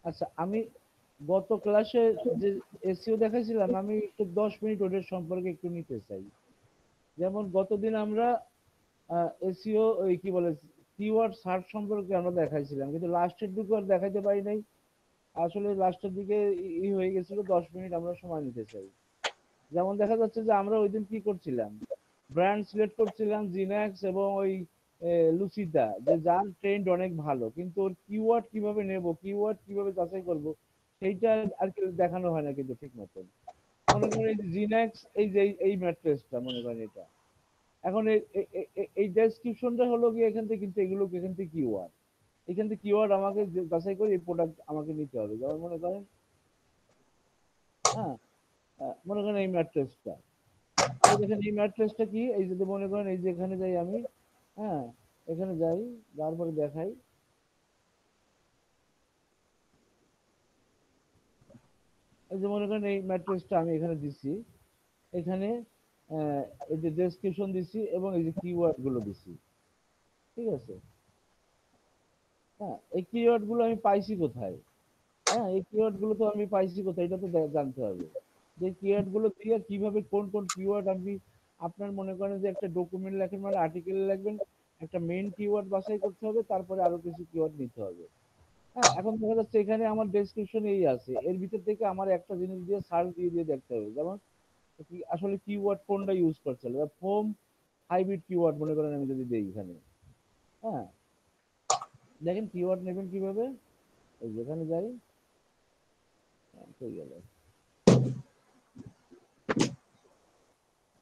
আচ্ছা, আমি গত ক্লাসে যে এসইও দেখাইছিলাম, আমি একটু 10 মিনিট ওদের সম্পর্কে একটু নিতে চাই। যেমন গতদিন আমরা এসইও ওই কি বলে কিওয়ার্ড সার্চ সম্পর্কে আমরা দেখাইছিলাম, কিন্তু লাস্টের দিকে আর দেখাইতে পারি নাই। আসলে লাস্টের দিকে হয়ে গেছিল, 10 মিনিট আমরা সময় নিতে চাই। যেমন দেখা যাচ্ছে যে আমরা ওই দিন কি করছিলাম, ব্র্যান্ড সিলেক্ট করছিলাম জিন্যাক্স এবং ওই লুসিডা, যে যার ট্রেন্ড অনেক ভালো, কিন্তু ওর কিওয়ার্ড কিভাবে নেব, কিওয়ার্ড কিভাবে যাচাই করব, সেইটা আর কি দেখানো হয় না কিন্তু ঠিক মতন। মনে করেন এই জিন্যাক্স, এই যে এই ম্যাট্রেসটা মনে করেন এটা, এখন এই ডেসক্রিপশনটা হলো কি এখান থেকে, কিন্তু এগুলো এখান থেকে কিওয়ার্ড, এখান থেকে কিওয়ার্ড আমাকে যাচাই করে এই প্রোডাক্ট আমাকে নিতে হবে। যেমন মনে করেন, হ্যাঁ, মনে করেন এই ম্যাট্রেসটা, এই দেখেন এই ম্যাট্রেসটা কি, এই যদি মনে করেন এই যে এখানে যাই আমি, হ্যাঁ, এখানে যাই, তারপরে দেখাই, এই যে মনে করেন এই ম্যাট্রেসটা আমি এখানে দিছি, এখানে আহ, এই যে ডেসক্রিপশন দিছি এবং এই যে কিওয়ার্ড গুলো দিছি, ঠিক আছে। হ্যাঁ, এই কিওয়ার্ড গুলো আমি পাইছি কোথায়? হ্যাঁ, এই কিওয়ার্ড গুলো তো আমি পাইছি কোথায়, এটা তো জানতে হবে যে কিওয়ার্ড গুলো দিয়ে কিভাবে কোন কোন কিওয়ার্ড আপনি, আপনার মনে করেন যে একটা ডকুমেন্ট লেখেন মানে আর্টিকেল লিখবেন, একটা মেইন কিওয়ার্ড বাছাই করতে হবে, তারপরে আরো কিছু কিওয়ার্ড নিতে হবে। হ্যাঁ, এখন দেখা যাচ্ছে এখানে আমার ডেসক্রিপশন এই আছে, এর ভিতর থেকে আমার একটা জিনিস দিয়ে সার্চ দিয়ে দিয়ে দেখতে হবে। যেমন কি আসলে কিওয়ার্ড কোনটা ইউজ করছে, ফোম হাইব্রিড কিওয়ার্ড মনে করেন আমি যদি দেই এখানে, হ্যাঁ, দেখেন কিওয়ার্ড নেবেন কিভাবে, এই যেখানে যাই, হ্যাঁ, হয়ে গেল,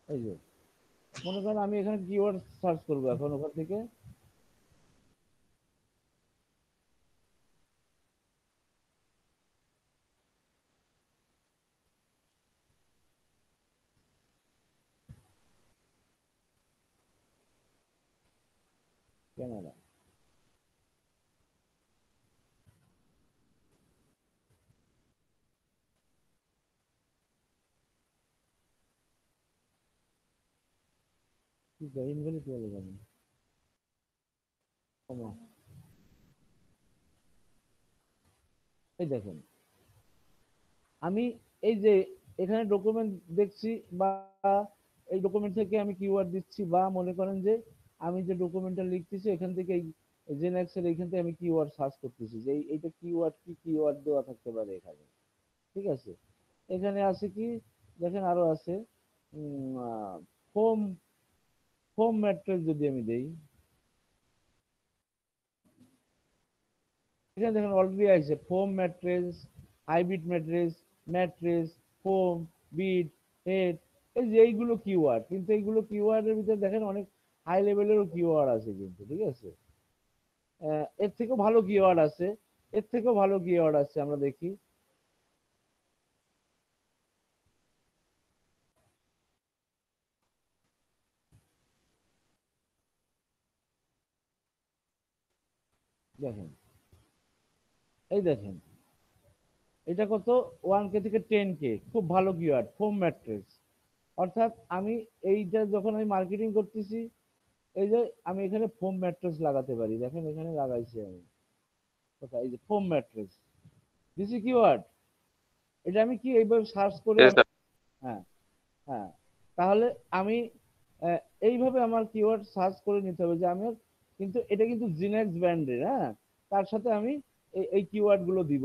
এই যে মনে করেন আমি এখানে কিওয়ার্ড সার্চ করবো এখন ওখান থেকে, ক্যামেরা, কি ইনভ্যালিড বলে জানি, এই দেখেন আমি এই যে এখানে ডকুমেন্ট দেখছি, বা এই ডকুমেন্ট থেকে আমি কিওয়ার্ড দিচ্ছি, বা মনে করেন যে আমি যে ডকুমেন্টটা লিখতেছি এখান থেকে এই জেনাক্সের এইখান থেকে আমি কিওয়ার্ড সার্চ করতেছি যে এইটা কিওয়ার্ড, কি কিওয়ার্ড দেওয়া থাকতে পারে এখানে, ঠিক আছে। এখানে আছে কি, দেখেন আরো আছে, ফোম, ফোম ম্যাট্রেস যদি আমি দেই, এখানে দেখেন অলরেডি আছে foam mattress, hybrid mattress, mattress, foam, bit, head, এই যে এইগুলো কিওয়ার্ড, কিন্তু এইগুলো কিওয়ার্ডের ভিতরে দেখেন অনেক হাই লেভেলেরও কিওয়ার্ড আছে কিন্তু, ঠিক আছে। এর থেকেও ভালো কিওয়ার্ড আছে, এর থেকেও ভালো কিওয়ার্ড আছে, আমরা দেখি, দেখেন, এই দেখেন এটা কত, 1K থেকে 10K, খুব ভালো কিওয়ার্ড ফোম ম্যাট্রেস। অর্থাৎ আমি এইটা যখন আমি মার্কেটিং করতেছি, এই যে আমি এখানে ফোম ম্যাট্রেস লাগাতে পারি, দেখেন এখানে লাগাইছি আমি কোথায়, এই যে ফোম ম্যাট্রেস দিছি কিওয়ার্ড, এটা আমি কি এইভাবে সার্চ করে Yes, আমি, sir. হ্যাঁ, হ্যাঁ, তাহলে আমি আহ, এইভাবে আমার কিওয়ার্ড সার্চ করে নিতে হবে যে আমার, কিন্তু এটা কিন্তু জিনেক্স ব্র্যান্ডের, হ্যাঁ, তার সাথে আমি এই কিওয়ার্ড গুলো দিব।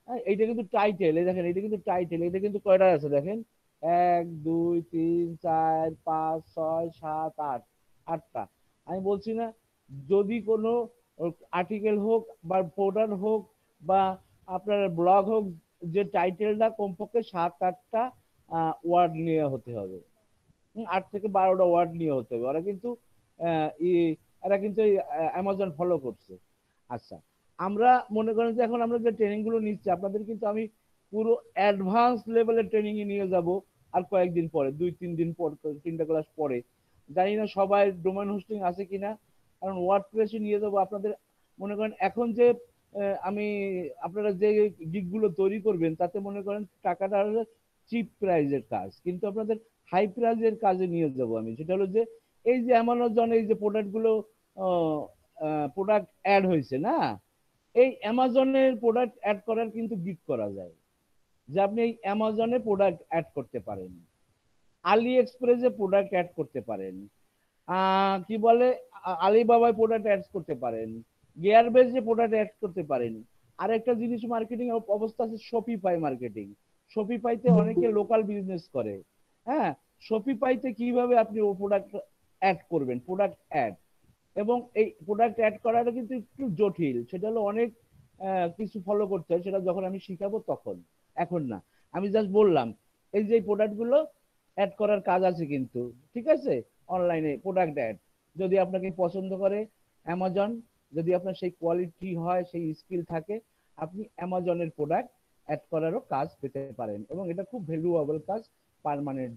হ্যাঁ, এইটা কিন্তু টাইটেল, এই দেখেন এটা কিন্তু টাইটেল, এটা কিন্তু কয়টা আছে দেখেন, 1 2 3 4 5 6 7 8, আটটা। আমি বলছি না, যদি কোনো আর্টিকেল হোক বা পোর্টাল হোক বা আপনার ব্লগ হোক, যে টাইটেলটা কমপক্ষে 7 8টা ওয়ার্ড নিয়ে হতে হবে, 8 থেকে 12টা ওয়ার্ড নিয়ে হতে হবে। ওরা কিন্তু এরা কিন্তু অ্যামাজন ফলো করছে। আচ্ছা, আমরা মনে করেন যে এখন আমরা যে ট্রেনিং গুলো নিচ্ছি, আপনাদের কিন্তু আমি পুরো অ্যাডভান্স লেভেলের ট্রেনিং এ নিয়ে যাব আর কয়েকদিন পরে, 2 3 দিন পর, 3টা ক্লাস পরে। জানি না সবাই ডোমেন হোস্টিং আছে কিনা, কারণ ওয়ার্ড প্রেসে নিয়ে যাবো আপনাদের। মনে করেন এখন যে আমি, আপনারা যে গিগ গুলো তৈরি করবেন তাতে মনে করেন টাকাটা হলো চিপ প্রাইজের কাজ, কিন্তু আপনাদের হাই প্রাইজের কাজে নিয়ে যাব আমি, সেটা হলো যে এই যে অ্যামাজন এই যে প্রোডাক্ট গুলো প্রোডাক্ট অ্যাড হয়েছে না, এই অ্যামাজনের প্রোডাক্ট অ্যাড করার কিন্তু গিগ করা যায়, যে আপনি এই অ্যামাজনে প্রোডাক্ট অ্যাড করতে পারেন, আলি এক্সপ্রেসে প্রোডাক্ট অ্যাড করতে পারেন, কি বলে আলিবাবায় প্রোডাক্ট অ্যাড করতে পারেন, গিয়ার বেজে প্রোডাক্ট অ্যাড করতে পারেন। আর একটা জিনিস মার্কেটিং অবস্থা আছে শপিফাই মার্কেটিং। শপিফাইতে অনেকে লোকাল বিজনেস করে। হ্যাঁ, শপিফাইতে কিভাবে আপনি ও প্রোডাক্ট অ্যাড করবেন, প্রোডাক্ট অ্যাড, এবং এই প্রোডাক্ট অ্যাড করাটা কিন্তু একটু জটিল, সেটা হলো অনেক কিছু ফলো করতে হয়, সেটা যখন আমি শিখাবো তখন, এখন না। আমি জাস্ট বললাম এই যে প্রোডাক্টগুলো অ্যাড করার কাজ আছে কিন্তু, ঠিক আছে, অনলাইনে প্রোডাক্ট অ্যাড যদি আপনাকে পছন্দ করে অ্যামাজন, যদি আপনার সেই কোয়ালিটি হয়, সেই স্কিল থাকে, আপনি অ্যামাজনের প্রোডাক্ট অ্যাড করারও কাজ পেতে পারেন, এবং এটা খুব ভ্যালুয়েবল কাজ, পার্মানেন্ট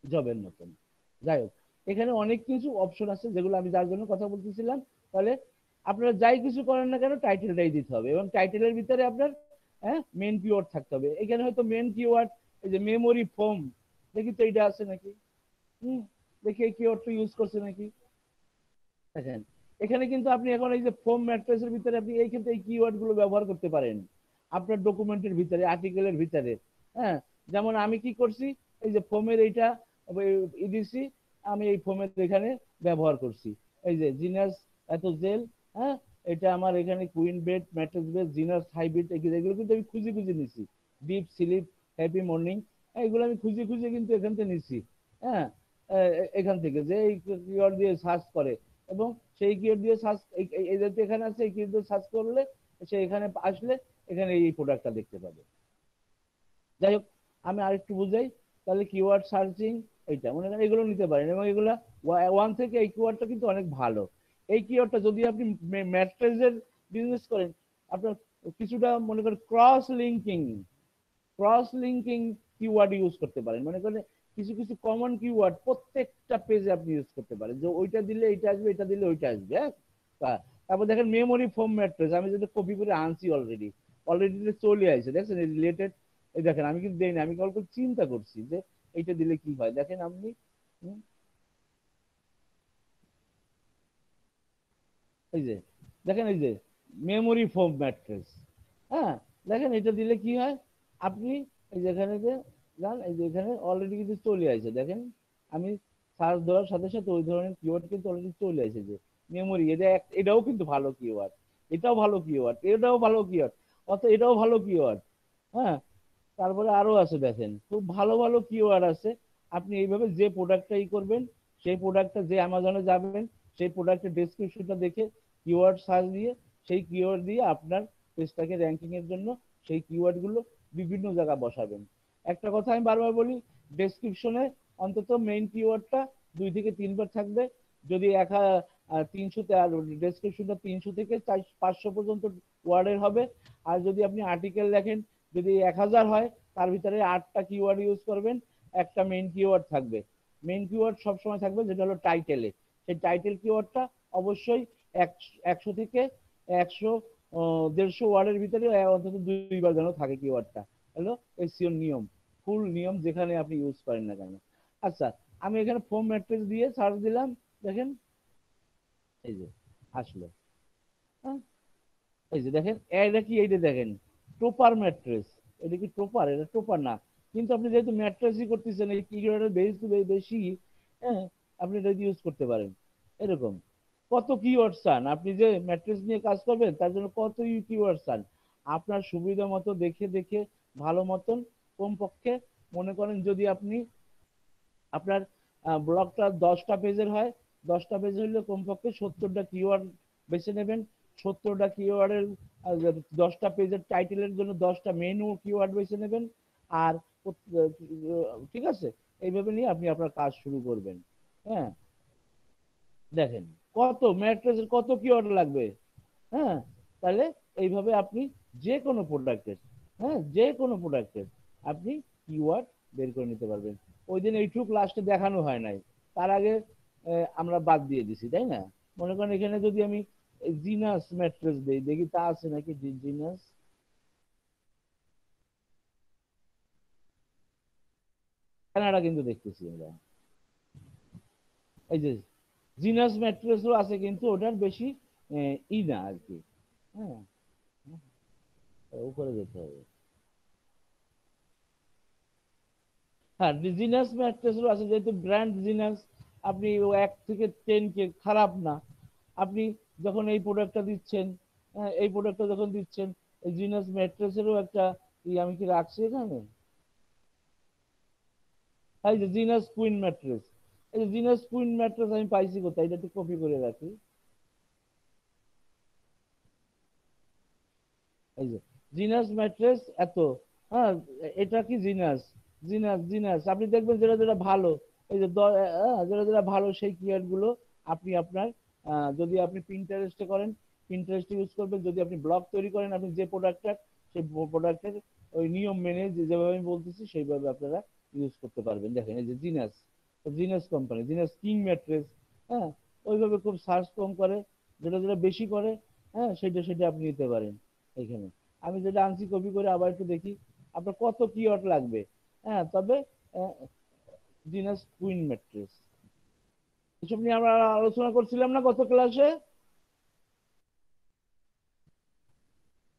জবের মতন। যাই হোক, এখানে অনেক কিছু অপশন আছে যেগুলো আমি যার জন্য কথা বলতেছিলাম। তাহলে আপনারা যাই কিছু করেন না কেন টাইটেলটাই দিতে হবে, এবং টাইটেলের ভিতরে আপনার মেন কিওয়ার্ড থাকতে হবে। এখানে হয়তো মেন কিওয়ার্ড এই যে মেমোরি ফোম, দেখি তো এইটা আছে নাকি। হুম, দেখি এই কিওয়ার্ডটা ইউজ করছে নাকি। দেখেন এখানে কিন্তু আপনি এখন এই যে ফোম ম্যাট্রেসের ভিতরে আপনি এই ক্ষেত্রে এই কিওয়ার্ড গুলো ব্যবহার করতে পারেন আপনার ডকুমেন্টের ভিতরে, আর্টিকেলের ভিতরে। হ্যাঁ, যেমন আমি কি করছি, এই যে ফোমের এইটা দিছি, আমি এই ফোমের এখানে ব্যবহার করছি, এই যে জিনাস এত জেল। হ্যাঁ, এটা আমার এখানে queen bed mattress bed genius hybrid, এগুলো কিন্তু আমি খুঁজে খুঁজে নিছি। ডিপ স্লিপ, হ্যাপি মর্নিং, এগুলো আমি খুঁজে খুঁজে কিন্তু এখান থেকে নিছি। হ্যাঁ, এখান থেকে যে এই কিওয়ার্ড দিয়ে সার্চ করে, এবং সেই কিওয়ার্ড দিয়ে সার্চ, এই যাতে এখানে আছে, এই কিওয়ার্ড দিয়ে সার্চ করলে সে এখানে আসলে এখানে এই প্রোডাক্টটা দেখতে পাবে। যাই হোক, আমি আরেকটু বুঝাই। তাহলে কিওয়ার্ড সার্চিং এইটা মনে করেন এগুলো নিতে পারেন, এবং এগুলো ওয়ান থেকে এই কিওয়ার্ডটা কিন্তু অনেক ভালো। এই কিওয়ার্ডটা যদি আপনি ম্যাট্রেসের বিজনেস করেন, আপনার কিছুটা মনে করেন ক্রস লিঙ্কিং কিওয়ার্ড ইউজ করতে পারেন, মনে করেন কিছু কিছু কমন কিওয়ার্ড প্রত্যেকটা পেজে আপনি ইউজ করতে পারেন, যে ওইটা দিলে এইটা আসবে, এটা দিলে ওইটা আসবে। হ্যাঁ, তারপর দেখেন মেমোরি ফোম ম্যাট্রেস, আমি যদি কপি করে আনছি অলরেডি, অলরেডি চলে আসছে, দেখছেন রিলেটেড। এই দেখেন আমি কিন্তু দেইনি, আমি অল্প চিন্তা করছি যে এইটা দিলে কি হয়, দেখেন আপনি। হুম, এই যে দেখেন, এই যে মেমোরি ফোম ম্যাট্রেস। হ্যাঁ, দেখেন এটা দিলে কি হয়, আপনি এই যেখানে যে যান, এই যে এখানে অলরেডি কিন্তু চলে আসে, দেখেন আমি সার্চ দেওয়ার সাথে সাথে ওই ধরনের কিওয়ার্ড কিন্তু অলরেডি চলে আসে, যে মেমোরি, এটাও কিন্তু ভালো কিওয়ার্ড, এটাও ভালো কিওয়ার্ড, এটাও ভালো কিওয়ার্ড, অত এটাও ভালো কিওয়ার্ড। হ্যাঁ, তারপরে আরো আছে, দেখেন খুব ভালো ভালো কিওয়ার্ড আছে। আপনি এইভাবে যে প্রোডাক্টটা করবেন, সেই প্রোডাক্টটা যে অ্যামাজনে যাবেন, সেই প্রোডাক্টের ডেসক্রিপশনটা দেখে কিওয়ার্ড সার্চ দিয়ে, সেই কিওয়ার্ড দিয়ে আপনার পেজটাকে র্যাঙ্কিং এর জন্য সেই কিওয়ার্ড গুলো বিভিন্ন জায়গায় বসাবেন। একটা কথা আমি বারবার বলি, ডেসক্রিপশনে অন্তত মেইন কিওয়ার্ডটা 2 থেকে 3 বার থাকবে। যদি 300 ডেসক্রিপশনটা 300 থেকে 500 পর্যন্ত ওয়ার্ডের হবে। আর যদি আপনি আর্টিকেল লেখেন, যদি 1000 হয়, তার ভিতরে 8টা কিওয়ার্ড ইউজ করবেন, একটা মেইন কিওয়ার্ড থাকবে। মেইন কিওয়ার্ড সবসময় থাকবে যেটা হলো টাইটেলে, সেই টাইটেল কিওয়ার্ডটা অবশ্যই 100 থেকে 100 150 ওয়ার্ডের ভিতরে অন্তত 2বার যেন থাকে কিওয়ার্ডটা, হলো এসইও নিয়ম, ফুল নিয়ম যেখানে আপনি ইউজ করেন না কেন। আচ্ছা, আমি এখানে ফোম ম্যাট্রিক্স দিয়ে সার্চ দিলাম, দেখেন এই যে আসলো। হ্যাঁ, এই যে দেখেন এটা কি, এইটা দেখেন টোপার ম্যাট্রেস। এটা কি টোপার? এটা টোপার না, কিন্তু আপনি যেহেতু ম্যাট্রেসই করতেছেন, এই কিওয়ার্ডের বেশি। হ্যাঁ, আপনি এটা ইউজ করতে পারেন। এরকম কত কিওয়ার্ড চান, আপনি যে ম্যাট্রেস নিয়ে কাজ করবেন তার জন্য কত কিওয়ার্ড চান, আপনার সুবিধা মতো দেখে দেখে ভালো মতন, কমপক্ষে মনে করেন যদি আপনি আপনার ব্লগটা 10টা পেজের হয়, 10টা পেজ হলে কমপক্ষে 70টা কিওয়ার্ড বেছে নেবেন। 70টা কিওয়ার্ডের 10টা পেজের টাইটেলের জন্য 10টা মেনু কিওয়ার্ড বেছে নেবেন। আর ঠিক আছে, এইভাবে নিয়ে আপনি আপনার কাজ শুরু করবেন। হ্যাঁ, দেখেন কত ম্যাট্রেসের কত কিওয়ার্ড লাগবে। হ্যাঁ, তাহলে এইভাবে আপনি যে কোনো প্রোডাক্টের, হ্যাঁ যে কোনো প্রোডাক্টের আপনি কিওয়ার্ড বের করে নিতে পারবেন। ওই দিন এইটুক লাস্টে দেখানো হয় নাই, তার আগে আমরা বাদ দিয়ে দিছি, তাই না? মনে করেন এখানে যদি আমি জিনাস ম্যাট্রেস দিই, দেখি তা আছে নাকি। জিনাস, কানাডা কিন্তু দেখতেছি আমরা। এই যে জিনাস ম্যাট্রেসও আছে, কিন্তু ওটার বেশি ই না আর কি। হ্যাঁ, উপরে যেতে হবে। হ্যাঁ, জিনাস ম্যাট্রেসও আছে, যেহেতু ব্র্যান্ড জিনাস, আপনি 1 থেকে 10 খারাপ না। আপনি যখন এই প্রোডাক্টটা দিচ্ছেন, হ্যাঁ, এই প্রোডাক্টটা যখন দিচ্ছেন, এই জিনাস ম্যাট্রেসেরও একটা আমি কি রাখছি এখানে, এই যে জিনাস কুইন ম্যাট্রেস, এই যে জিনাস কুইন ম্যাট্রেস আমি পাইছি কোথায়, এটা একটু কপি করে রাখি। এই যে জিনাস ম্যাট্রেস এত, হ্যাঁ, এটা কি জিনাস, জিনাস আপনি দেখবেন যেটা যেটা ভালো, এই যে যেটা যেটা ভালো সেই কিওয়ার্ড গুলো আপনি আপনার, যদি আপনি পিন্টারেস্টে করেন, পিন্টারেস্ট ইউজ করবেন, যদি আপনি ব্লগ তৈরি করেন, আপনি যে প্রোডাক্টটা, সেই প্রোডাক্টের ওই নিয়ম মেনে যেভাবে আমি বলতেছি সেইভাবে আপনারা ইউজ করতে পারবেন। দেখেন এই যে genius, genius company, genius king mattress, হ্যাঁ, ওইভাবে খুব সার্চ কম করে, যেটা যেটা বেশি করে, হ্যাঁ, সেটা সেটা আপনি নিতে পারেন এখানে। আমি যেটা আনছি কপি করে আবার একটু দেখি আপনার কত কিওয়ার্ড লাগবে। হ্যাঁ, তবে জিনাস কুইন ম্যাট্রেস, এসব নিয়ে আমরা আলোচনা করছিলাম না গত ক্লাসে?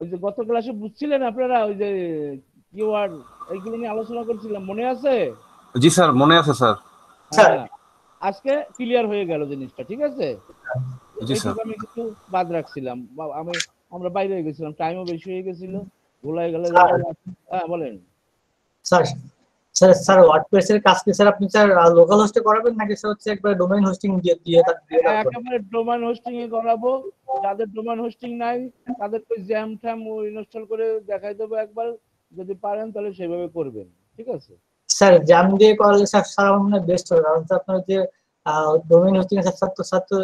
ওই যে গত ক্লাসে বুঝছিলেন আপনারা, ওই যে কিওয়ার্ড, এইগুলো নিয়ে আলোচনা করছিলাম, মনে আছে? জি স্যার, মনে আছে স্যার। স্যার। হ্যাঁ, আজকে ক্লিয়ার হয়ে গেল জিনিসটা, ঠিক আছে। জি স্যার। এইটুকু আমি কিছু বাদ রাখছিলাম, আমরা বাইরে হয়ে গেছিলাম, টাইমও বেশি হয়ে গেছিল, ভুলাই গেল। স্যার হ্যাঁ, বলেন। স্যার স্যার স্যার ওয়ার্ডপ্রেস এর কাজ কি স্যার আপনি স্যার লোকাল হোস্টে করাবেন নাকি স্যার হচ্ছে একবার ডোমেইন হোস্টিং দিয়ে দিয়ে দিয়ে তারপরে? একেবারে ডোমেন হোস্টিং এ করাবো। যাদের ডোমেন হোস্টিং নাই তাদেরকে জ্যাম ট্যাম ইনস্টল করে দেখাই দেবো একবার, যদি পারেন তাহলে সেভাবে করবেন, ঠিক আছে। স্যার জ্যাম দিয়ে করলে স্যার স্যার আমার মনে হয় বেস্ট হবে, কারণ স্যার আপনার যে ডোমেইন হোস্টিং এর স্যার তো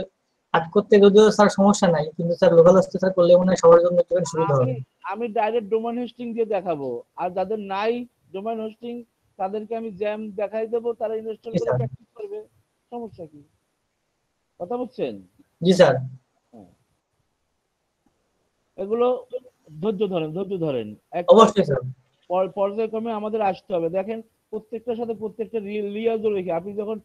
কাজ করতে যদিও স্যার সমস্যা নাই, কিন্তু স্যার লোকাল হোস্টে স্যার করলে মনে হয় সবার জন্য একটু সুবিধা আমি হবে। আমি ডাইরেক্ট ডোমেন হোস্টিং দিয়ে দেখাবো, আর যাদের নাই ডোমেন হোস্টিং তাদেরকে আমি জ্যাম দেখাই দেবো, তারা ইনস্টল জি করে স্যার। প্র্যাকটিস করবে। সমস্যা কি, কথা বুঝছেন? জি স্যার। হ্যাঁ, এগুলো ধৈর্য ধরেন, ধৈর্য ধরেন, একটা অবশ্যই স্যার। পর্যায়ক্রমে আমাদের আসতে হবে। দেখেন, প্রত্যেকটার সাথে প্রত্যেকটা রিয়াজও রেখে আপনি যখন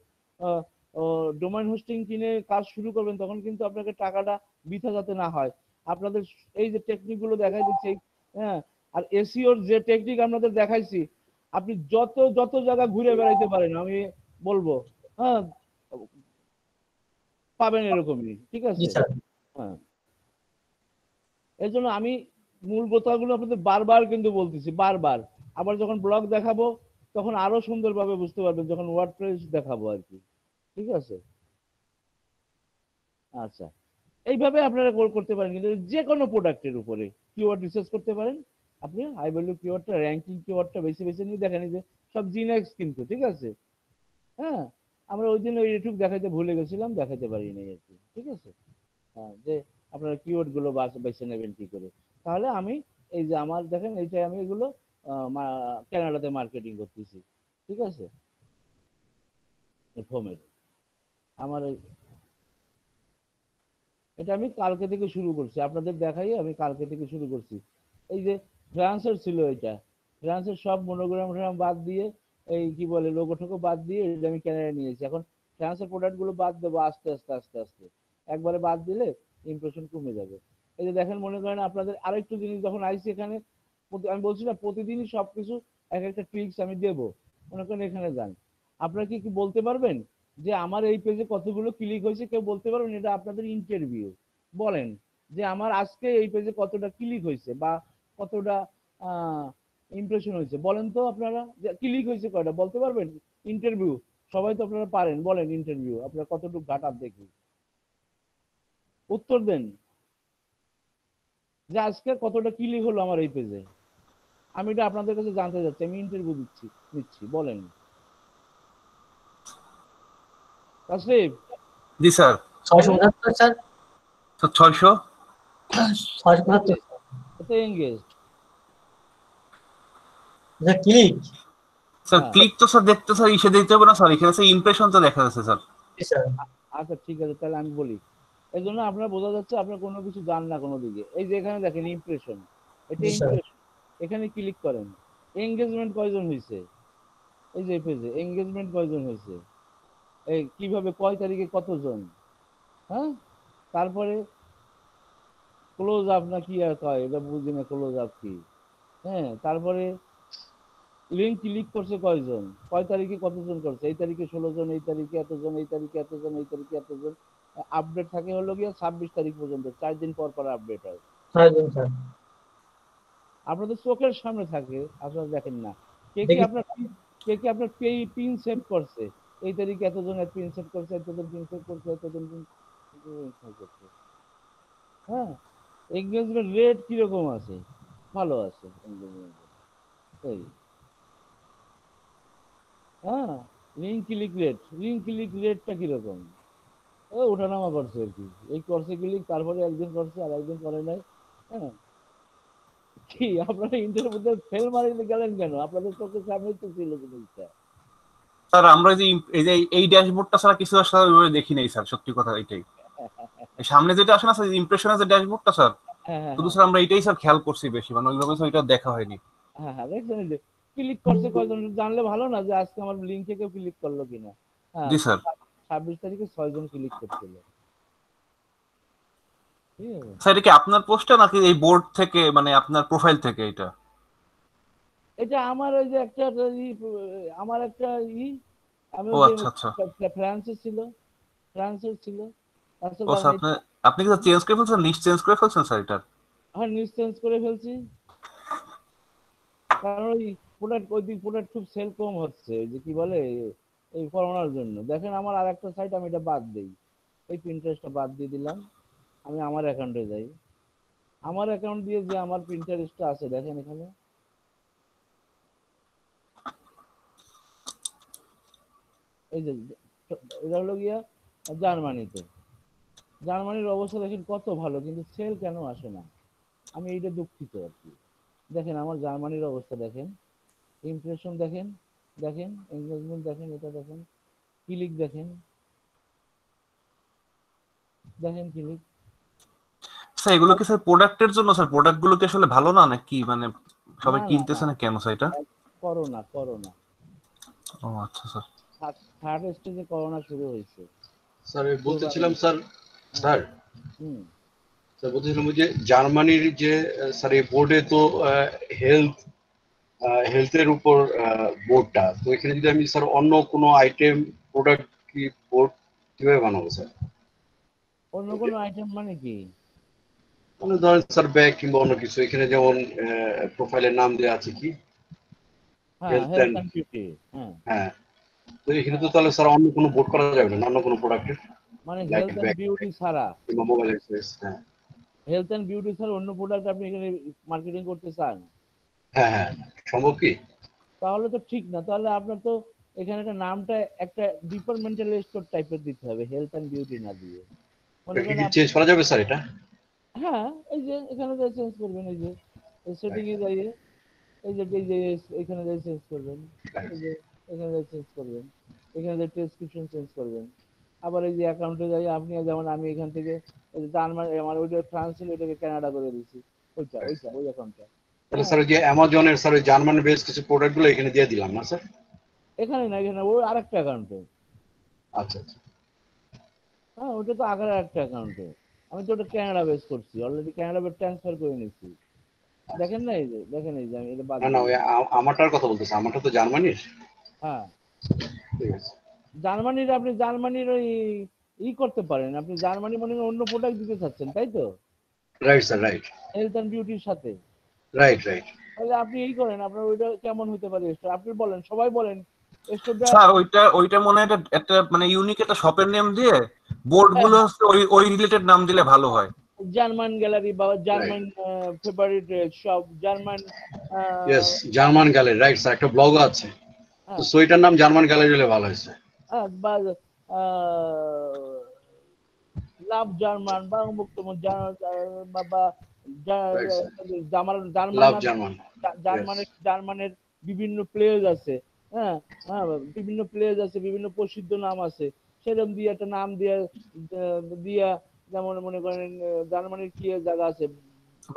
ডোমেইন হোস্টিং কিনে কাজ শুরু করবেন, তখন কিন্তু আপনাকে টাকাটা বৃথা যাতে না হয়। আপনাদের এই যে টেকনিক গুলো দেখাই দিচ্ছি, হ্যাঁ, আর এসিওর যে টেকনিক আপনাদের দেখাইছি, আপনি যত যত জায়গা ঘুরে বেড়াইতে পারেন, আমি বলবো, হ্যাঁ, পাবেন এরকমই, ঠিক জি আছে। স্যার। হ্যাঁ, এই জন্য আমি মূল কথাগুলো আপনাদের বারবার কিন্তু বলতেছি, বারবার। আবার যখন ব্লগ দেখাবো তখন আরো সুন্দরভাবে বুঝতে পারবেন, যখন ওয়ার্ডপ্রেস দেখাবো আর কি, ঠিক আছে। আচ্ছা, এইভাবে আপনারা করতে পারেন, কিন্তু যে কোনো প্রোডাক্টের উপরে কিওয়ার্ড রিসার্চ করতে পারেন। আপনি হাই ভ্যালু কিওয়ার্ডটা, র্যাঙ্কিং কিওয়ার্ডটা বেছে বেছে নিয়ে দেখেন, এই যে সব জিনেক্স কিন্তু, ঠিক আছে। হ্যাঁ, আমরা ওই দিন ওই ইউটিউব দেখাইতে ভুলে গেছিলাম, দেখাইতে পারি নাই আর কি, ঠিক আছে। হ্যাঁ, যে আপনারা কিওয়ার্ড গুলো বেছে নেবেন কি করে। তাহলে আমি এই যে আমার দেখেন, এইটা আমি এগুলো কানাডাতে মার্কেটিং করতেছি, ঠিক আছে, ফোমের। আমার এটা আমি কালকে থেকে শুরু করছি, আপনাদের দেখাই আমি কালকে থেকে শুরু করছি। এই যে ফ্রান্সের ছিল এটা, ফ্রান্সের সব মনোগ্রাম বাদ দিয়ে, এই কি বলে লোগো টোগো বাদ দিয়ে এটা আমি ক্যানাডা নিয়েছি। এখন ফ্রান্সের প্রোডাক্ট গুলো বাদ দেবো আস্তে আস্তে আস্তে আস্তে, একবারে বাদ দিলে ইমপ্রেশন কমে যাবে। এই যে দেখেন, মনে করেন আপনাদের আরেকটু জিনিস যখন আইসি এখানে, আমি বলছি না প্রতিদিনই সবকিছু এক একটা ট্রিক্স আমি দেবো। মনে করেন এখানে যান, আপনারা কি কি বলতে পারবেন যে আমার এই পেজে কতগুলো ক্লিক হয়েছে? কেউ বলতে পারবেন? এটা আপনাদের ইন্টারভিউ। বলেন যে আমার আজকে এই পেজে কতটা ক্লিক হয়েছে বা কতটা ইমপ্রেশন হয়েছে, বলেন তো আপনারা, যে ক্লিক হয়েছে কয়টা বলতে পারবেন? ইন্টারভিউ, সবাই তো আপনারা পারেন, বলেন ইন্টারভিউ আপনারা কতটুকু ঘাটার দেখি, উত্তর দেন যে আজকে কতটা ক্লিক হলো আমার এই পেজে। আমি এটা আপনাদের কাছে জানতে চাচ্ছি, আমি ইন্টারভিউ নিচ্ছি, বলেন। তাসরিফ, জি স্যার। 675 স্যার। স্যার 600। 675 এত এঙ্গেজ। Sir click. স্যার হ্যাঁ, ক্লিক তো স্যার দেখতে স্যার ইসে দিতে হবে না স্যার, এখানে স্যার ইমপ্রেশন তো দেখা যাচ্ছে স্যার। জি স্যার। আচ্ছা ঠিক আছে, তাহলে আমি বলি। এই জন্য আপনার বোঝা যাচ্ছে আপনার কোনো কিছু যান না কোনো দিকে। এই যে এখানে দেখেন ইমপ্রেশন, এটা জি স্যার। ইমপ্রেশন, এখানে ক্লিক করেন। এঙ্গেজমেন্ট কয়জন হয়েছে? এই যে পেজে এঙ্গেজমেন্ট কয়জন হয়েছে, এই কিভাবে কয় তারিখে কতজন, হ্যাঁ, তারপরে ক্লোজ আপ না কি আর কয় এটা বুঝি না, ক্লোজ আপ কি। হ্যাঁ, তারপরে লিঙ্ক ক্লিক করছে কয়জন, কয় তারিখে কতজন করছে, এই তারিখে 16 জন, এই তারিখে এতজন, এই তারিখে এতজন, এই তারিখে এতজন। আপডেট থাকে হলো গিয়ে 26 তারিখ পর্যন্ত, 4 দিন পর পর আপডেট হয়। সারাদিন স্যার আপনাদের চোখের সামনে থাকে, আপনারা দেখেন না। কে কি দেখি। আপনার পিন সেভ করছে, এই তারিখে এতজন পিন সেভ করছে, এতজন পিন সেভ করছে, এতজন পিন সেভ করছে। হ্যাঁ, এঙ্গেজমেন্ট রেট কিরকম আছে? ভালো আছে এঙ্গেজমেন্ট। এই হ্যাঁ, লিঙ্ক ক্লিক রেটটা কিরকম? ও ওঠানামা করছে আর কি, এই করছে ক্লিক, তারপরে একজন করছে আর একজন করে নাই। হ্যাঁ, কি আপনারা ইন্টারের মধ্যে ফেল মারিতে গেলেন কেন? আপনাদের চোখের সামনেই তো ছিল জিনিসটা। স্যার আমরা এই যে এই ড্যাশবোর্ডটা ছাড়া কিছু আসলে ওইভাবে দেখি নাই স্যার, সত্যি কথা এটাই। এই সামনে যেটা আসে না স্যার, ইমপ্রেশনের যে ড্যাশবোর্ডটা স্যার, হ্যাঁ হ্যাঁ শুধু হ্যাঁ স্যার আমরা এটাই স্যার খেয়াল করছি বেশি, মানে ওইভাবে স্যার এটা দেখা হয়নি। হ্যাঁ হ্যাঁ, দেখছেন এই যে ক্লিক করছে কয়জন, জানলে ভালো না যে আজকে আমার লিঙ্কে কেউ ক্লিক করলো কিনা। হ্যাঁ, জি স্যার। 26 তারিখে 6 জন ক্লিক করছিল। ঠিক আছে, স্যার এটা কি আপনার পোস্টটা নাকি এই বোর্ড থেকে, মানে আপনার প্রোফাইল থেকে এটা? এটা আমার ওই যে একটা আমার একটা আমি ও ওই যে আচ্ছা আচ্ছা। ফ্রান্সের ছিল ও আসলে স্যার আপনি আপনি কি চেঞ্জ করে ফেলছেন, লিস্ট চেঞ্জ করে ফেলছেন স্যার এটা? হ্যাঁ, নিউজ চেঞ্জ করে ফেলছি। কারণ ওই প্রোডাক্ট খুব সেল কম হচ্ছে, ওই যে কি বলে এই করোনার জন্য। দেখেন আমার আর একটা সাইট, আমি এটা বাদ দিই, এই প্রিন্টারেস্টটা বাদ দিয়ে দিলাম। আমি আমার অ্যাকাউন্টে যাই, আমার অ্যাকাউন্ট দিয়ে যে আমার প্রিন্টারেস্টটা আছে দেখেন এখানে, এই যে এটা হলো গিয়া জার্মানিতে। জার্মানির অবস্থা দেখেন কত ভালো, কিন্তু সেল কেন আসে না? আমি এইটা দুঃখিত আর কি। দেখেন আমার জার্মানির অবস্থা দেখেন, ইমপ্রেশন দেখেন, দেখেন এঙ্গেজমেন্ট দেখেন, এটা দেখেন, ক্লিক দেখেন, দেখেন ক্লিক। স্যার এগুলো কি স্যার প্রোডাক্টের জন্য স্যার? প্রোডাক্ট গুলো কি আসলে ভালো না নাকি, মানে না সবাই না না, কিনতেছে না কেন স্যার এটা? করোনা করোনা ও আচ্ছা স্যার। থার্ড স্টেজে করোনা শুরু হয়েছে। স্যার পূর্বাঞ্চল। বলতেছিলাম স্যার, হ্যাঁ। স্যার হুম। স্যার বলতেছিলাম ওই যে জার্মানির যে স্যার এই বোর্ডে তো হেলথ হেলথের উপর বোর্ডটা, তো এখানে যদি আমি স্যার অন্য কোনো আইটেম প্রোডাক্ট কি বোর্ড কিভাবে বানাবো স্যার? অন্য কোনো আইটেম মানে কি? মানে ধরেন স্যার ব্যাগ কিংবা অন্য কিছু, এখানে যেমন প্রোফাইলের নাম দেওয়া আছে কি হ্যাঁ, health health and, and beauty. হ্যাঁ হ্যাঁ, তো এখানে তো তাহলে স্যার অন্য কোনো বোর্ড করা যাবে না, অন্য কোনো প্রোডাক্টের মানে like health and bag beauty ছাড়া, কিংবা মোবাইল অ্যাক্সেসরিজ। হ্যাঁ হেলথ অ্যান্ড বিউটি ছাড়া অন্য প্রোডাক্ট আপনি এখানে মার্কেটিং করতে চান? হ্যাঁ হ্যাঁ, সম্ভব কি? তাহলে তো ঠিক না, তাহলে আপনার তো এখানে একটা নামটা একটা ডিপার্টমেন্টাল স্টোর টাইপের দিতে হবে, হেলথ অ্যান্ড বিউটি না দিয়ে। মনে এটা করেন কি আপনি, চেঞ্জ করা যাবে স্যার এটা? হ্যাঁ এই যে এখানে যাই চেঞ্জ করবেন, এই যে সেটিং এ যাইয়ে এই যে এখানে যাই চেঞ্জ করবেন, এই যে এখানে যাই চেঞ্জ করবেন, এখানে যাই প্রেসক্রিপশন চেঞ্জ করবেন। আবার এই যে অ্যাকাউন্টে যাই আপনি, যেমন আমি এখান থেকে এই যে জার্মান, আমার ওইটা ফ্রান্স ছিল, ওইটাকে কানাডা করে দিচ্ছি, ওই অ্যাকাউন্টটা। তাহলে হ্যাঁ, স্যার ওই যে অ্যামাজনের স্যার ওই জার্মান বেস কিছু প্রোডাক্ট গুলো এখানে দিয়ে দিলাম না স্যার? এখানে না, এখানে ওই আরেকটা অ্যাকাউন্টে। আচ্ছা আচ্ছা। হ্যাঁ, ওটা তো আগের একটা অ্যাকাউন্টে। আমি তো ওটা কানাডা বেস করছি, অলরেডি কানাডা বেস ট্রান্সফার করে নিচ্ছি। দেখেন না, এই যে দেখেন, এই যে আমি এটা বাদ না না, দিয়ে ওই দিচ্ছি। আমারটার কথা বলতেছে, আমারটা তো জার্মানির। হ্যাঁ, ঠিক আছে। আপনি জার্মানির ওই করতে পারেন, আপনি জার্মানি মনে করেন অন্য প্রোডাক্ট দিতে চাচ্ছেন, তাই তো? Right sir, right health and বিউটির সাথে। Right right. তাহলে আপনি করেন, আপনার ওইটা কেমন হতে পারে স্টোর, আপনি বলেন, সবাই বলেন স্টোরটা। স্যার ওইটা ওইটা মনে হয় একটা মানে ইউনিক একটা শপের নেম দিয়ে বোর্ড হ্যাঁ গুলো হ্যাঁ, হচ্ছে ওই ওই রিলেটেড নাম দিলে ভালো হয়। জার্মান গ্যালারি বা right, German favourite shop, German yes, German gallery, right sir, একটা ব্লগ আছে, তো হ্যাঁ সেইটার নাম জার্মান গ্যালারি হলে ভালো হয়েছে। বা লাভ জার্মান বা অমুক তমুক বা রাইট স্যার, জার্মান জার্মান লাভ নামে জার্মান, ইয়েস। জার্মানের বিভিন্ন প্লেস আছে। হ্যাঁ হ্যাঁ, বিভিন্ন প্লেস আছে, বিভিন্ন প্রসিদ্ধ নাম আছে, সেরকম দিয়ে একটা নাম দিয়ে দিয়া, যেমন মনে করেন জার্মানির কি জায়গা আছে,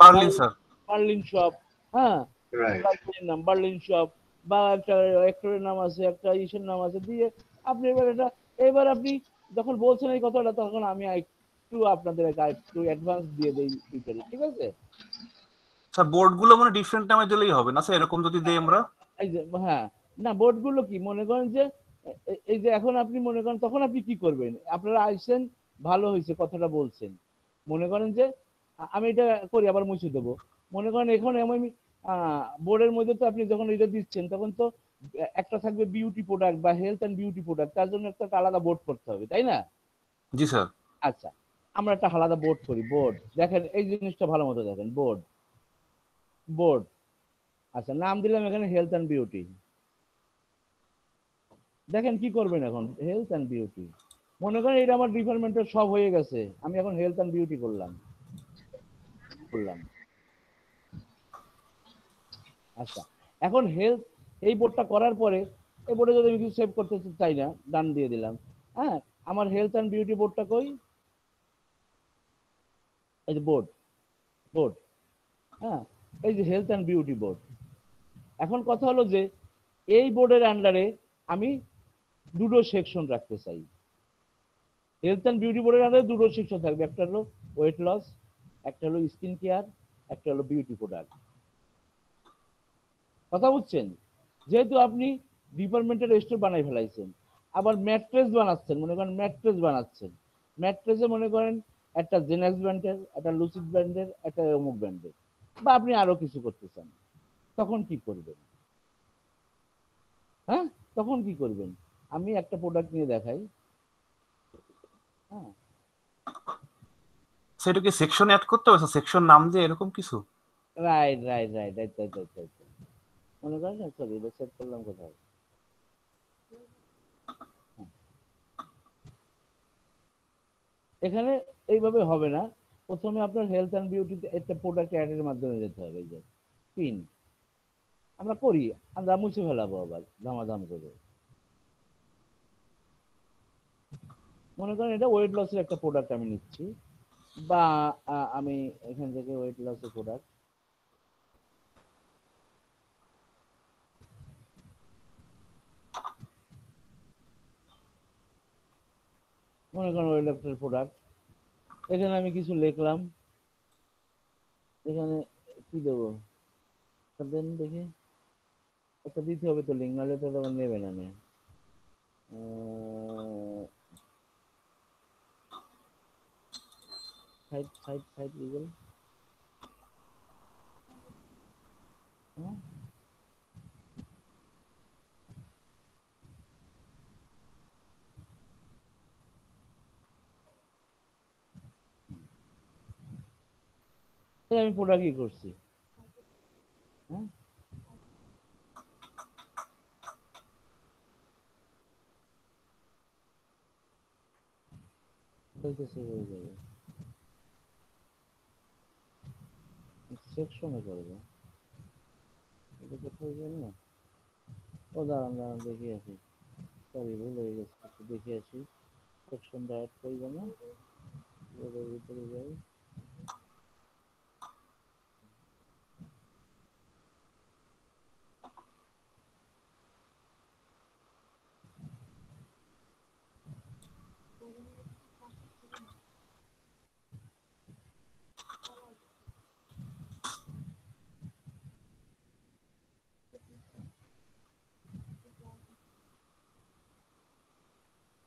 Berlin Berlin, sir. Berlin shop. হ্যাঁ, রাইট। বার্লিনের নাম বার্লিন শপ, বা একটা অ্যাক্টরের নাম আছে, একটা ইসের নাম আছে দিয়ে আপনি এবার এটা, এবার আপনি যখন বলছেন এই কথাটা, তখন আমি একটু আপনাদের একটু অ্যাডভান্স দিয়ে দেই ডিটেইল, ঠিক আছে? স্যার বোর্ড গুলো মানে ডিফারেন্ট নামে দিলেই হবে না স্যার, এরকম যদি দেই আমরা? এই যে হ্যাঁ, না বোর্ডগুলো কি মনে করেন যে এই যে এখন আপনি মনে করেন তখন আপনি কি করবেন, আপনারা আইসেন ভালো হয়েছে কথাটা বলছেন, মনে করেন যে আমি এটা করি আবার মুছে দেবো, মনে করেন এখন আমি বোর্ডের মধ্যে তো আপনি যখন এটা দিচ্ছেন তখন তো একটা থাকবে বিউটি প্রোডাক্ট বা হেলথ অ্যান্ড বিউটি প্রোডাক্ট, তার জন্য একটা আলাদা বোর্ড করতে হবে, তাই না? জি স্যার। আচ্ছা, আমরা একটা আলাদা বোর্ড করি। বোর্ড দেখেন, এই জিনিসটা ভালো মতো দেখেন, বোর্ড বোর্ড আচ্ছা, নাম দিলাম এখানে হেলথ অ্যান্ড বিউটি। দেখেন কি করবেন এখন, হেলথ অ্যান্ড বিউটি মনে করেন এটা আমার ডিপার্টমেন্টের সব হয়ে গেছে, আমি এখন হেলথ অ্যান্ড বিউটি করলাম। আচ্ছা, এখন হেলথ এই বোর্ডটা করার পরে এই বোর্ডে যদি আমি কিছু সেভ করতে চাই না, ডান দিয়ে দিলাম। হ্যাঁ, আমার হেলথ অ্যান্ড বিউটি বোর্ডটা কই, এই যে বোর্ড বোর্ড হ্যাঁ, এই যে হেলথ অ্যান্ড বিউটি বোর্ড। এখন কথা হলো যে এই বোর্ডের আন্ডারে আমি দুটো সেকশন রাখতে চাই। হেলথ অ্যান্ড বিউটি বোর্ডের আন্ডারে দুটো সেকশন থাকবে, একটা হলো ওয়েট লস, একটা হলো স্কিন কেয়ার, একটা হলো বিউটি প্রোডাক্ট। কথা বুঝছেন? যেহেতু আপনি ডিপার্টমেন্টের স্টোর বানাই ফেলাইছেন, আবার ম্যাট্রেস বানাচ্ছেন, মনে করেন ম্যাট্রেস বানাচ্ছেন, ম্যাট্রেসে মনে করেন একটা জেনাক্স ব্র্যান্ডের, একটা লুসিড ব্র্যান্ডের, একটা অমুক ব্র্যান্ডের, বা আপনি আরো কিছু করতে চান, তখন কি করবেন? হ্যাঁ, তখন কি করবেন? আমি একটা প্রোডাক্ট নিয়ে দেখাই। হ্যাঁ, সেটাকে সেকশন অ্যাড করতে হবে স্যার, সেকশন নাম দিয়ে এরকম কিছু? Right right right right right right right মনে করেন, সরি এটা সেট করলাম কোথায়, এখানে এইভাবে হবে না। প্রথমে আপনার হেলথ অ্যান্ড বিউটিতে একটা প্রোডাক্ট অ্যাডের মাধ্যমে যেতে হবে। এই যে পিন আমরা করি, আমরা মুছে ফেলাবো আবার ধামাধাম করে। মনে করেন এটা ওয়েট লসের একটা প্রোডাক্ট আমি নিচ্ছি, বা আমি এখান থেকে ওয়েট লসের প্রোডাক্ট, মনে করেন ওয়েট লসের প্রোডাক্ট, এখানে আমি কিছু লিখলাম, এখানে কি দেবো দেন দেখি, একটা দিতে হবে তো লিঙ্ক, নাহলে তো আবার নেবে না। সাইট সাইট সাইট লিগেল, আমি প্রোডাক্ট কি করছি, হ্যাঁ হয়ে যাবে, সেকশনে করবো, এটা কোথায় যাবে না? ও দাঁড়ান দাঁড়ান দেখে আসি, সরি ভুল হয়ে গেছে, একটু দেখে আসি, সেকশনটা অ্যাড করবো না, ওদের ভিতরে যাই।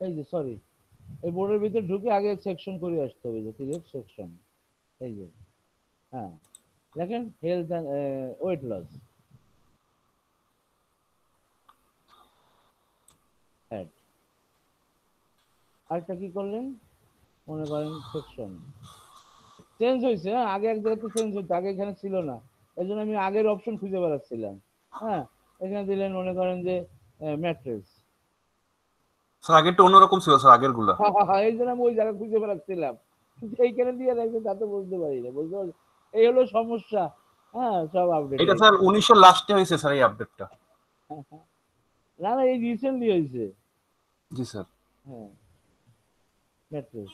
এই যে সরি, এই বোর্ডের ভিতরে ঢুকে আগে সেকশন করে আসতে হবে, যে সিলেক্ট সেকশন, এই যে হ্যাঁ দেখেন health and weight loss ad, আরেকটা কি করলেন, মনে করেন সেকশন চেঞ্জ হয়েছে, হ্যাঁ আগে এক জায়গাতে চেঞ্জ হতো, আগে এখানে ছিল না, এই জন্য আমি আগের অপশন খুঁজে বেড়াচ্ছিলাম। হ্যাঁ, এখানে দিলেন মনে করেন যে ম্যাট্রেস, স্যার আগেরটা অন্যরকম ছিল স্যার, আগের গুলা। এই জন্য আমি ওই জায়গা খুঁজে বেড়াচ্ছিলাম, কিন্তু এইখানে দিয়ে রাখছে তা তো বুঝতে পারি না, বুঝতে পারছি, এই হলো সমস্যা। হ্যাঁ, সব আপডেট এটা স্যার 19 লাস্টে হয়েছে স্যার এই আপডেটটা। না না, এই রিসেন্টলি হয়েছে। জি স্যার। হ্যাঁ, ম্যাট্রেস,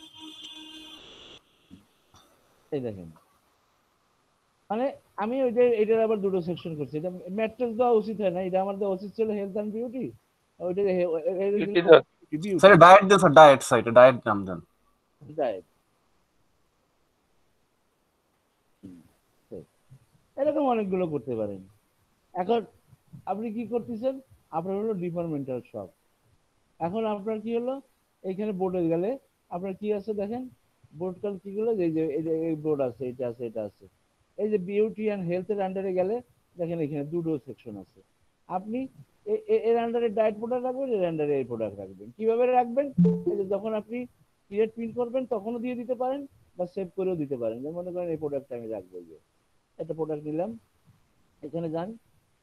এই দেখেন, মানে আমি ওইটা এটার আবার দুটো সেকশন করছি, এটা ম্যাট্রেস দেওয়া উচিত হয় না, এটা আমার দেওয়া উচিত ছিল হেলথ অ্যান্ড বিউটি, ওইটা স্যার ডায়েট দেন স্যার, ডায়েট সাইটে ডায়েট নাম দেন। ডায়েট, এরকম অনেকগুলো করতে পারেন। এখন আপনি কি করতেছেন, আপনার হলো ডিপার্টমেন্টাল শপ। এখন আপনার কি হলো, এইখানে বোর্ডে গেলে আপনার কি আছে দেখেন, বোর্ড কাল কি গুলো, এই যে এই বোর্ড আছে, এটা আছে, এটা আছে। এই যে বিউটি অ্যান্ড হেলথের আন্ডারে গেলে দেখেন এখানে দুটো সেকশন আছে। আপনি এর আন্ডারে ডায়েট প্রোডাক্ট রাখবেন, এর আন্ডারে এই প্রোডাক্ট রাখবেন। কিভাবে রাখবেন, এই যে যখন আপনি পিরিয়ড প্রিন্ট করবেন তখনও দিয়ে দিতে পারেন, বা সেভ করেও দিতে পারেন। যেমন মনে করেন এই প্রোডাক্টটা আমি রাখবো, যে একটা প্রোডাক্ট নিলাম, এখানে যান,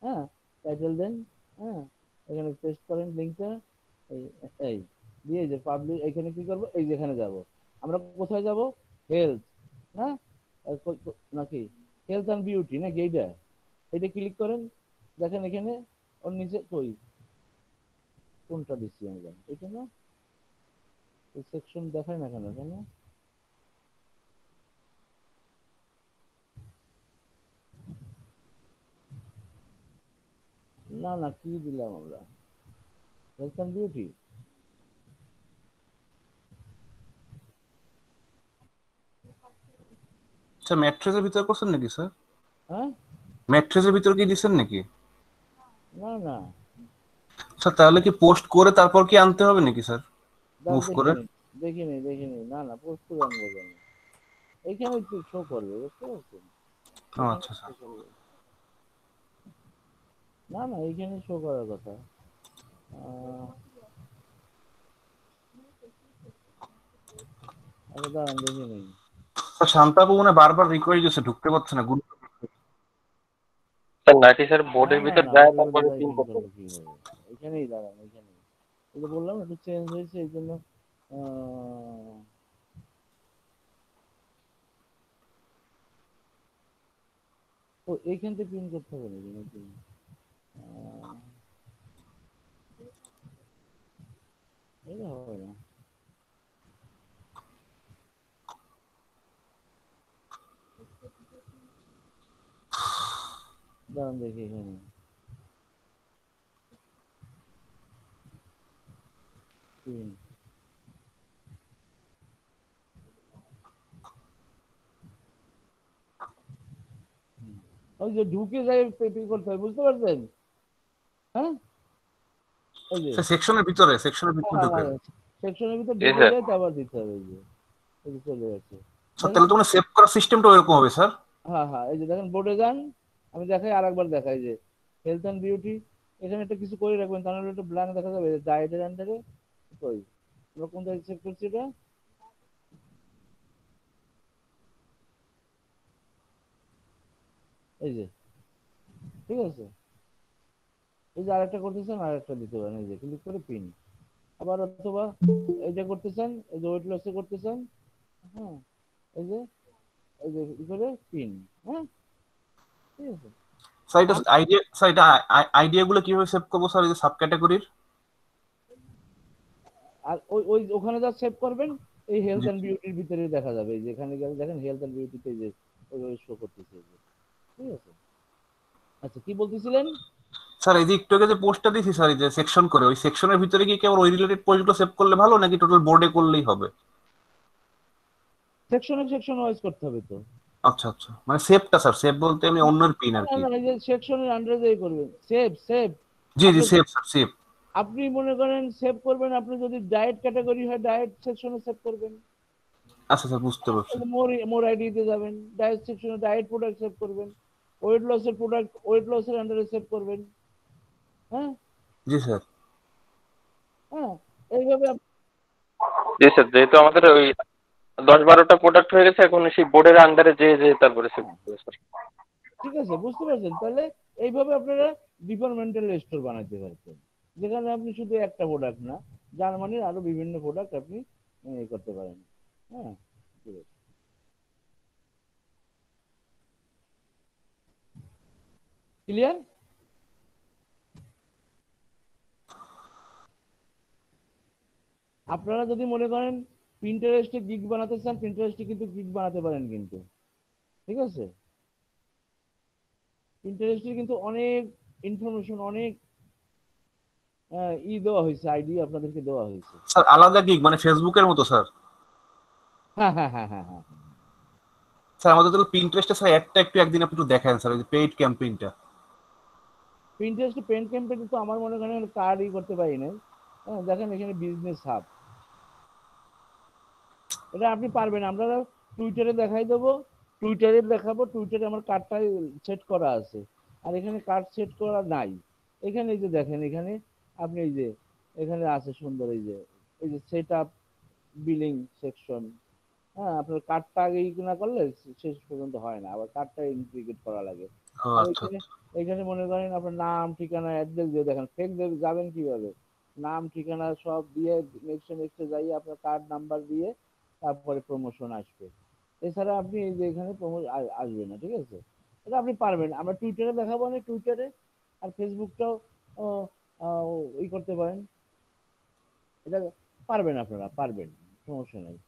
হ্যাঁ, টাইটেল দেন, হ্যাঁ, এখানে পেস্ট করেন লিঙ্কটা, এই এই দিয়ে যে পাবলিক, এখানে কি করবো, এই যেখানে যাব, আমরা কোথায় যাব, হেলথ, হ্যাঁ, নাকি হেলথ অ্যান্ড বিউটি, নাকি এইটা, এটা ক্লিক করেন, দেখেন এখানে ওর নিচে কই, কোনটা দিচ্ছি আমি, জানি এটা না, এই সেকশন দেখায় না কেন এখানে, না না, কি দিলাম আমরা, হেলথ অ্যান্ড বিউটি, আচ্ছা ম্যাট্রেসের ভিতর করছেন নাকি স্যার? হ্যাঁ, ম্যাট্রেসের ভিতর কি দিছেন নাকি? না না, স্যার তাহলে কি পোস্ট করে তারপর কি আনতে হবে নাকি স্যার, দাঁড়ান মুভ করে? দেখিনি, না না, পোস্ট করে আনবো কেন, এইখানে একটু শো করবে, বুঝতে পারছেন, ও এইখানে আচ্ছা শো স্যার। করবে, না না, এইখানে শো করার কথা, আচ্ছা দাঁড়ান দেখে নিই, স্যার শান্তা আপু মনে হয় বারবার রিকোয়েস্ট দিচ্ছে, ঢুকতে পারছে না গ্রুপ। স্যার নাইটি স্যার না বোর্ডের না ভিতর না, যায় ওদের তারপরে যাই পিন প্রিন্ট করতে করবো কিভাবে, এখানেই দাঁড়ান, এখানেই, এই যে বললাম একটু চেঞ্জ হয়েছে, এই জন্য তো এইখান থেকে প্রিন্ট করতে হবে নাকি, নাকি এটা হবে না, দাঁড়ান দেখি এখানে, print, ওই যে ঢুকে যাই পেপি করতে হয়, বুঝতে পারছেন, হ্যাঁ, এই যে স্যার সেকশনের ভিতরে ঢুকে। সেকশনের ভিতর জি ঢুকে স্যার। যায়, আবার দিতে হবে, এই যে চলে যাচ্ছে, স্যার দেখেন, তাহলে তো মানে সেভ করার সিস্টেমটা এরকম হবে স্যার। হ্যাঁ হ্যাঁ, এই যে দেখেন বোর্ডে যান, আমি দেখাই আরেকবার দেখাই, যে হেলথ অ্যান্ড বিউটি, এখানে একটা কিছু করে রাখবেন, তাহলে একটা ব্ল্যাঙ্ক দেখা যাবে, ডায়েটের আন্ডারে কই, আমরা কোন জায়গায় চেক করছি এটা, এই যে, ঠিক আছে, এই যে আরেকটা করতেছেন, আরেকটা দিতে পারেন, এই যে ক্লিক করে পিন, আবার অথবা এইটা করতেছেন, এই যে ওয়েট লসে করতেছেন, হ্যাঁ, এই যে ই করে পিন, হ্যাঁ, ঠিক আছে, স্যার এটা আইডিয়া, স্যার এটা আইডিয়া গুলো কিভাবে সেভ করবো স্যার, এই যে সাব ক্যাটাগরির? আর ওই ওই ওখানে যা সেভ করবেন, এই হেলথ অ্যান্ড বিউটির ভিতরে দেখা যাবে, এই যে এখানে গেলে দেখেন হেলথ অ্যান্ড বিউটিতে, যে ওইভাবে শো করতেছে, এই যে, ঠিক আছে, আচ্ছা কি বলতেছিলেন, স্যার এই যে একটু আগে যে পোস্টটা দিয়েছি স্যার, এই যে সেকশন করে, ওই সেকশনের ভিতরে কি কেবল ওই রিলেটেড পোস্টগুলো সেভ করলে ভালো নাকি টোটাল বোর্ডে করলেই হবে? সেকশন ওয়াইজ করতে হবে তো, আচ্ছা আচ্ছা, মানে সেভটা স্যার, সেভ বলতে আমি অন্যের পিন আর না কি। না, এই যে সেকশনের আন্ডারে যেই করবেন, সেভ সেভ, জি জি, আপনি সেভ স্যার সেভ। আপনি মনে করেন সেভ করবেন, আপনি যদি ডায়েট ক্যাটাগরি হয় ডায়েট সেকশনে সেভ করবেন, আচ্ছা স্যার বুঝতে পারছি। মোর আইডিতে যাবেন, ডায়েট সেকশনে ডায়েট প্রোডাক্ট সেভ করবেন, ওয়েট লসের প্রোডাক্ট ওয়েট লসের আন্ডারে সেভ করবেন, হ্যাঁ জি স্যার। হ্যাঁ, এইভাবে জি স্যার, যেহেতু আমাদের ওই 10-12টা প্রোডাক্ট হয়ে গেছে, এখন সেই বোর্ডের আন্ডারে যে যে তারপরে সেভ হ্যাঁ, করবে স্যার। ঠিক আছে, বুঝতে পারছেন, তাহলে এইভাবে আপনারা ডিপার্টমেন্টাল স্টোর বানাতে পারছেন, যেখানে আপনি শুধু একটা প্রোডাক্ট না, জার্মানির আরো বিভিন্ন প্রোডাক্ট আপনি করতে পারেন, হ্যাঁ, ঠিক আছে, ক্লিয়ার। আপনারা যদি মনে করেন প্রিন্টারেস্টে গিগ বানাতে চান, প্রিন্টারেস্টে কিন্তু গিগ বানাতে পারেন কিন্তু, ঠিক আছে, প্রিন্টারেস্টে কিন্তু অনেক ইনফরমেশন, অনেক দেওয়া হয়েছে, আইডি আপনাদেরকে দেওয়া হয়েছে, স্যার আলাদা গিগ মানে ফেসবুকের মতো স্যার? হ্যাঁ হ্যাঁ হ্যাঁ হ্যাঁ হ্যাঁ, স্যার আমাদের তো পিন্টারেস্টে স্যার একটা একটু একদিন আপনি একটু দেখান স্যার, ওই যে পেইড ক্যাম্পেইনটা। পিন্টারেস্ট পেন ক্যাম্পেইন তো আমার মনে করেন কার্ডই করতে পারি না। হ্যাঁ, দেখেন এখানে বিজনেস হাব, এটা আপনি পারবেন। আমরা টুইটারে দেখাই দেবো, টুইটারে দেখাবো, টুইটারে আমার কার্ডটা সেট করা আছে। আর এখানে কার্ড সেট করা নাই। এখানে এই যে দেখেন, এখানে আপনি এই যে এখানে আছে সুন্দর এই যে সেট আপ বিলিং সেকশন। হ্যাঁ, আপনার কার্ডটা আগে ই না করলে শেষ পর্যন্ত হয় না, আবার কার্ডটা ইন্টিগ্রেট করা লাগে। ও আর আচ্ছা এখানে আচ্ছা। এখানে মনে করেন আপনার নাম ঠিকানা অ্যাড্রেস দিয়ে দেখেন, ফেক যাবেন কিভাবে, নাম ঠিকানা সব দিয়ে নেক্সটে নেক্সটে যাই আপনার কার্ড নাম্বার দিয়ে তারপরে প্রমোশন আসবে। এছাড়া আপনি এই যে এখানে আসবে না, ঠিক আছে। এটা আপনি পারবেন, আমরা টুইটারে দেখাবো না, টুইটারে আর ফেসবুকটাও ই করতে পারেন। এটা পারবেন, আপনারা পারবেন, সমস্যা নাই।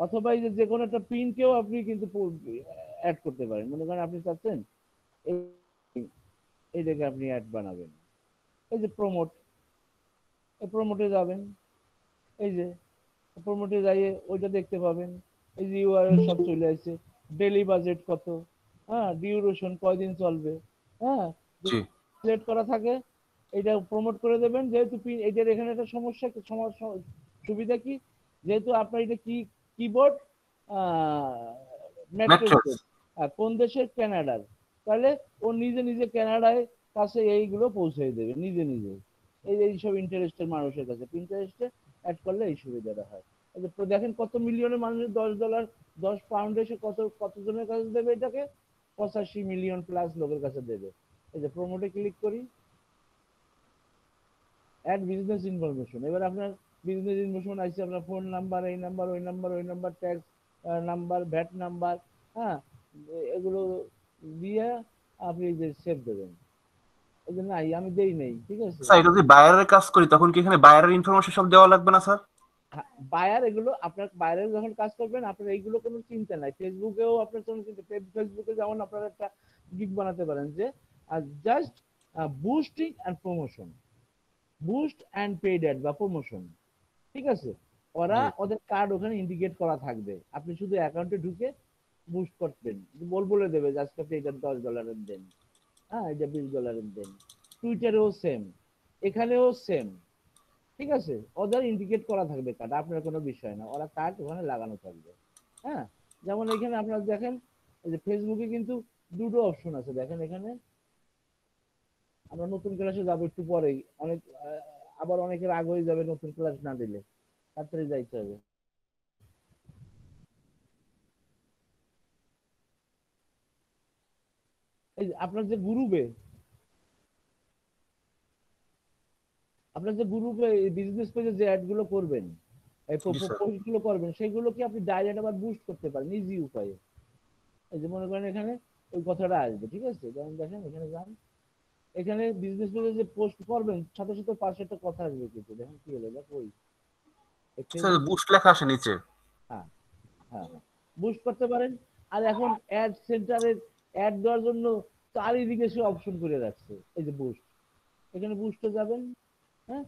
অথবা এই যে যে কোনো একটা পিনকেও আপনি কিন্তু অ্যাড করতে পারেন। মনে করেন আপনি চাচ্ছেন এই এইটাকে আপনি অ্যাড বানাবেন, এই যে প্রমোট, এই প্রমোটে যাবেন, এই যে প্রমোটে যাইয়ে ওইটা দেখতে পাবেন। এই যে ইউআরএল সব চলে আসছে, ডেইলি বাজেট কত, হ্যাঁ, ডিউরেশন কয়দিন চলবে, হ্যাঁ, জি সিলেক্ট করা থাকে। এটা প্রমোট করে দেবেন। যেহেতু এটার এখানে একটা সুবিধা কি, যেহেতু আপনার এটা কি কিবোর্ড মেট্রো ম্যাট্রেস। স্টেট, কোন দেশের, কানাডার, তাহলে ও নিজে নিজে কানাডায় কাছে এইগুলো পৌঁছে দেবে নিজে নিজে। এইসব ইন্টারেস্টের মানুষের কাছে পিন্টারেস্টে অ্যাড করলে এই সুবিধাটা হয়। এই যে দেখেন কত মিলিয়নের মানুষ, $10, $10 এসে কতজনের কাছে দেবে এটাকে, 85 মিলিয়ন প্লাস লোকের কাছে দেবে। এই যে প্রমোটে ক্লিক করি, অ্যাড বিজনেস ইনফরমেশন। এবার আপনার বিজনেস ইনফরমেশন আসছে, আপনার ফোন নাম্বার, এই নাম্বার, ওই নাম্বার, ওই number, tax number, VAT number, হ্যাঁ, এগুলো দিয়ে আপনি এই যে সেভ দেবেন। এই যে নাই, আমি দেই নেই, ঠিক আছে। স্যার এটা যদি বায়ারের কাজ করি তখন কি এখানে বায়ারের ইনফরমেশন সব দেওয়া লাগবে না স্যার? বায়ার, এগুলো আপনার বাইরে যখন কাজ করবেন আপনার এইগুলো কোনো চিন্তা নাই। ফেসবুকেও আপনার কোনো চিন্তা, ফেসবুকে যেমন আপনারা একটা গিগ বানাতে পারেন যে just boosting and promotion, boost and paid add বা প্রমোশন, ঠিক আছে। ওরা জি ওদের কার্ড ওখানে ইন্ডিকেট করা থাকবে, আপনি শুধু অ্যাকাউন্টে ঢুকে বুস্ট করবেন, বলে দেবে যে আজকে আপনি এটা $10 দেন, হ্যাঁ, এটা $20 দেন। টুইটারেও সেম, এখানেও সেম, ঠিক আছে। ওদের ইন্ডিকেট করা থাকবে কার্ড, আপনার কোনো বিষয় না, ওরা কার্ড ওখানে লাগানো থাকবে। হ্যাঁ, যেমন এখানে আপনারা দেখেন, এই যে ফেসবুকে কিন্তু দুটো অপশন আছে, দেখেন এখানে। আমরা নতুন ক্লাসে যাবো একটু পরেই, অনেক আবার অনেকের আগ হয়ে যাবে নতুন ক্লাস না দিলে, তাড়াতাড়ি যাইতে হবে। এই যে আপনার যে গ্রুপে বিজনেস পেজে যে অ্যাড গুলো করবেন, এই জি স্যার। পোস্ট গুলো করবেন, সেগুলো কি আপনি ডাইরেক্ট আবার বুস্ট করতে পারেন ইজি উপায়ে। এই যে মনে করেন এখানে ওই কথাটা আসবে, ঠিক আছে। যেমন দেখেন এখানে যান, এখানে বিজনেস পেজে যে পোস্ট করবেন সাথে সাথে পাশে একটা কথা আসবে, কিন্তু দেখেন কি হলো, দেখ ওই স্যার ফেসবুক, বুস্ট লেখা আসে নিচে। হ্যাঁ, হ্যাঁ, বুস্ট করতে পারেন। আর এখন অ্যাড সেন্টারের অ্যাড দেওয়ার জন্য চারিদিকে সে অপশন করে রাখছে, এই যে বুস্ট, এখানে বুস্টে যাবেন, হ্যাঁ,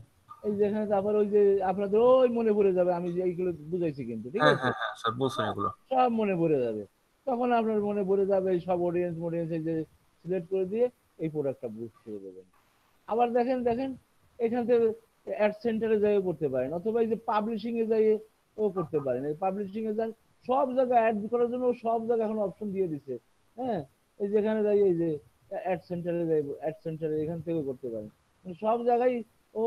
এই যে এখানে তারপর ওই যে আপনাদের ওই মনে পড়ে যাবে, আমি যে এইগুলো বুঝাইছি কিন্তু, ঠিক হ্যাঁ আছে। হ্যাঁ হ্যাঁ স্যার বলছেন হ্যাঁ, এগুলো। সব মনে পড়ে যাবে। তখন আপনার মনে পড়ে যাবে এই সব অডিয়েন্স এই যে সিলেক্ট করে দিয়ে এই প্রোডাক্টটা বুস্ট করে দেবেন। আবার দেখেন দেখেন এখান থেকে অ্যাড সেন্টারে যাই করতে পারেন, অথবা এই যে পাবলিশিং এ যাই ও করতে পারেন। এই পাবলিশিং এ যান, সব জায়গায় অ্যাড করার জন্য সব জায়গায় এখন অপশন দিয়ে দিচ্ছে। হ্যাঁ, এই যেখানে যাই এই যে অ্যাড সেন্টারে যাই, অ্যাড সেন্টারে এখান থেকে করতে পারেন। মানে সব জায়গায় ও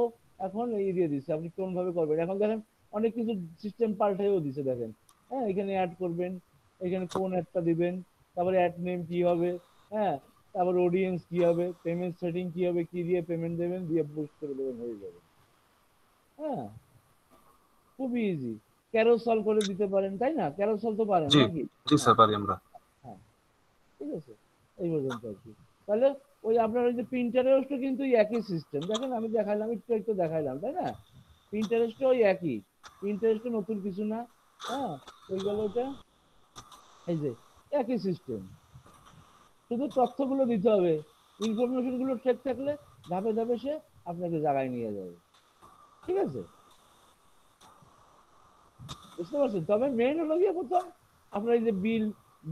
এখন এই দিয়ে দিচ্ছে, আপনি কোন ভাবে করবেন। এখন দেখেন অনেক কিছু সিস্টেম পাল্টাইও দিচ্ছে, দেখেন। হ্যাঁ, এখানে অ্যাড করবেন, এখানে কোন অ্যাডটা দিবেন, তারপরে অ্যাড নেম কি হবে, হ্যাঁ, তারপর অডিয়েন্স কি হবে, পেমেন্ট সেটিং কি হবে, কি দিয়ে পেমেন্ট দেবেন, দিয়ে বুস্ট করে দেবেন, হয়ে যাবে। হ্যাঁ, খুবই ইজি। ক্যারোসল করে দিতে পারেন, তাই না? ক্যারোসল তো পারেন জি নাকি? জি হ্যাঁ, স্যার পারি আমরা। হ্যাঁ, ঠিক আছে, এই পর্যন্ত আর কি। তাহলে ওই আপনার ওই যে প্রিন্টারেস্টও কিন্তু ওই একই সিস্টেম, দেখেন আমি দেখাইলাম, একটু একটু দেখাইলাম, তাই না? প্রিন্টারেস্টও ওই একই, প্রিন্টারেস্টও নতুন কিছু না। হ্যাঁ, ওই গেল ওটা, এই যে একই সিস্টেম, শুধু তথ্যগুলো দিতে হবে, ইনফরমেশন গুলো ঠিক থাকলে ধাপে ধাপে সে আপনাকে জায়গায় নিয়ে যাবে, ঠিক আছে। বুঝতে পারছেন? তবে মেইন হলো গিয়ে প্রথম আপনার এই যে বিল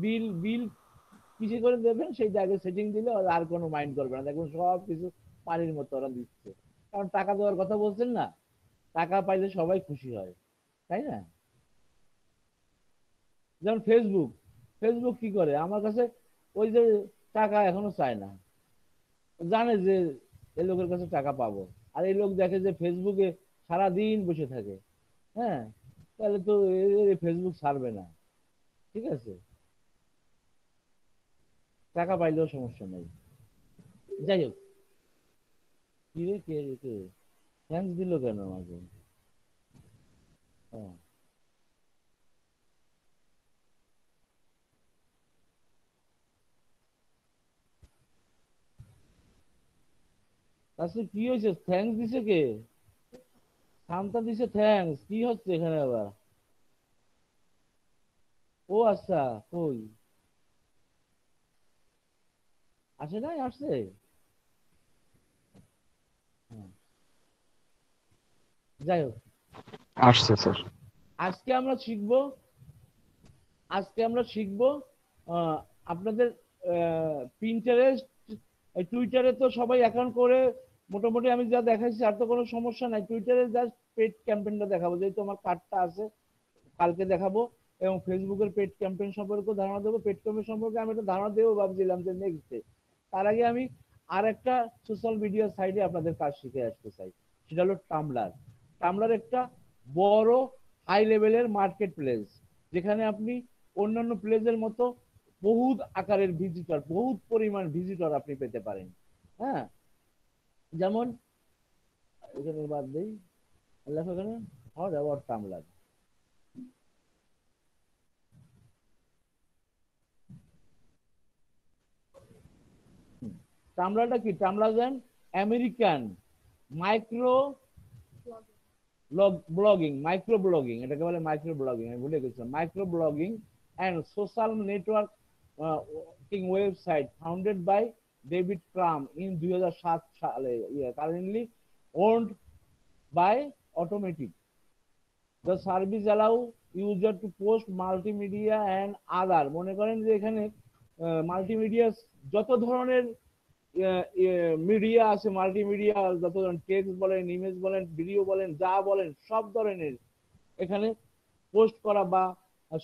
বিল বিল কিসে করে দেবেন সেই জায়গায় সেটিং দিলে ওরা আর কোনো মাইন্ড করবে না, দেখুন সব কিছু পানির মতো ওরা দিচ্ছে, কারণ টাকা দেওয়ার কথা বলছেন না, টাকা পাইলে সবাই খুশি হয়, তাই না? যেমন ফেসবুক, ফেসবুক কি করে আমার কাছে ওই যে টাকা এখনো চায় না, জানে যে এই লোকের কাছে টাকা পাবো, আর এই লোক দেখে যে ফেসবুকে সারা দিন বসে থাকে, হ্যাঁ, তাহলে তো ফেসবুক ছাড়বে না, ঠিক আছে, টাকা পাইলেও সমস্যা নেই। যাই হোক, কি রে কে কে থ্যাঙ্কস দিল কেন আমাকে? হ্যাঁ, আচ্ছা কি হয়েছে, থ্যাঙ্কস দিছে কে? শান্তা দিছে থ্যাঙ্কস, কি হচ্ছে এখানে আবার? ও আচ্ছা, কই আসে নাই, আসছে? হ্যাঁ, যাই হোক, আসছে স্যার। আজকে আমরা শিখবো, আজকে আমরা শিখবো আহ, আপনাদের পিন্টারেস্ট, টুইটারে তো সবাই অ্যাকাউন্ট করে মোটামুটি আমি যা দেখাইছি আর তো কোনো সমস্যা নাই, টুইটারে জাস্ট পেড ক্যাম্পেইনটা দেখাবো, যেহেতু আমার কার্ডটা আছে কালকে দেখাবো, এবং ফেসবুকের পেড ক্যাম্পেইন সম্পর্কে ধারণা দেবো, পেড ক্যাম্পেইন সম্পর্কে আমি একটা ধারণা দেবো ভাবছিলাম যে নেক্সট ডে, তার আগে আমি আর একটা সোশ্যাল মিডিয়া সাইটে আপনাদের কাজ শিখে আসতে চাই, সেটা হলো টামলার। টামলার একটা বড় হাই লেভেলের মার্কেট প্লেস, যেখানে আপনি অন্যান্য প্লেসের মতো বহুত আকারের ভিজিটর, বহুত পরিমাণ ভিজিটর আপনি পেতে পারেন, হ্যাঁ, যেমন এখানে বাদ দেই, লেখা এখানে হাউ অ্যাবাউট টামলার। টামলারটা কি, Tumblr American micro blogging, micro blogging, এটাকে বলে মাইক্রো ব্লগিং, আমি ভুলে গেছিলাম, micro blogging and social networking website founded by David Karp in 2007 সালে, currently owned by Automattic. The service allow user to post multimedia and other, মনে করেন যে এখানে মাল্টিমিডিয়া যত ধরনের মিডিয়া আছে, মাল্টিমিডিয়া যত টেক্সট বলেন, ইমেজ বলেন, ভিডিও বলেন, যা বলেন সব ধরনের এখানে পোস্ট করা বা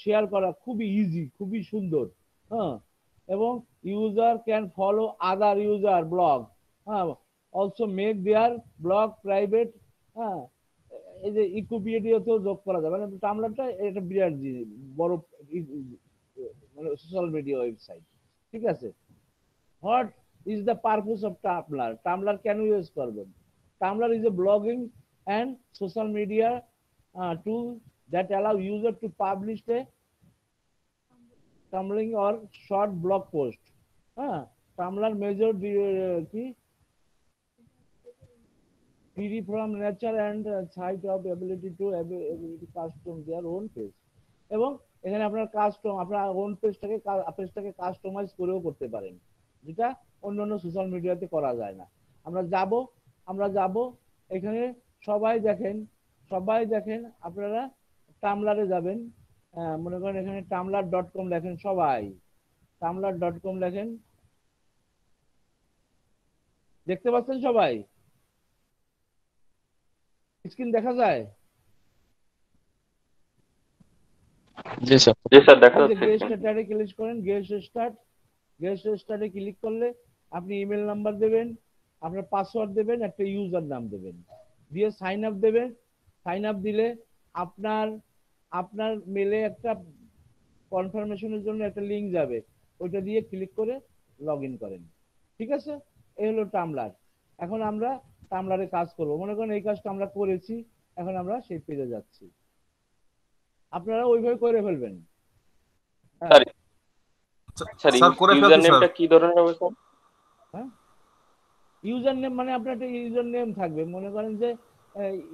শেয়ার করা খুবই ইজি, খুবই সুন্দর, হ্যাঁ, এবং user can follow other user blog, হ্যাঁ, also make their blog private, হ্যাঁ, এই যে ইকুপিডিয়াতেও যোগ করা যাবে, মানে টামলারটা এটা বিরাট বড় মানে সোশ্যাল মিডিয়া ওয়েবসাইট, ঠিক আছে। What is the purpose of Tumblr, Tumblr কেন ইউজ করবেন? Tumblr is a blogging and social media tool that allow user to publish a tumbling or short blog post, হ্যাঁ, টামলার মেজর কি free from nature and site of ability to custom their own page, এবং এখানে আপনার custom, আপনার on পেজটাকে customise করেও করতে পারেন, যেটা অন্যান্য সোশ্যাল মিডিয়াতে করা যায় না। আমরা যাব এখানে, সবাই দেখেন আপনারা টামলারে যাবেন, মনে করেন এখানে tamlar.com লেখেন, সবাই tamlar.com লেখেন, দেখতে পাচ্ছেন সবাই? স্ক্রিন দেখা যায়? জি স্যার। জি স্যার, দেখা এই যে যাচ্ছে। গেস্ট স্টার্টে ক্লিক করেন, গেস্ট স্টার্টে ক্লিক করলে আপনি ইমেল নাম্বার দেবেন, আপনার পাসওয়ার্ড দেবেন, একটা ইউজার নাম দেবেন, দিয়ে সাইন আপ দেবেন। সাইন আপ দিলে আপনার মেলে একটা কনফার্মেশনের জন্য একটা লিঙ্ক যাবে, ওইটা দিয়ে ক্লিক করে লগ ইন করেন, ঠিক আছে? এই হলো টামলার। এখন আমরা টামলারে কাজ করব, মনে করেন এই কাজটা আমরা করেছি, এখন আমরা সেই পেজে যাচ্ছি, আপনারা ওইভাবে করে ফেলবেন। স্যার স্যার স্যার করে ইউজার ফেলছি স্যার। নেমটা কি ধরনের হবে স্যার? হ্যাঁ, ইউজার নেম মানে আপনার একটা ইউজার নেম থাকবে, মনে করেন যে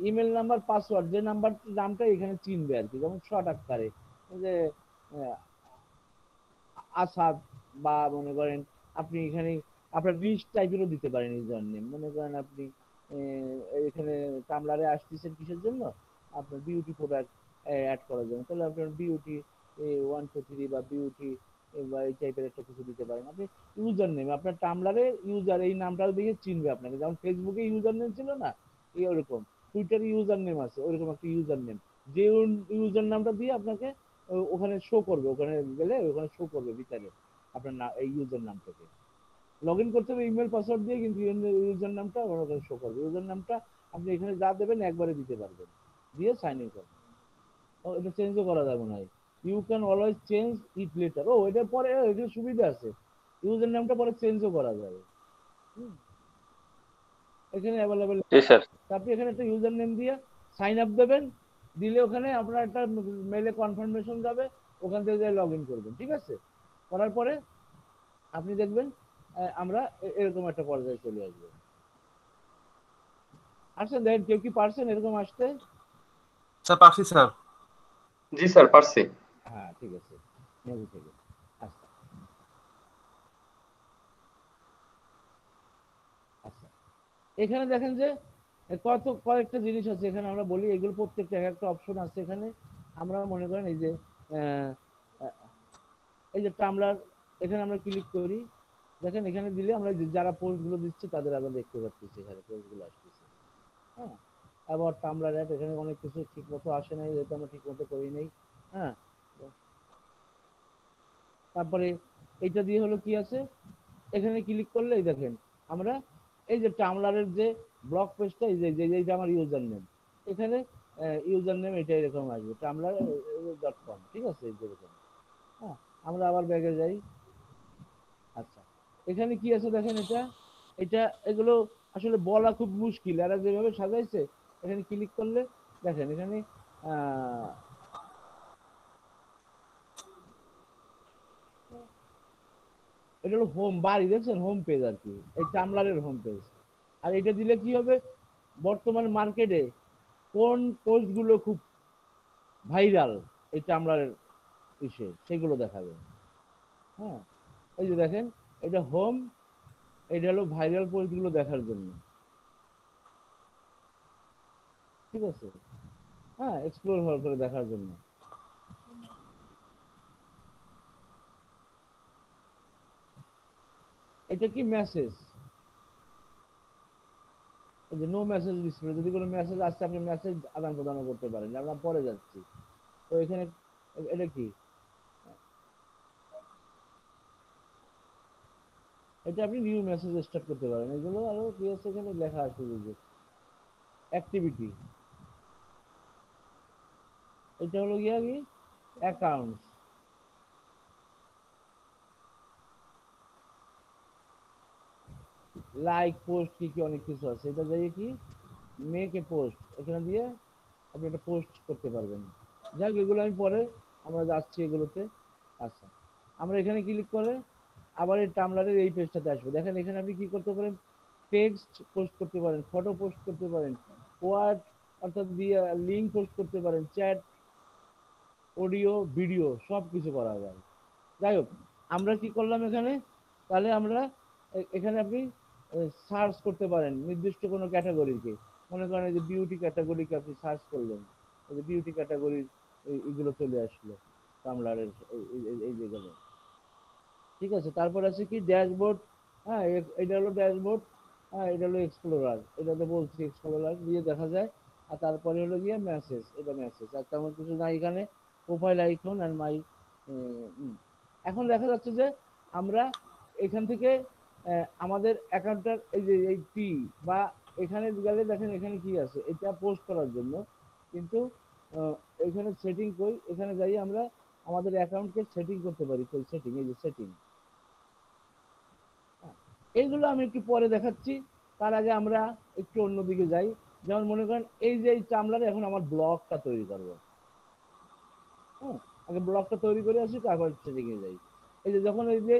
ইমেল নাম্বার, পাসওয়ার্ড, যে নামটা এখানে চিনবে আর কি, যেমন শর্ট আকারে যে আসাদ, বা মনে করেন আপনি এখানে আপনার রিচ টাইপেরও দিতে পারেন ইউজার নেম, মনে করেন আপনি এখানে টামলারে আসতেছেন কিসের জন্য, আপনার বিউটি প্রোডাক্ট অ্যাড করার জন্য, তাহলে আপনার বিউটি 123 বা বিউটি বা এই টাইপের একটা কিছু দিতে পারেন। আপনি ইউজার নেম, আপনার টামলারে ইউজার এই নামটা দিয়ে চিনবে আপনাকে, যেমন ফেসবুকে ইউজার নেম ছিল না ওরকম, টুইটারে ইউজার নেম আছে ওইরকম একটা ইউজার নেম, যে ইউজার নামটা দিয়ে আপনাকে ওখানে শো করবে, ওখানে গেলে ওখানে শো করবে ভিতরে আপনার এই ইউজার নামটাকে লগ ইন করতে হবে ইমেল পাসওয়ার্ড দিয়ে, কিন্তু ইউজার নামটা আমার ওখানে শো করবে। ইউজার নামটা আপনি এখানে যা দেবেন একবারে দিতে পারবেন, দিয়ে সাইন ইন করবেন। এটা চেঞ্জও করা যাবে না, you can always change it later. ও এটার পরে এটা সুবিধা আছে, ইউজার নামটা পরে চেঞ্জও করা যাবে, এখানে অ্যাভেলেবেল। জি স্যার। আপনি এখানে একটা ইউজার নেম দিয়ে সাইন আপ দেবেন, দিলে ওখানে আপনার একটা মেলে কনফার্মেশন যাবে, ওখান থেকে লগ ইন করবেন। ঠিক আছে, করার পরে আপনি দেখবেন আমরা এরকম একটা পর্যায়ে চলে আসবো। আসছেন দেখেন, কেউ কি পারছেন এরকম আসতে? স্যার পারছি স্যার। জি স্যার পারছি। হ্যাঁ ঠিক আছে, নেবু থেকে আচ্ছা আচ্ছা। এখানে দেখেন যে কয়েকটা জিনিস আছে এখানে, আমরা বলি এগুলো প্রত্যেকটা একটা অপশন আছে এখানে। আমরা মনে করেন এই যে এই যে টামলার, এখানে আমরা ক্লিক করি, দেখেন এখানে দিলে আমরা যারা পোস্ট গুলো দিচ্ছি তাদের আমরা দেখতে পাচ্ছি, এখানে পোস্ট গুলো আসতেছে। হ্যাঁ, আবার টামলার অ্যাপ, এখানে অনেক কিছু ঠিক মতো আসে নাই, যেহেতু আমরা ঠিক মতো করি নাই। হ্যাঁ, তারপরে এইটা দিয়ে হলো কি আছে, এখানে ক্লিক করলেই দেখেন আমরা এই যে টামলারের যে ব্লগ পেজটা, এই যে এইটা আমার ইউজার নেম, এখানে ইউজার নেম এটা এরকম আসবে tamlar.com। ঠিক আছে, এই যেরকম। হ্যাঁ, আমরা আবার ব্যাগে যাই। আচ্ছা, এখানে কি আছে দেখেন, এটা এটা এগুলো আসলে বলা খুব মুশকিল, এরা যেভাবে সাজাইছে। এখানে ক্লিক করলে দেখেন এখানে এটা হলো হোম বাড়ি, দেখছেন হোম পেজ আর কি, এই টামলারের হোম পেজ। আর এটা দিলে কি হবে, বর্তমান মার্কেটে কোন পোস্ট গুলো খুব ভাইরাল এই টামলারের সেগুলো দেখাবে। হ্যাঁ, এই যে দেখেন এটা হোম, এটা হলো ভাইরাল পোস্ট গুলো দেখার জন্য। ঠিক আছে, হ্যাঁ, এক্সপ্লোর হওয়ার করে দেখার জন্য। এটা কি মেসেজ, এই যে নো মেসেজ ডিসপ্লে, যদি কোনো মেসেজ আসছে আপনি মেসেজ আদান প্রদান করতে পারেন, আমরা পরে যাচ্ছি। তো এখানে এটা কি, এটা আপনি নিউ মেসেজ স্টার্ট করতে পারেন। এগুলো আরো কি আছে এখানে লেখা আছে, যে অ্যাক্টিভিটি, এটা হলো গিয়া কি অ্যাকাউন্ট, লাইক পোস্ট কি কি অনেক কিছু আছে। এটা দিয়ে কি মেক এ পোস্ট, এখানে দিয়ে আপনি একটা পোস্ট করতে পারবেন। যাক, এগুলো আমি পরে আমরা যাচ্ছি এগুলোতে। আচ্ছা, আমরা এখানে ক্লিক করে আবার এই টামলারের এই পেজটাতে আসবো। দেখেন এখানে আপনি কি করতে পারেন, টেক্সট পোস্ট করতে পারেন, ফটো পোস্ট করতে পারেন, ওয়ার্ড অর্থাৎ দিয়ে লিঙ্ক পোস্ট করতে পারেন, চ্যাট, অডিও, ভিডিও সব কিছু করা যায়। যাই হোক, আমরা কি করলাম এখানে, তাহলে আমরা এখানে আপনি সার্চ করতে পারেন নির্দিষ্ট কোনো ক্যাটাগরিকে। মনে করেন যে বিউটি ক্যাটাগরিকে আপনি সার্চ করলেন, এই যে বিউটি ক্যাটাগরির এইগুলো চলে আসলো টামলারের এই যেগুলো। ঠিক আছে, তারপর আছে কি ড্যাশবোর্ড। হ্যাঁ, এটা হলো ড্যাশবোর্ড। হ্যাঁ, এটা হলো এক্সপ্লোরার, এটাতে বলছি এক্সপ্লোরার দিয়ে দেখা যায়। আর তারপরে হলো গিয়ে মেসেজ, এটা মেসেজ, আর তেমন কিছু না এখানে। প্রোফাইল আইকন আর মাই। এখন দেখা যাচ্ছে যে আমরা এখান থেকে আমাদের অ্যাকাউন্টটার এই যে এই পি বা এখানে গেলে দেখেন এখানে কি আছে, এটা পোস্ট করার জন্য। কিন্তু এখানে সেটিং কই, এখানে যাই আমরা আমাদের অ্যাকাউন্টকে সেটিং করতে পারি। সেটিং, এই যে সেটিং, এইগুলো আমি একটু পরে দেখাচ্ছি। তার আগে আমরা একটু অন্যদিকে যাই। যেমন মনে করেন এই যে এই টামলারে এখন আমার ব্লগটা তৈরি করবো। হ্যাঁ, আগে ব্লগটা তৈরি করে আসি, তারপর সেটিংয়ে যাই। এই যে যখন এই যে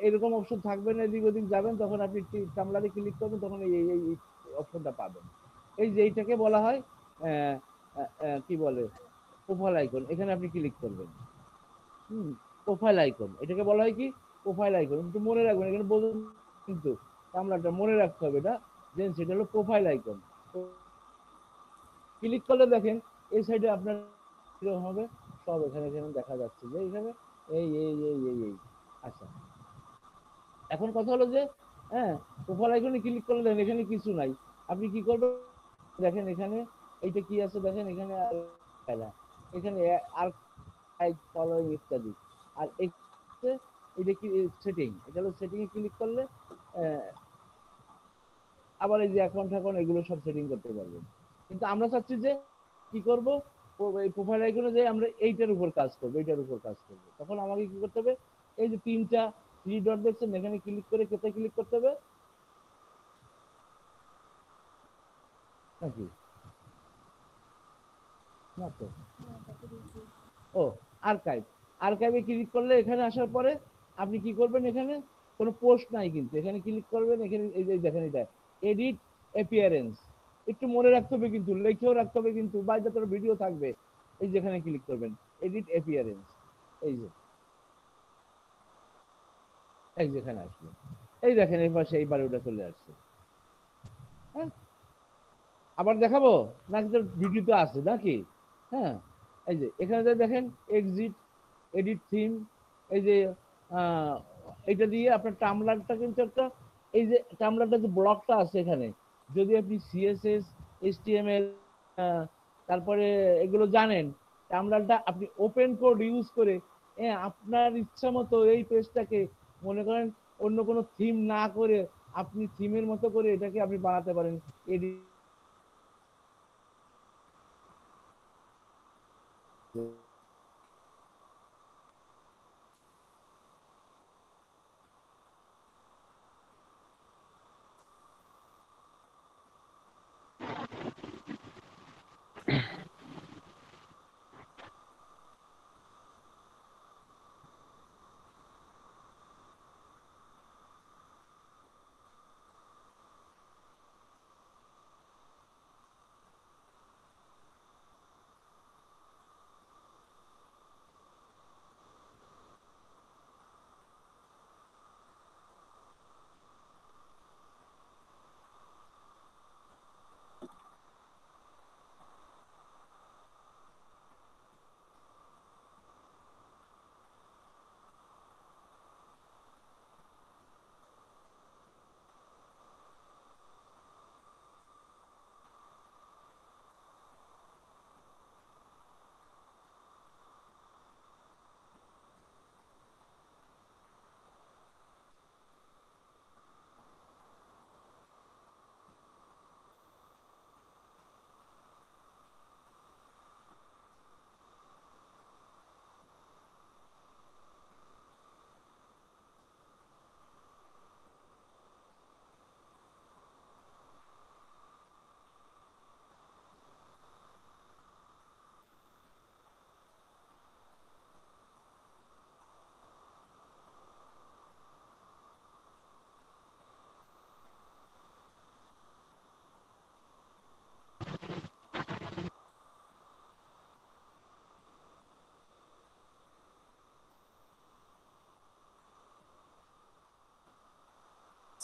এরকম অপশন থাকবে না, এদিক ওদিক যাবেন, তখন আপনি টামলারে ক্লিক করবেন, তখন এই এই এই অপশনটা পাবেন। এই যে এইটাকে বলা হয় কি বলে প্রোফাইল আইকন, এখানে আপনি ক্লিক করবেন। প্রোফাইল আইকন, এটাকে বলা হয় কি প্রোফাইল আইকন। কিন্তু মনে রাখবেন এখানে বলুন, কিন্তু টামলারটা মনে রাখতে হবে, এটা দেন সেটা হলো প্রোফাইল আইকন। ক্লিক করলে দেখেন এই সাইডে আপনার হবে সব, এখানে এখানে দেখা যাচ্ছে যে এখানে এই এই এই এই এই আচ্ছা, এখন কথা হলো যে হ্যাঁ, প্রোফাইল আইকনে ক্লিক করলে দেখেন এখানে কিছু নাই। আপনি কি করবেন দেখেন এখানে এইটা কি আছে দেখেন এখানে এখানে আর্কাইভ ফলোইং ইত্যাদি। আর এটা কি সেটিং, এটা হলো সেটিং এ ক্লিক করলে আবার এই যে অ্যাকাউন্ট এগুলো সব সেটিং করতে পারবেন। কিন্তু আমরা চাচ্ছি যে কি করব, এই প্রোফাইল আইকনে যে আমরা এইটার উপর কাজ করব, তখন আমাকে কি করতে হবে, এই যে তিনটা থ্রি ডট দেখছেন এখানে ক্লিক করে কোথায় ক্লিক করতে হবে নাকি না তো, ও আর্কাইভে ক্লিক করলে এখানে আসার পরে আপনি কি করবেন, এখানে কোনো পোস্ট নাই কিন্তু এখানে ক্লিক করবেন, এখানে এই যে দেখেন এটা এডিট অ্যাপিয়ারেন্স, একটু মনে রাখতে হবে কিন্তু, লিখেও রাখতে হবে কিন্তু, বা যত ভিডিও থাকবে এই যেখানে ক্লিক করবেন এডিট অ্যাপিয়ারেন্স, এই যে এই যেখানে আসবে, এই দেখেন এই পাশে এই বাড়িটা চলে আসছে। হ্যাঁ, আবার দেখাবো নাকি, তোর ভিডিও তো আছে নাকি? হ্যাঁ, এই যে এখানে দেখেন এক্সিট, এডিট থিম, এই যে এটা দিয়ে আপনার টামলারটা কিন্তু একটা, এই যে টামলারটা যে ব্লকটা আছে এখানে, যদি আপনি সিএসএস এইচটিএমএল তারপরে এগুলো জানেন, টামলারটা আপনি ওপেন কোড ইউজ করে আপনার ইচ্ছা মতো এই পেজটাকে মনে করেন অন্য কোনো থিম না করে আপনি থিমের মতো করে এটাকে আপনি বানাতে পারেন। এডিট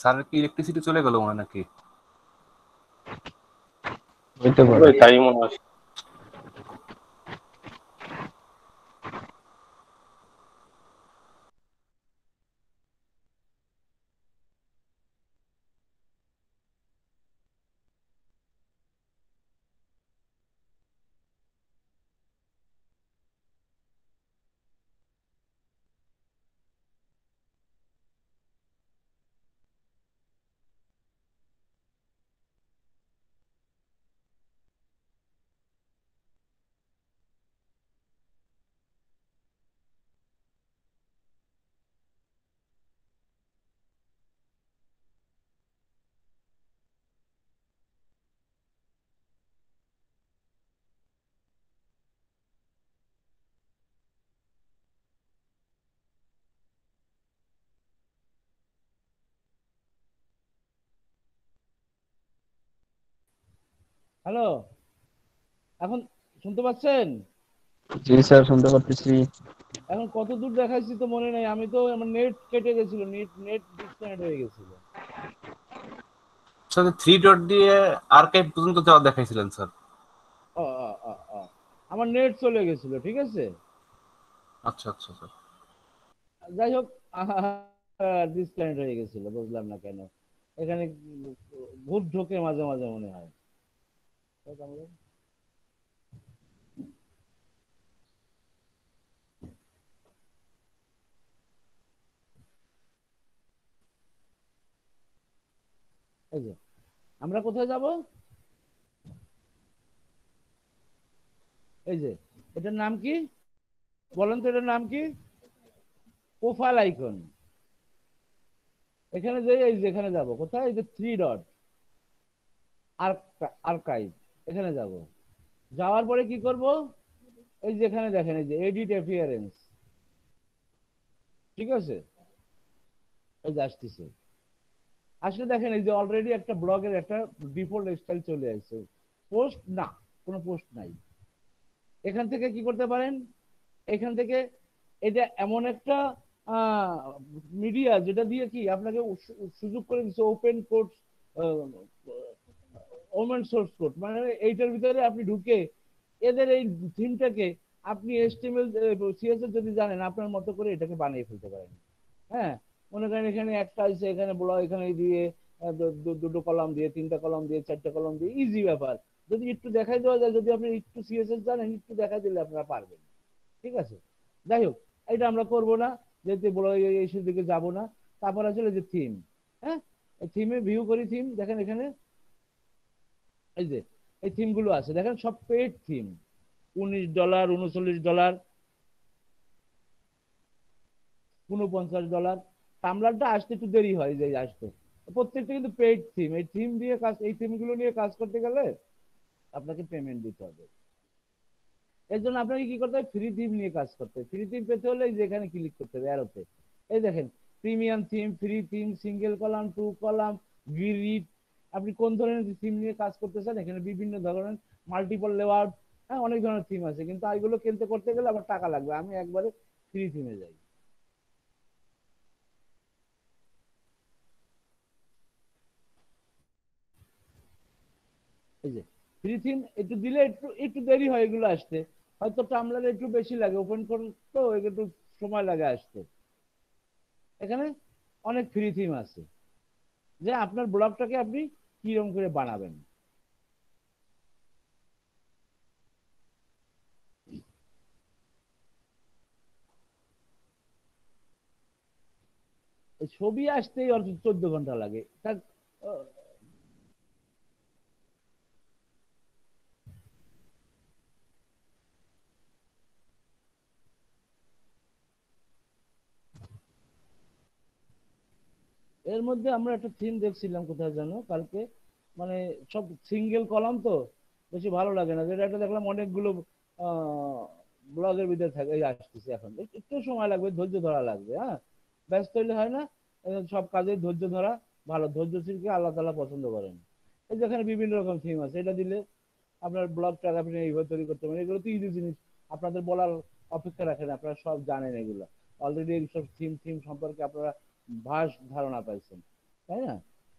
স্যার কি ইলেকট্রিসিটি চলে গেল মনে নাকি? হইতে পারে। তাই মনে হয়। হ্যালো, এখন শুনতে পাচ্ছেন? জি স্যার, শুনতে পাচ্ছি। এখন কত দূর দেখাইছি তো মনে নেই, আমি তো আমার নেট কেটে গেছিল, নেট ডিসকানেক্ট হয়ে গেছিল। স্যার থ্রি ডট দিয়ে আর্কাইভ পর্যন্ত যাওয়া দেখাইছিলেন স্যার। ও, আমার নেট চলে গেছিল, ঠিক আছে। আচ্ছা আচ্ছা স্যার। যাই হোক, ডিসকানেক্ট হয়ে গেছিল, বুঝলাম না কেন। এখানে ভূত ঢোকে মাঝে মাঝে মনে হয়। এই যে আমরা কোথায় যাব, এই যে এটার নাম কি বলেন তো, এটার নাম কি? Profile icon. এখানে যে এই যে এখানে যাব কোথায়, এই যে 3 ডট আর্কাইভ, এখানে যাব। যাওয়ার পরে কি করব, এই যে এখানে দেখেন এই যে এডিট অ্যাপিয়ারেন্স, ঠিক আছে, এই যে আসতেছে। আসলে দেখেন এই যে অলরেডি একটা ব্লগের একটা ডিফল্ট স্টাইল চলে আসছে, পোস্ট না, কোনো পোস্ট নাই। এখান থেকে কি করতে পারেন, এখান থেকে এটা এমন একটা মিডিয়া যেটা দিয়ে কি আপনাকে সুযোগ করে দিচ্ছে open course, women source code, মানে এইটার ভিতরে আপনি ঢুকে এদের এই থিমটাকে আপনি এসটিএমএল সিএসএস যদি জানেন আপনার মতো করে এটাকে বানিয়ে ফেলতে পারেন। হ্যাঁ, মনে করেন এখানে একটা আছে, এখানে ব্লগ এখানে দিয়ে দুটো কলাম দিয়ে, 3টা কলাম দিয়ে, 4টে কলাম দিয়ে, ইজি ব্যাপার। যদি একটু দেখাই দেওয়া যায়, যদি আপনি একটু সিএসএস জানেন, একটু দেখাই দিলে আপনারা পারবেন। ঠিক আছে, যাই হোক, এটা আমরা করব না, যেহেতু ব্লগ এইসব দিকে যাব না। তারপর আসলে যে থিম, হ্যাঁ, থিমে ভিউ করি, থিম দেখেন এখানে এই যে এই থিম গুলো আছে, দেখেন সব পেড থিম, $19, $39, $49। টামলারটা আসতে একটু দেরি হয়, যে আসতে, প্রত্যেকটা কিন্তু পেড থিম। এই থিম দিয়ে কাজ, এই থিম গুলো নিয়ে কাজ করতে গেলে আপনাকে পেমেন্ট দিতে হবে। এর জন্য আপনাকে কি করতে হবে, ফ্রি থিম নিয়ে কাজ করতে হবে। ফ্রি থিম পেতে হলে যে এখানে ক্লিক করতে হবে অ্যারোতে, এই দেখেন premium theme, free theme, single column, 2 column, grid, আপনি কোন ধরনের থিম নিয়ে কাজ করতে চান, এখানে বিভিন্ন ধরনের মাল্টিপল লেআউট, হ্যাঁ অনেক ধরনের থিম আছে, কিন্তু এগুলো কিনতে করতে গেলে আমার টাকা লাগবে, আমি একবারে ফ্রি থিমে যাই। এই যে ফ্রি থিম একটু দিলে একটু একটু দেরি হয় এগুলো আসতে, হয়তো টামলারে একটু বেশি লাগে ওপেন করতে, একটু সময় লাগে আসতে। এখানে অনেক ফ্রি থিম আছে, যে আপনার ব্লগটাকে আপনি কিরকম করে বানাবেন। এই ছবি আসতেই অন্তত 14 ঘন্টা লাগে তার। আহ, এর মধ্যে আমরা একটা থিম দেখছিলাম কোথায় জানো কালকে, মানে সব সিঙ্গেল কলাম তো বেশি ভালো লাগে না, যেটা একটা দেখলাম অনেকগুলো ব্লগের ভিতরে থাকে, এই আসতেছে এখন, একটু সময় লাগবে, ধৈর্য ধরা লাগবে, হ্যাঁ, ব্যস্ত হইলে হয় না। সব কাজে ধৈর্য ধরা ভালো, ধৈর্যশীলকে আল্লাহ তাআলা পছন্দ করেন। এই যেখানে বিভিন্ন রকম থিম আছে, এটা দিলে আপনার ব্লগটা আপনি এইভাবে তৈরি করতে পারেন। এগুলো তো ইজি জিনিস, আপনাদের বলার অপেক্ষা রাখেন, আপনারা সব জানেন এগুলো অলরেডি, এইসব থিম থিম সম্পর্কে আপনারা ভাস ধারণা পাইছেন, তাই না?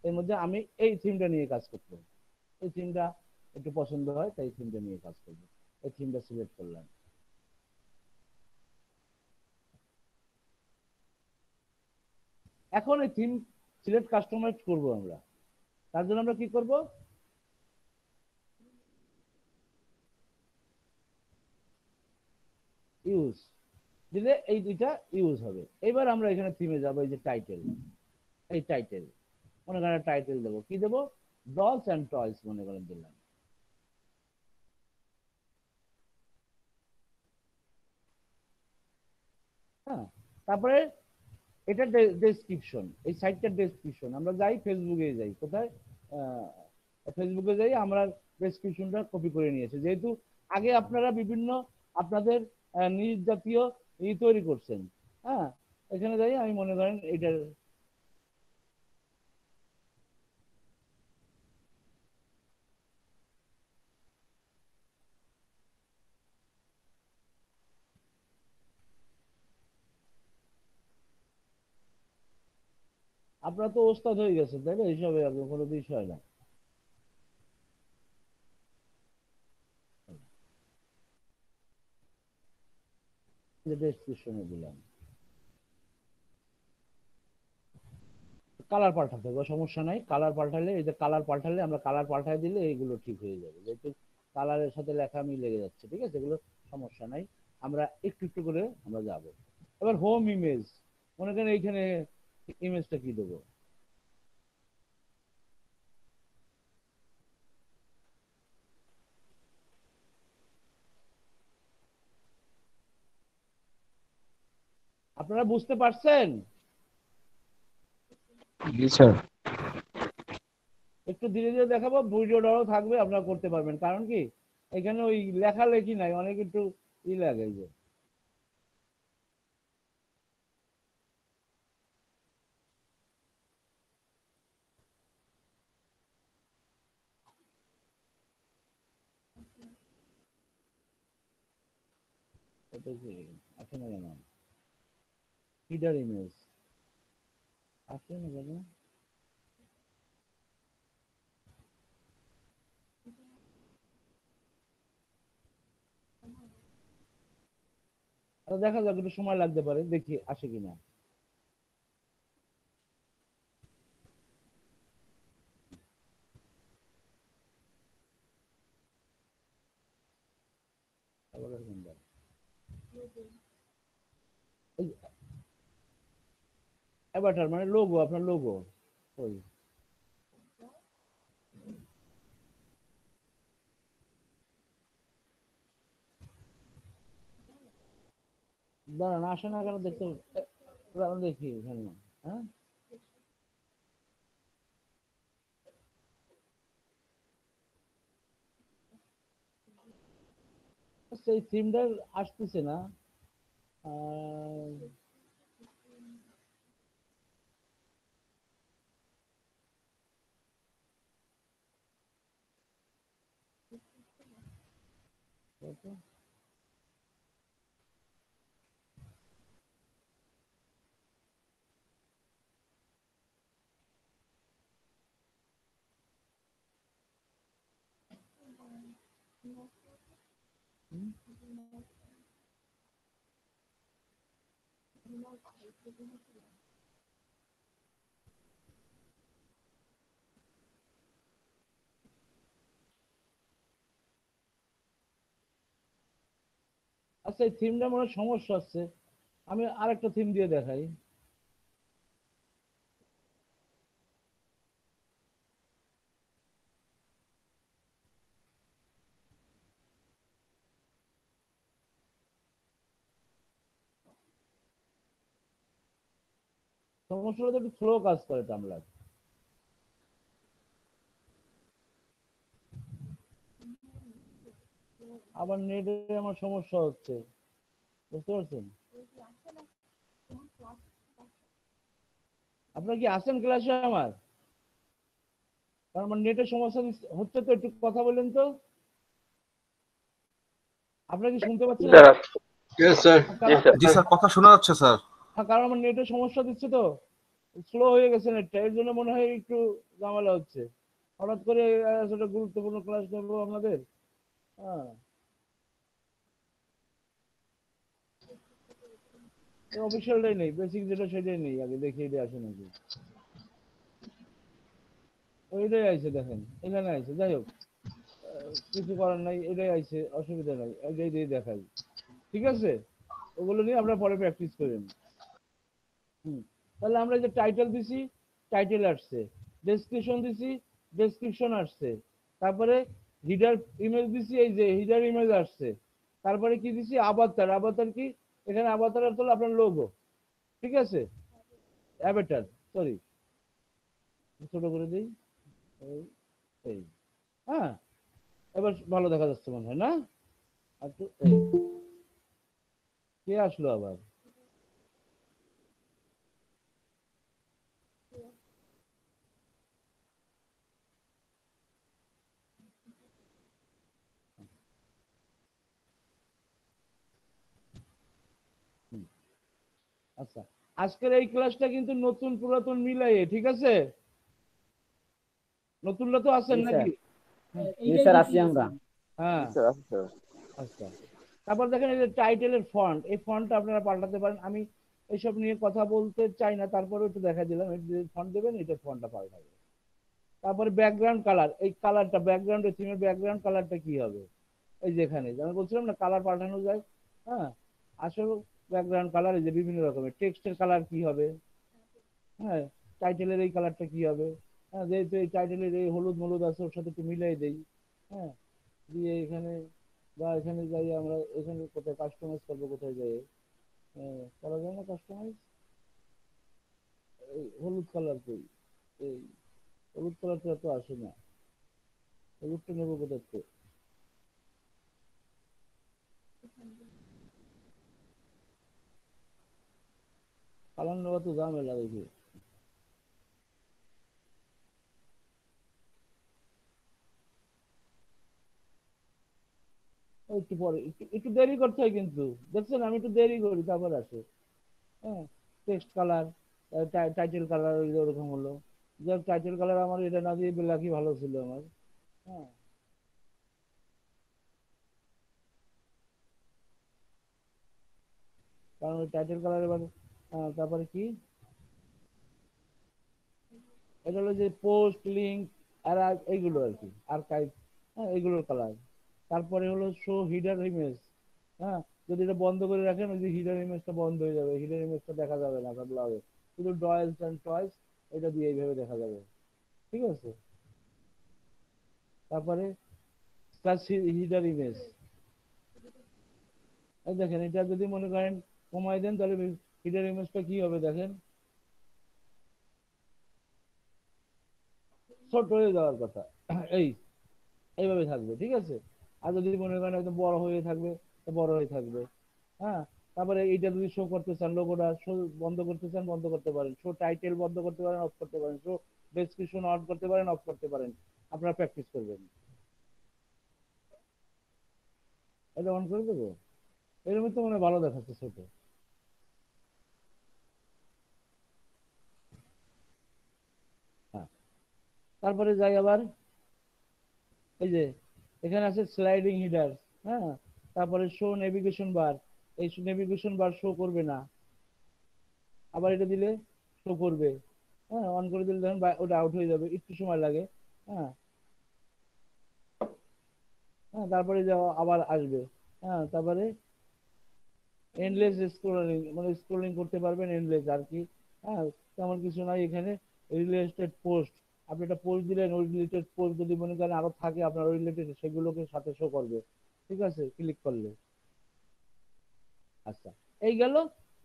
এর মধ্যে আমি এই থিমটা নিয়ে কাজ করতে, এই থিমটা একটু পছন্দ হয়, তাই থিমটা নিয়ে কাজ করবো, এই থিমটা সিলেক্ট করলাম। এখন এই থিম সিলেক্ট কাস্টমাইজ করব আমরা, তার জন্য আমরা কি করব, ইউজ দিলে এই দুইটা ইউজ হবে। এবার আমরা এখানে থিমে যাব, এই যে টাইটেল, এই টাইটেল মনে করেন টাইটেল দেবো, কি দেবো, ডলস অ্যান্ড টয়স মনে করেন দিলাম। হ্যাঁ, তারপরে এটা ডেসক্রিপশন, এই সাইটটার ডেসক্রিপশন, আমরা যাই ফেসবুকে যাই, কোথায় ফেসবুকে যাই, আমরা ডেসক্রিপশনটা কপি করে নিয়েছি, যেহেতু আগে আপনারা বিভিন্ন আপনাদের নিজ জাতীয় তৈরি করছেন। হ্যাঁ, এখানে যাই, আমি মনে করেন এটা, আপনারা তো ওস্তাদ হয়ে গেছেন তাই না, এইসবে কোনো বিষয় না। ডেসক্রিপশনে দিলাম, কালার পাল্টাতে হবে, সমস্যা নাই। কালার পাল্টালে, এই যে কালার পাল্টালে, আমরা কালার পাল্টাই দিলে এইগুলো ঠিক হয়ে যাবে, যেহেতু কালারের সাথে লেখা মিলে যাচ্ছে। ঠিক আছে, এগুলো সমস্যা নাই, আমরা একটু একটু করে আমরা যাব। এবার হোম ইমেজ, মনে করেন এইখানে ইমেজটা কি দেবো? আপনারা বুঝতে পারছেন? জি স্যার। একটু ধীরে ধীরে দেখাবো, ভিডিওটাও থাকবে, আপনারা করতে পারবেন। কারণ কি, এখানে ওই লেখালেখি নাই, অনেক একটু লাগে যে। এটা কি আসে না কেন? হিডার ইমেজ আসে না কেন? দেখা যাক, একটু সময় লাগতে পারে, দেখি আসে কিনা। অ্যাভাটার মানে লোগো, আপনার লোগো ওই দাঁড়ান, আসে না কেন দেখতে, দেখি এখানে। হ্যাঁ, সেই থিমটা আসতেছে না। আচ্ছা, এই থিমটা মনে হয় সমস্যা হচ্ছে, আমি আরেকটা থিম দিয়ে দেখাই। সমস্যা হলে একটু স্লো কাজ করে টামলার। আবার নেটে আমার সমস্যা হচ্ছে, বুঝতে পারছেন? আপনার কি আসেন ক্লাসে আমার? কারণ আমার নেটের সমস্যা হচ্ছে, তো একটু কথা বলেন তো। আপনারা কি শুনতে পাচ্ছেন? Sir yes sir. জি স্যার, কথা শোনা যাচ্ছে স্যার। কারণ আমার নেটের সমস্যা দিচ্ছে তো, স্লো হয়ে গেছে নেটটা, এর জন্য মনে হয় একটু ঝামেলা হচ্ছে। হঠাৎ করে একটা গুরুত্বপূর্ণ ক্লাস নেবো আপনাদের। হ্যাঁ, অফিসিয়ালটাই নেই, বেসিক যেটা সেটাই নেই, আগে দেখি এটা আসে নাকি। ওইটাই আইছে, দেখেন এখানে আইছে। যাই হোক, কিছু করার নাই, এটাই আইছে, অসুবিধা নাই, এটাই দিয়ে দেখাই। ঠিক আছে, ওগুলো নিয়ে আমরা পরে প্র্যাকটিস করেন। তাহলে আমরা যে টাইটেল দিছি, টাইটেল আসছে। ডেসক্রিপশন দিছি, ডেসক্রিপশন আসছে। তারপরে হিডার ইমেজ দিছি, এই যে হিডার ইমেজ আসছে। তারপরে কি দিছি, আভাতার। আভাতার কি, এখানে আভাতার অর্থ হলো আপনার লোগো। ঠিক আছে, অ্যাভাটার, সরি, ছোট করে দিই, এই এই হ্যাঁ, এবার ভালো দেখা যাচ্ছে মনে হয় না? একটু কে আসলো আবার? আচ্ছা, আজকের এই ক্লাসটা কিন্তু নতুন পুরাতন মিলাইয়ে, ঠিক আছে? নতুনরা তো আছেন নাকি? হ্যাঁ, আচ্ছা। তারপর দেখেন এই যে টাইটেলের ফন্ট, এই ফন্টটা আপনারা পাল্টাতে পারেন। আমি এইসব নিয়ে কথা বলতে চাই না, তারপরে একটু দেখা দিলাম, ফন্ট দেবেন, এটা ফন্টটা পাল্টাবে। তারপরে ব্যাকগ্রাউন্ড কালার, এই কালারটা ব্যাকগ্রাউন্ডের থিমের ব্যাকগ্রাউন্ড কালারটা কি হবে, এই যে এখানে আমি বলছিলাম না কালার পাল্টানো যায়। হ্যাঁ, আসলে ব্যাকগ্রাউন্ড কালার এই যে বিভিন্ন রকমের টেক্সটের কালার কি হবে, হ্যাঁ, টাইটেলের এই কালারটা কি হবে, হ্যাঁ, যেহেতু এই টাইটেলের এই হলুদ মলুদ আছে ওর সাথে একটু মিলাই দেই। হ্যাঁ, দিয়ে এখানে বা এখানে যাই আমরা, এখানে কোথায় কাস্টমাইজ করবো, কোথায় যাই করা যায় না কাস্টমাইজ, এই হলুদ কালার কই, এই হলুদ কালারটা তো আসে না, হলুদটা নেবো কোথার থেকে, কালার নেওয়া তো ঝামেলা দেখি। একটু পরে একটু একটু দেরি করতে হয় কিন্তু, দেখছেন আমি একটু দেরি করি তারপর আসে। হ্যাঁ, টেক্সট কালার, টাইটেল কালার ওরকম হলো, যে টাইটেল কালার আমার এটা না দিয়ে ব্ল্যাকই ভালো ছিল আমার। হ্যাঁ, কারণ ওই টাইটেল কালার এবার তারপরে কি, এটা হলো যে পোস্ট লিঙ্ক আর এইগুলো আর কি আর্কাইভ, হ্যাঁ এইগুলোর কালার। তারপরে হলো শো হিডার ইমেজ। হ্যাঁ, যদি এটা বন্ধ করে রাখেন ওই যে হিডার ইমেজটা বন্ধ হয়ে যাবে, হিডার ইমেজটা দেখা যাবে না আপনার ব্লগে, শুধু ডয়েলস অ্যান্ড টয়েস এটা দিয়ে এইভাবে দেখা যাবে। ঠিক আছে, তারপরে প্লাস হিডার ইমেজ, এই দেখেন এটা যদি মনে করেন কমাই দেন তাহলে হিডার ইমেজটা কি হবে দেখেন, ছোট হয়ে যাওয়ার কথা, এই এইভাবে থাকবে। ঠিক আছে, আর যদি মনে করেন একদম বড় হয়ে থাকবে তো বড় হয়ে থাকবে। হ্যাঁ, তারপরে এইটা যদি শো করতে চান, লোগোটা শো বন্ধ করতে চান বন্ধ করতে পারেন, শো টাইটেল বন্ধ করতে পারেন অফ করতে পারেন, শো ডেসক্রিপশন অন করতে পারেন অফ করতে পারেন, আপনারা প্র্যাকটিস করবেন। এটা অন করে দেবো, এর মধ্যে মনে হয় ভালো দেখাচ্ছে ছোট। হ্যাঁ, তারপরে যাই আবার, এই যে এখানে আছে স্লাইডিং হিডার। হ্যাঁ, তারপরে শো নেভিগেশন বার, এই নেভিগেশন বার শো করবে না, আবার এটা দিলে শো করবে। হ্যাঁ, অন করে দিলে দেখেন ওটা আউট হয়ে যাবে, একটু সময় লাগে। হ্যাঁ, হ্যাঁ, তারপরে যাও আবার আসবে। হ্যাঁ, তারপরে এন্ডলেস স্ক্রলিং, মানে স্ক্রলিং করতে পারবেন এন্ডলেস আর কি। হ্যাঁ, তেমন কিছু নাই এখানে। রিলেটেড পোস্ট, আপনি একটা পোস্ট দিলেন, ওই রিলেটেড পোস্ট যদি মনে করেন আরো থাকে আপনার রিলেটেড, সেগুলোকে সাথে শো করবে। ঠিক আছে, ক্লিক করলে। আচ্ছা, এই গেল।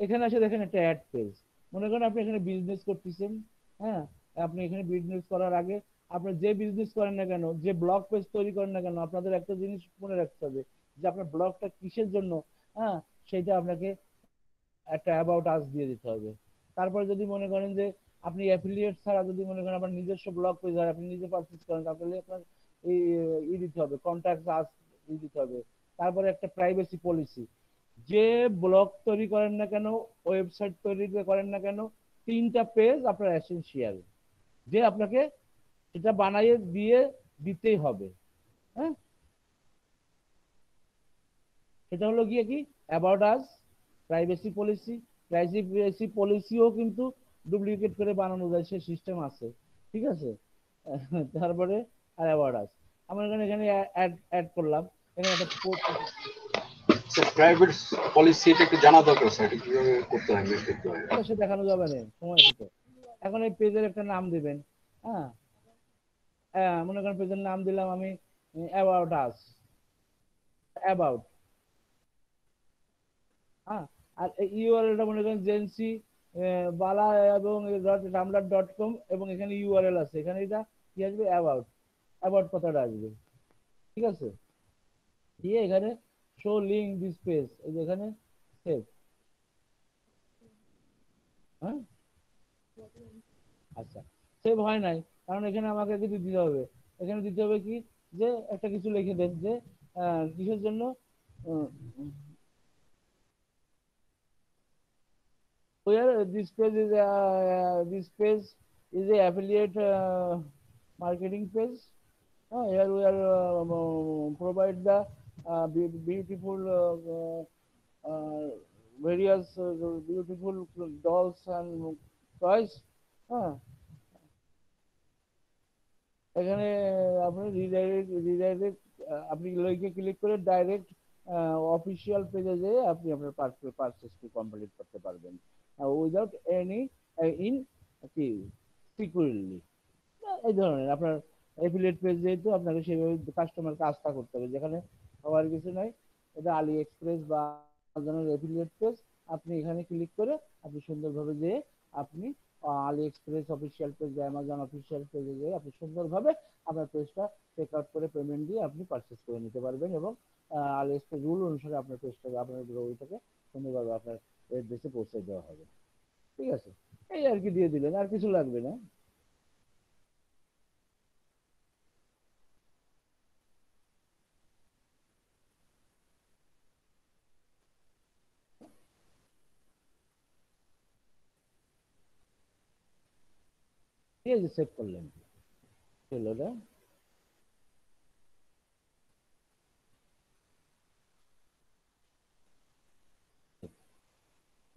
এখানে এসে দেখেন একটা অ্যাড পেজ, মনে করেন আপনি এখানে বিজনেস করতেছেন। হ্যাঁ, আপনি এখানে বিজনেস করার আগে আপনি যে বিজনেস করেন না কেন, যে ব্লগ পেজ তৈরি করেন না কেন, আপনাদের একটা জিনিস মনে রাখতে হবে যে আপনার ব্লগটা কিসের জন্য। হ্যাঁ, সেটা আপনাকে একটা অ্যাবাউট আস দিয়ে দিতে হবে। তারপরে যদি মনে করেন যে আপনি অ্যাফিলিয়েট ছাড়া যদি মনে করেন আপনার নিজস্ব ব্লগ পেজ হয়, আপনি নিজে পারচেজ করেন, তাহলে আপনার এই দিতে হবে, কন্ট্যাক্ট আস দিতে হবে। তারপরে একটা প্রাইভেসি পলিসি, যে ব্লগ তৈরি করেন না কেন, ওয়েবসাইট তৈরি করেন না কেন, 3টা পেজ আপনার এসেনশিয়াল, যে আপনাকে এটা বানাইয়ে দিয়ে দিতেই হবে। হ্যাঁ, সেটা হলো গিয়ে কি about us, privacy policy. Privacy পলিসিও কিন্তু ডুপ্লিকেট করে বানানো যায়, সে সিস্টেম আছে। ঠিক আছে, তারপরে আর অ্যাবাউট আস, আমরা এখানে এখানে অ্যাড অ্যাড করলাম, এখানে একটা প্রাইভেট পলিসি এটা একটু জানা দরকার স্যার, এটা কিভাবে করতে হয়, মেক করতে হয়। সে দেখানো যাবে না, সময় আছে তো। এখন এই পেজের একটা নাম দিবেন। হ্যাঁ, মনে করেন পেজের নাম দিলাম আমি অ্যাবাউট আস, অ্যাবাউট। হ্যাঁ, আর ইউআরএলটা মনে করেন জেন্সি বালা এবং ramlar.com, এবং এখানে ইউআরএল আছে, এখানে এটা কি আসবে, অ্যাবাউট, অ্যাবাউট কথাটা আসবে। ঠিক আছে, দিয়ে এখানে শো লিঙ্ক দিস পেজ, এই যে এখানে সেভ। হ্যাঁ, আচ্ছা, সেভ হয় নাই, কারণ এখানে আমাকে কিছু দিতে হবে। এখানে দিতে হবে কি, যে একটা কিছু লিখে দেন যে কিসের জন্য, where this page is a affiliate marketing page. Here we are provide the beautiful various beautiful dolls and toys, হ্যাঁ এখানে আপনি রিডাইরেক্ট আপনি লিঙ্কে ক্লিক করে ডাইরেক্ট অফিসিয়াল পেজে যেয়ে আপনি আপনার পারচেসটি কমপ্লিট করতে পারবেন উইদাউট এনি ইন কি সিকিউরলি। এই ধরনের আপনার এফিলিয়েট পেজ যেহেতু আপনাকে সেইভাবে কাস্টমারকে আস্থা করতে হবে, যেখানে হওয়ার কিছু নাই। এটা আলি এক্সপ্রেস বা আমাজনের এফিলিয়েট পেজ, আপনি এখানে ক্লিক করে আপনি সুন্দরভাবে যেয়ে আপনি আলি এক্সপ্রেস অফিসিয়াল পেজ বা অ্যামাজন অফিসিয়াল পেজে যেয়ে আপনি সুন্দরভাবে আপনার পেজটা চেক আউট করে পেমেন্ট দিয়ে আপনি পারচেস করে নিতে পারবেন এবং আলি এক্সপ্রেস রুল অনুসারে আপনার পেজটাকে আপনার ওইটাকে সুন্দরভাবে আপনার এড্রেসে পৌঁছে দেওয়া হবে। ঠিক আছে, এই আর কি দিয়ে দিলেন, আর কিছু লাগবে না। ঠিক আছে, সেভ করলেন চলো না।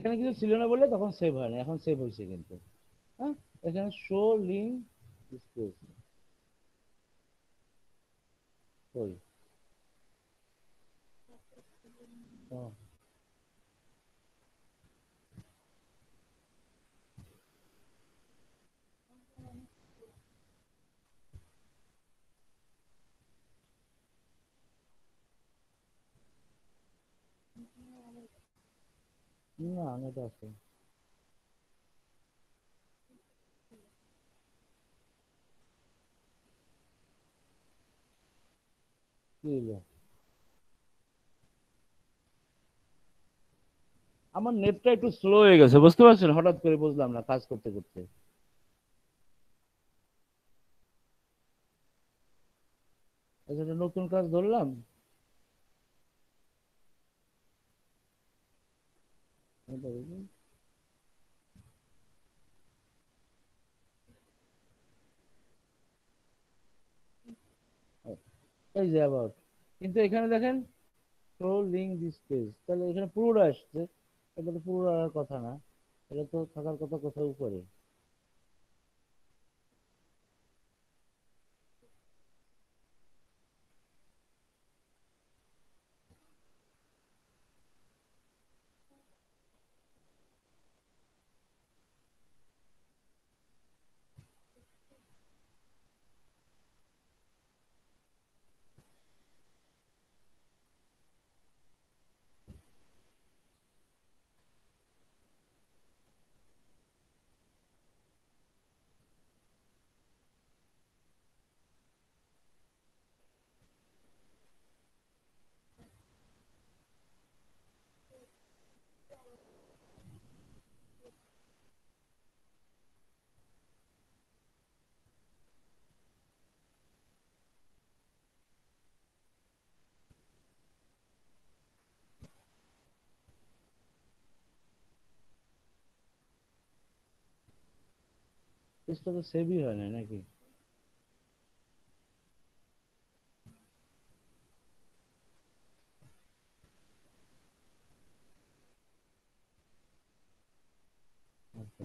এখানে কিছু ছিল না বলে তখন সেভ হয় না, এখন সেভ হয়েছে কিন্তু। হ্যাঁ, এখানে শো লিঙ্ক স্পেস কই ও, না এটা আছে কি হলো? আমার নেটটা একটু স্লো হয়ে গেছে, বুঝতে পারছেন, হঠাৎ করে বুঝলাম না কাজ করতে করতে। একটা নতুন কাজ ধরলাম, এই যে অ্যাবাউট, কিন্তু এখানে দেখেন শো লিঙ্ক দিস পেজ, তাহলে এখানে পুরোটা আসছে, এটা তো পুরো আর কথা না, এটা তো থাকার কথা কোথাও উপরে। পেজটা তো সেভই হয় না নাকি? আচ্ছা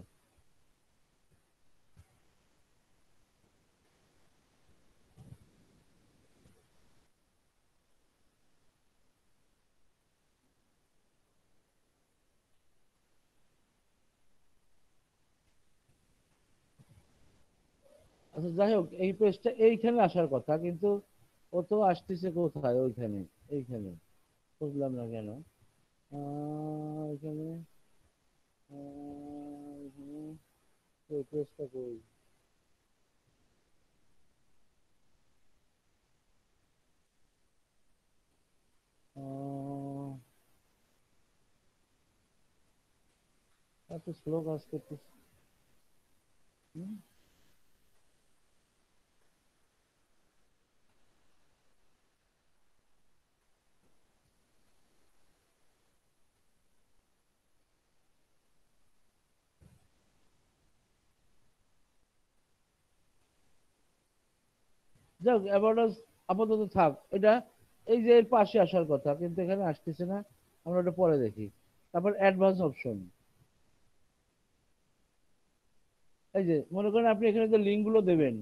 আচ্ছা, যাই হোক এই পেজটা এইখানে আসার কথা, কিন্তু ও তো আসতেছে কোথায়? ওইখানে, এইখানে বুঝলাম না কেন। এখানে এখানে এই পেজটা কই? আহ, এত স্লো কাজ করতেছে। হুম? যাক, অ্যাবাউট আস আপাতত থাক এটা। এই যে এর পাশে আসার কথা, কিন্তু এখানে আসতেছে না, আমরা ওটা পরে দেখি। তারপর অ্যাডভান্স অপশন, এই যে মনে করেন আপনি এখানে যে লিঙ্ক গুলো দেবেন,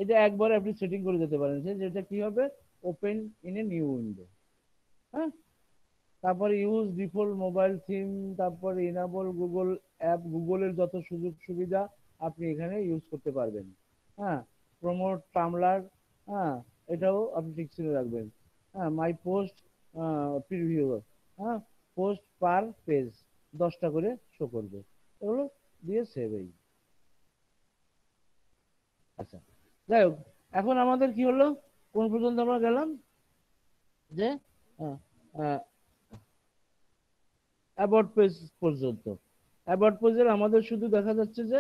এটা একবারে আপনি সেটিং করে যেতে পারেন যে যেটা কি হবে, open in a new window. হ্যাঁ, তারপরে ইউজ ডিফল্ট মোবাইল থিম, তারপরে ইনাবল গুগল অ্যাপ, গুগলের যত সুযোগ সুবিধা আপনি এখানে ইউজ করতে পারবেন। হ্যাঁ, প্রমোট টামলার, হ্যাঁ এটাও আপনি ঠিক করে রাখবেন। হ্যাঁ, মাই পোস্ট প্রিভিউ, হ্যাঁ পোস্ট পার পেজ 10টা করে শো করবে, এগুলো দিয়ে সেভ। এই আচ্ছা, যাই হোক, এখন আমাদের কি হলো, কোন পর্যন্ত আমরা গেলাম, যে অ্যাবাউট পেজ পর্যন্ত। অ্যাবাউট পেজের আমাদের শুধু দেখা যাচ্ছে যে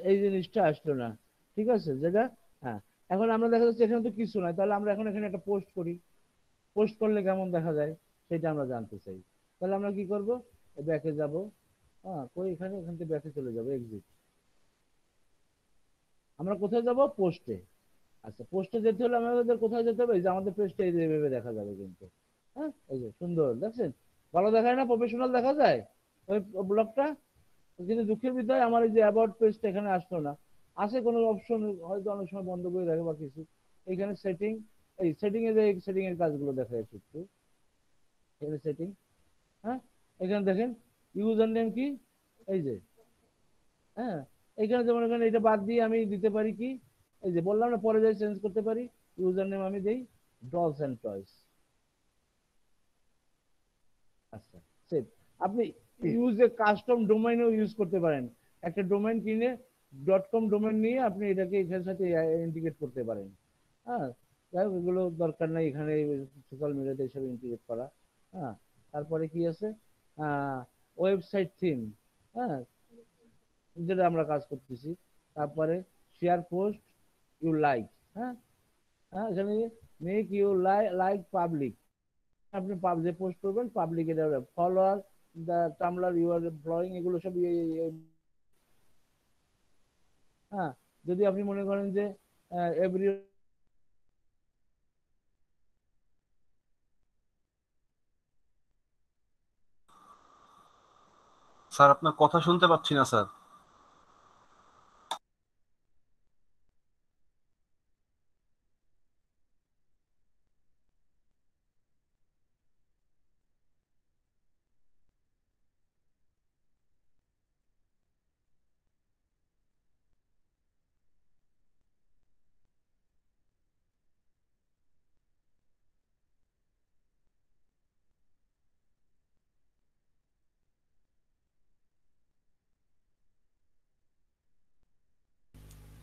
এই জিনিসটা আসলো না, ঠিক আছে, যেটা হ্যাঁ। এখন আমরা দেখা যাচ্ছে এখানে তো কিছু নাই, তাহলে আমরা এখন এখানে একটা পোস্ট করি, পোস্ট করলে কেমন দেখা যায় সেটা আমরা জানতে চাই। তাহলে আমরা কি করব, ব্যাকে যাব, হ্যাঁ কই এখানে, এখান থেকে ব্যাকে চলে যাব, এক্সিট। আমরা কোথায় যাব, পোস্টে। আচ্ছা, পোস্টে যেতে হলে আমাদের কোথায় যেতে হবে, এই যে আমাদের পেজটা এইভাবে দেখা যাবে কিন্তু। হ্যাঁ, এই যে সুন্দর দেখছেন, ভালো দেখায় না, প্রফেশনাল দেখা যায় ওই ব্লগটা। কিন্তু দুঃখের বিষয় আমার এই যে অ্যাবাউট পেজটা এখানে আসলো না। আসে কোনো অপশন হয়তো অনেক সময় বন্ধ করে রাখে বা কিছু। এখানে সেটিং, এই সেটিং এ যে সেটিং এর কাজগুলো দেখা যাচ্ছে একটু, এখানে সেটিং। হ্যাঁ, এখানে দেখেন ইউজার নেম কি, এই যে হ্যাঁ, এখানে যেমন এখানে এটা বাদ দিয়ে আমি দিতে পারি কি, এই যে বললাম না পরে যাই চেঞ্জ করতে পারি। ইউজার নেম আমি দেই ডলস এন্ড টয়স। আচ্ছা, সেভ। আপনি ইউজ এ কাস্টম ডোমেইনও ইউজ করতে পারেন, একটা ডোমেইন কিনে .com ডোমেইন নিয়ে আপনি এটাকে এখানের সাথে ইন্টিগ্রেট করতে পারেন। হ্যাঁ, যাই হোক এগুলো দরকার নাই এখানে সোশ্যাল মিডিয়াতে এসব ইন্টিগ্রেট করা। হ্যাঁ, তারপরে কি আছে, ওয়েবসাইট থিম, হ্যাঁ যেটা আমরা কাজ করতেছি। তারপরে শেয়ার পোস্ট ইউ লাইক, হ্যাঁ হ্যাঁ এখানে মেক ইউ লাইক পাবলিক, আপনি যে পোস্ট করবেন পাবলিক, এটা follower the Tumblr you are following, এগুলো সব হ্যাঁ। যদি আপনি মনে করেন যে এভরি, স্যার আপনার কথা শুনতে পাচ্ছি না স্যার।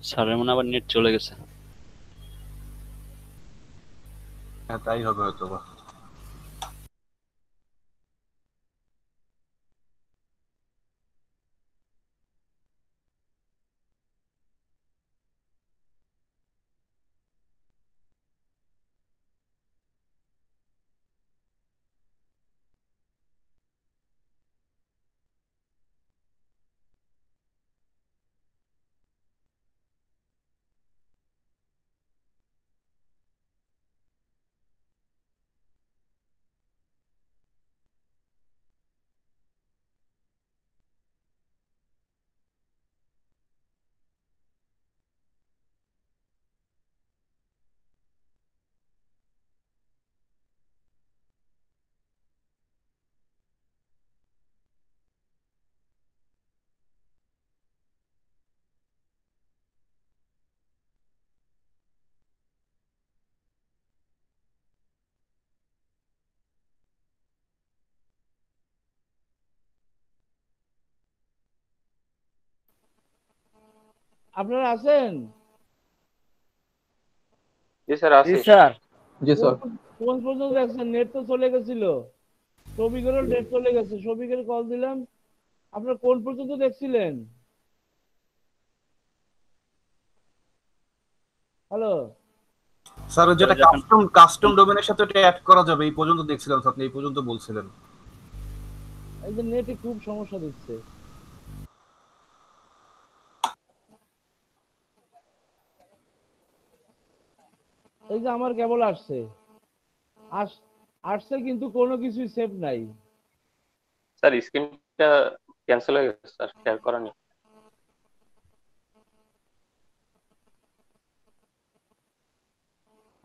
স্যারের মনে আবার নেট চলে গেছে। হ্যাঁ তাই হবে হয়তো বা। আপনারা আছেন? জি স্যার আছি। স্যার জি স্যার। কোন পর্যন্ত দেখছেন, নেট তো চলে গেছিল, সবিকেরও নেট চলে গেছে, সবিকের কল দিলাম। আপনারা কোন পর্যন্ত দেখছিলেন? হ্যালো, স্যার যেটা কাস্টম কাস্টম ডোমেনের সাথে এটা অ্যাড করা যাবে এই পর্যন্ত দেখছিলাম স্যার, আপনি এই পর্যন্ত বলছিলেন। এই যে নেটে খুব সমস্যা দিচ্ছে। এই যে আমার কেবল আসছে, আসছে কিন্তু কোনো কিছুই সেভ নাই। স্যার স্ক্রিনটা ক্যান্সেল হয়ে গেছে স্যার, শেয়ার করা নেই।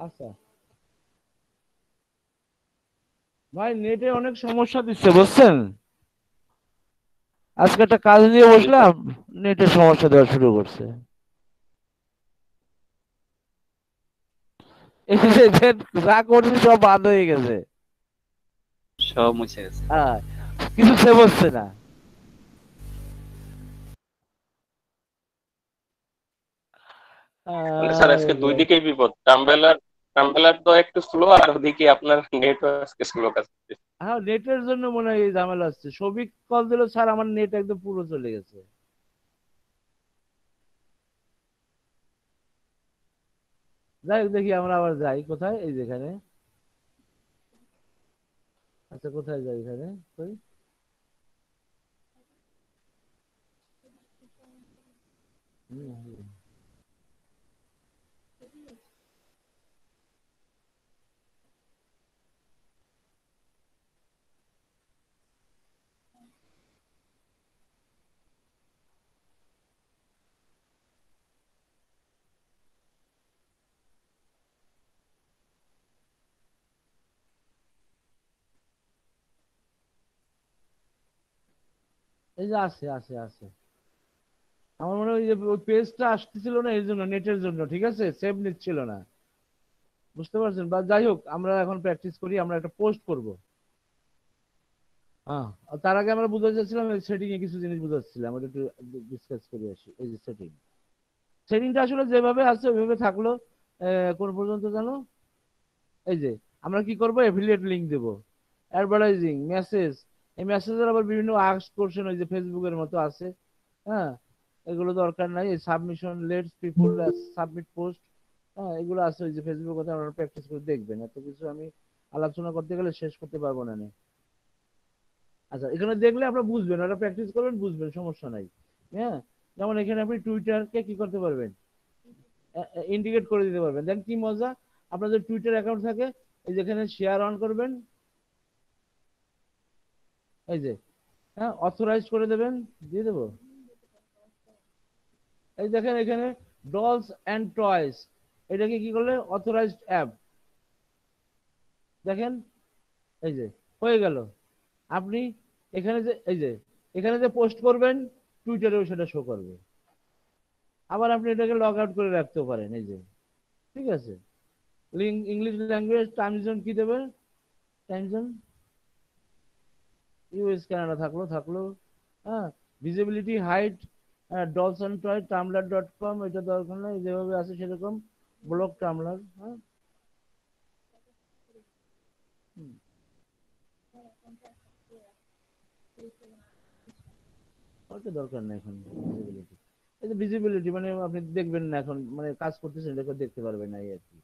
আচ্ছা ভাই, নেটে অনেক সমস্যা দিচ্ছে বুঝছেন। আজকে একটা কাজ নিয়ে জি স্যার। বসলাম, নেটের সমস্যা দেওয়া শুরু করছে। এই যে যা করছি সব বন্ধ হয়ে গেছে, সব মুছে গেছে। হ্যাঁ, কিছু সেভ হচ্ছে না। মানে স্যার আজকে দুই দিকেই বিপদ, ট্রাম্বেলার তো একটু স্লো, আর ওদিকে আপনার নেটও আজকে স্লো কাজ করছে। হ্যাঁ, নেটের জন্য মনে হয় এই ঝামেলা হচ্ছে। সবিক কল দিল, স্যার আমার নেট একদম পুরো চলে গেছে। যাই হোক, দেখি আমরা আবার যাই কোথায়, এই যেখানে। আচ্ছা, কোথায় যাই এখানে, কই? হুম, এই যে আছে আছে আছে। আমার মনে হয় ওই যে ওই পেজটা আসতেছিল না, এই জন্য, নেটের জন্য, ঠিক আছে, সেভ নিচ্ছিল না। বুঝতে পারছেন? বা যাই হোক, আমরা এখন প্র্যাকটিস করি, আমরা একটা পোস্ট করব। হ্যাঁ, আর তার আগে আমরা বুঝতে চাচ্ছিলাম সেটিং এ কিছু জিনিস বুঝাচ্ছিলাম, আমরা একটু ডিসকাস করে আসি। এই যে সেটিংটা আসলে যেভাবে আছে ওইভাবে থাকলো। কোন পর্যন্ত জানো? এই যে আমরা কি করব, এফিলিয়েট লিংক দেব, অ্যাডভার্টাইজিং, মেসেজ। এই মেসেজের আবার বিভিন্ন আস্ক কোশ্চেন ওই যে ফেসবুকের মতো আছে। হ্যাঁ, এগুলো দরকার নাই। এই submission, let's people submit post, হ্যাঁ, এগুলো আছে ওই যে ফেসবুক কথা। আপনারা প্র্যাকটিস করে দেখবেন, এত কিছু আমি আলোচনা করতে গেলে শেষ করতে পারবো না। আচ্ছা, এখানে দেখলে আপনারা বুঝবেন, ওটা প্র্যাকটিস করবেন, বুঝবেন, সমস্যা নাই। হ্যাঁ, যেমন এখানে আপনি টুইটারকে কি করতে পারবেন, ইন্ডিকেট করে দিতে পারবেন। দেন কি মজা, আপনাদের টুইটার অ্যাকাউন্ট থাকে, এই যেখানে শেয়ার অন করবেন, এই যে, হ্যাঁ, অথরাইজ করে দেবেন, দিয়ে দেবো। এই দেখেন এখানে ডলস অ্যান্ড টয়েস, এটাকে কি করলে অথরাইজড অ্যাপ, দেখেন, এই যে হয়ে গেল। আপনি এখানে যে, এই যে এখানে যে পোস্ট করবেন, টুইটারেও সেটা শো করবে। আবার আপনি এটাকে লগ আউট করে রাখতেও পারেন, এই যে, ঠিক আছে। Link, English language, time zone কি দেবে, টাইম জোন ইউএস কানাডা থাকলো থাকলো। হ্যাঁ, ভিজিবিলিটি, হাইট, ডলসন টয়, টামলার.com, এটা দরকার নাই, যেভাবে আছে সেরকম। ব্লক টামলার, হ্যাঁ, হুম, ওটা দরকার নেই এখন ভিজিবিলিটি। এই যে ভিজিবিলিটি মানে আপনি দেখবেন না এখন, মানে কাজ করতেছেন এটা দেখতে পারবেন না, এই আর কি।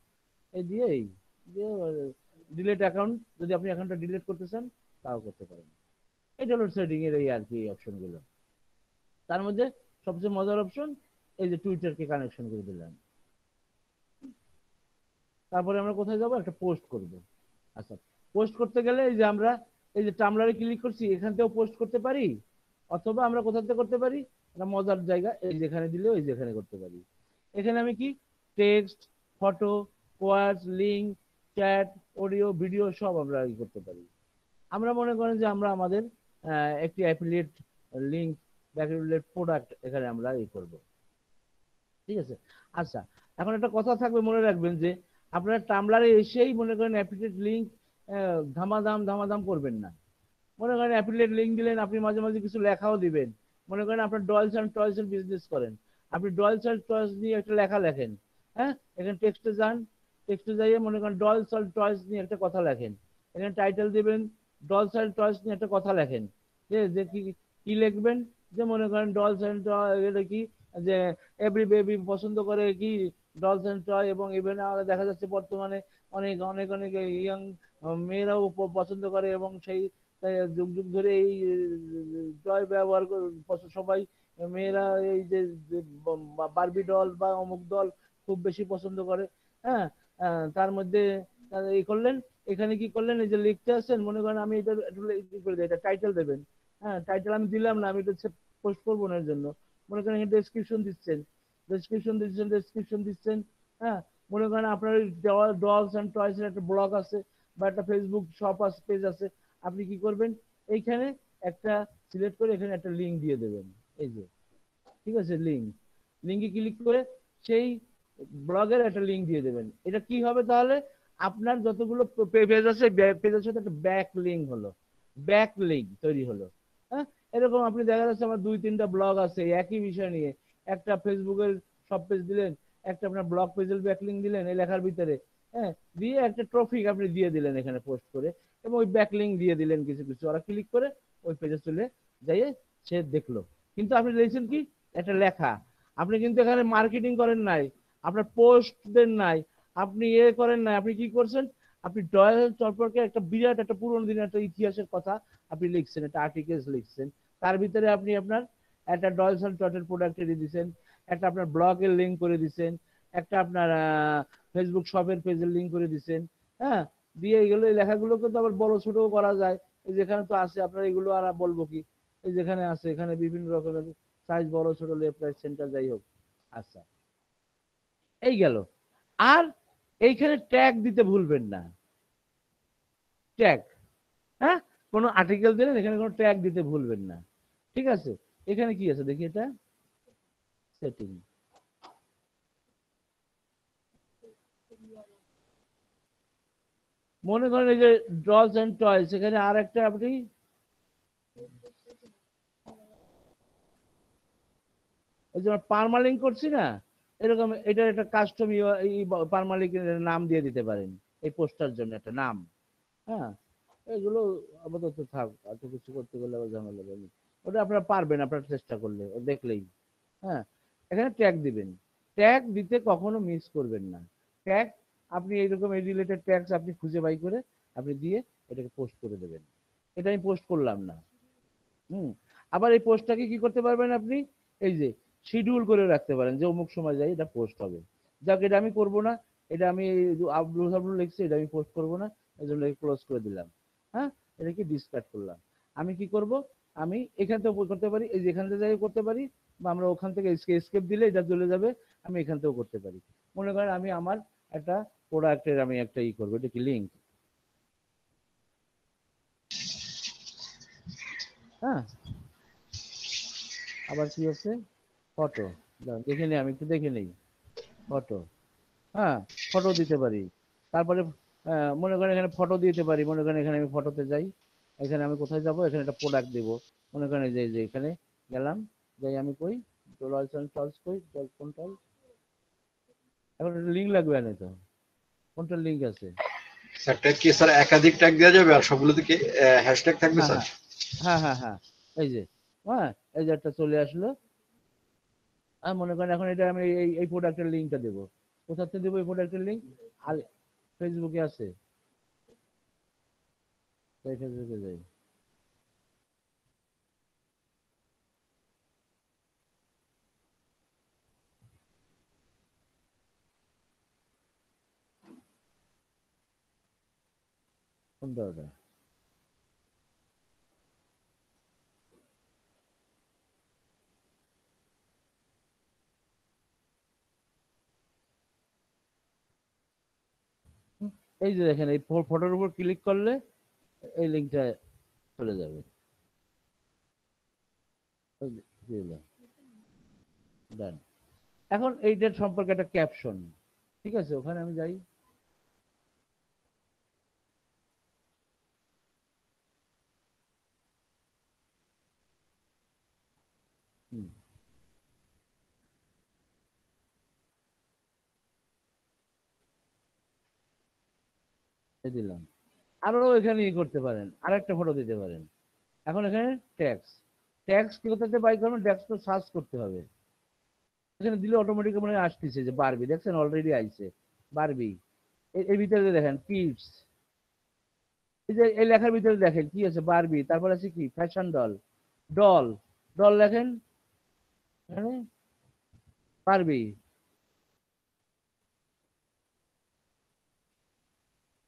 এই দিয়েই দিয়ে ডিলেট অ্যাকাউন্ট, যদি আপনি অ্যাকাউন্টটা ডিলিট করতে চান তাও করতে পারেন। এটা হলো সেটিং এর এই আর কি অপশনগুলো। তার মধ্যে সবচেয়ে মজার অপশন, এই যে টুইটারকে কানেকশন করে দিলাম। তারপরে আমরা কোথায় যাব, একটা পোস্ট করব। আচ্ছা, পোস্ট করতে গেলে এই যে আমরা এই যে টামলারে ক্লিক করছি, এখান থেকেও পোস্ট করতে পারি, অথবা আমরা কোথা থেকে করতে পারি, একটা মজার জায়গা, এই যেখানে দিলেও এই যেখানে করতে পারি। এখানে আমি কি text, photo, co-ords, link, chat, audio, video সব আমরা ই করতে পারি। আমরা মনে করেন যে আমরা আমাদের একটি অ্যাফিলিয়েট লিঙ্ক, অ্যাফিলিয়েট প্রোডাক্ট এখানে আমরা ই করব, ঠিক আছে। আচ্ছা, এখন একটা কথা থাকবে, মনে রাখবেন যে আপনারা টামলারে এসেই মনে করেন অ্যাফিলিয়েট লিঙ্ক ধামাধাম ধামাধাম করবেন না। মনে করেন অ্যাফিলিয়েট লিঙ্ক দিলেন, আপনি মাঝে মাঝে কিছু লেখাও দিবেন। মনে করেন আপনার ডয়েলস অ্যান্ড টয়েস এর বিজনেস করেন, আপনি ডয়েলস অ্যান্ড টয়েস নিয়ে একটা লেখা লেখেন। হ্যাঁ, এখানে টেক্সটে যান, টেক্সটে যাইয়ে মনে করেন ডয়েলস অ্যান্ড টয়েস নিয়ে একটা কথা লেখেন। এখানে টাইটেল দিবেন, ডলস অ্যান্ড টয়েস নিয়ে একটা কথা লেখেন। যে যে কি কি লিখবেন, যে মনে করেন ডলস অ্যান্ড টয়, এটা কি, যে এভরি বেবি পছন্দ করে কি ডলস অ্যান্ড টয়, এবং ইভেন দেখা যাচ্ছে বর্তমানে অনেক অনেক অনেক ইয়াং মেয়েরাও পছন্দ করে, এবং সেই যুগ যুগ ধরে এই টয় ব্যবহার সবাই, মেয়েরা এই যে বারবি ডল বা অমুক দল খুব বেশি পছন্দ করে। হ্যাঁ, তার মধ্যে এই করলেন, এখানে কি করলেন, এই যে লিখতে আসছেন, মনে করেন আমি এটা একটু করে দিই, এটা টাইটেল দেবেন, হ্যাঁ, টাইটেল আমি দিলাম না, আমি এটা পোস্ট করবো না, এর জন্য মনে করেন ডেসক্রিপশন দিচ্ছেন, ডেসক্রিপশন দিচ্ছেন। হ্যাঁ, মনে করেন আপনার ডলস অ্যান্ড টয়স এর একটা ব্লগ আছে বা একটা ফেসবুক শপ আছে, পেজ আছে, আপনি কি করবেন, এইখানে একটা সিলেক্ট করে এখানে একটা লিঙ্ক দিয়ে দেবেন। এই যে, ঠিক আছে, লিঙ্কে ক্লিক করে সেই ব্লগের একটা লিঙ্ক দিয়ে দেবেন। এটা কি হবে তাহলে, আপনার যতগুলো পেজ আছে, পেজের সাথে একটা ব্যাক লিঙ্ক হলো, ব্যাক লিঙ্ক তৈরি হলো। হ্যাঁ, এরকম আপনি দেখা যাচ্ছে আমার 2-3টা ব্লগ আছে একই বিষয় নিয়ে, একটা ফেসবুকের সব পেজ দিলেন, একটা আপনার ব্লগ পেজের ব্যাক লিঙ্ক দিলেন এই লেখার ভিতরে, হ্যাঁ, দিয়ে একটা ট্রফিক আপনি দিয়ে দিলেন এখানে পোস্ট করে, এবং ওই ব্যাক লিঙ্ক দিয়ে দিলেন কিছু কিছু, ওরা ক্লিক করে ওই পেজে চলে যাইয়ে সে দেখলো। কিন্তু আপনি লিখছেন কি, একটা লেখা, আপনি কিন্তু এখানে মার্কেটিং করেন নাই, আপনার পোস্ট দেন নাই, আপনি করেন নাই, আপনি কি করছেন, আপনি ডয়েল সম্পর্কে একটা বিরাট একটা পুরোনো দিনের একটা ইতিহাসের কথা আপনি লিখছেন, একটা আর্টিকেলস লিখছেন, তার ভিতরে আপনি আপনার একটা ডয়েলস এন্ড টটের প্রোডাক্ট দিয়ে দিচ্ছেন, একটা আপনার ব্লগের লিঙ্ক করে দিচ্ছেন, একটা আপনার ফেসবুক শপের পেজের লিঙ্ক করে দিচ্ছেন। হ্যাঁ, দিয়ে এগুলো এই লেখাগুলোকে তো আবার বড় ছোটও করা যায়, এই যেখানে তো আছে আপনার, এগুলো আর বলবো কি, এই যেখানে আছে এখানে বিভিন্ন রকমের সাইজ, বড় ছোট, লেফট রাইট সেন্টার, যাই হোক। আচ্ছা, এই গেল। আর এইখানে ট্যাগ দিতে ভুলবেন না, ট্যাগ। হ্যাঁ, কোনো আর্টিকেল দিলেন এখানে কোনো ট্যাগ দিতে ভুলবেন না, ঠিক আছে। এখানে কি আছে দেখি, এটা সেটিং, মনে করেন এই যে ডলস এন্ড টয়স, এখানে আর একটা আপনি এই যে পারমালিঙ্ক করছি না, এরকম এটার একটা কাস্টম পারমালিঙ্কের নাম দিয়ে দিতে পারেন, এই পোস্টার জন্য একটা নাম। হ্যাঁ, এগুলো আপাতত থাক, এত কিছু করতে গেলে আবার ঝামেলা হবে, ওটা আপনারা পারবেন আপনারা চেষ্টা করলে, ও দেখলেই। হ্যাঁ, এখানে ট্যাগ দিবেন, ট্যাগ দিতে কখনো মিস করবেন না, ট্যাগ আপনি এইরকম এই রিলেটেড ট্যাগস আপনি খুঁজে বাই করে আপনি দিয়ে এটাকে পোস্ট করে দেবেন। এটা আমি পোস্ট করলাম না। হুম, আবার এই পোস্টটাকে কি করতে পারবেন আপনি, এই যে শিডিউল করে রাখতে পারেন যে অমুক সময় যাই এটা পোস্ট হবে। যাক, এটা আমি করব না, এটা আমি আব্দুল সাবরুল লিখছি, এটা আমি পোস্ট করব না, এই জন্য ক্লোজ করে দিলাম। হ্যাঁ, এটাকে ডিসকার্ড করলাম। আমি কি করব, আমি এখান থেকে করতে পারি, এই যে এখান থেকে যাই করতে পারি, বা আমরা ওখান থেকে এসকেপ দিলে এটা চলে যাবে, আমি এখান থেকেও করতে পারি। মনে করেন আমি আমার একটা প্রোডাক্টের আমি একটা করবো, এটা কি লিঙ্ক। হ্যাঁ, আবার কি আছে, ফটো, দেখে নিই, আমি একটু দেখে নিই, ফটো। হ্যাঁ, ফটো দিতে পারি। তারপরে মনে করেন এখানে ফটো দিতে পারি, মনে করেন এখানে আমি ফটোতে যাই, এখানে আমি কোথায় যাব, এখানে একটা প্রোডাক্ট দেবো, মনে করেন এই যে এখানে গেলাম, যাই আমি কই টলস কই, কোনটা, এখন লিঙ্ক লাগবে না তো, কোনটা লিঙ্ক আছে। স্যার কি স্যার একাধিক ট্যাগ দেওয়া যাবে আর সবগুলোতে কি হ্যাশট্যাগ থাকবে হ্যাঁ স্যার? হ্যাঁ হ্যাঁ হ্যাঁ হ্যাঁ, এই যে, হ্যাঁ, এই যে একটা চলে আসলো। আর মনে করেন এখন এটা আমি এই প্রোডাক্টের লিঙ্কটা দেবো, কোথাতে দেবো এই প্রোডাক্টের লিঙ্ক, আর ফেসবুকে আছে, তাই ফেসবুকে যাই। কোনটা ওটা, এই যে দেখেন এই ফটোর উপর ক্লিক করলে এই লিঙ্কটা চলে যাবে। ডান। এখন এইটার সম্পর্কে একটা ক্যাপশন, ঠিক আছে, ওখানে আমি যাই, হুম, এই দিলাম। আরো এখানে করতে পারেন, আরেকটা ফটো দিতে পারেন। এখন এখানে ট্যাক্স, ট্যাক্স কি কোথাতে বাই করবেন, ট্যাক্স তো সার্চ করতে হবে, এখানে দিলে অটোমেটিক মনে হয় আসতেছে যে বারবি, দেখছেন অলরেডি আইছে বারবি। এর ভিতরে দেখেন কিডস, এই যে এই লেখার ভিতরে দেখেন কি আছে, বারবি, তারপর আছে কি ফ্যাশন ডল, ডল, ডল লেখেন, হ্যাঁ, বারবি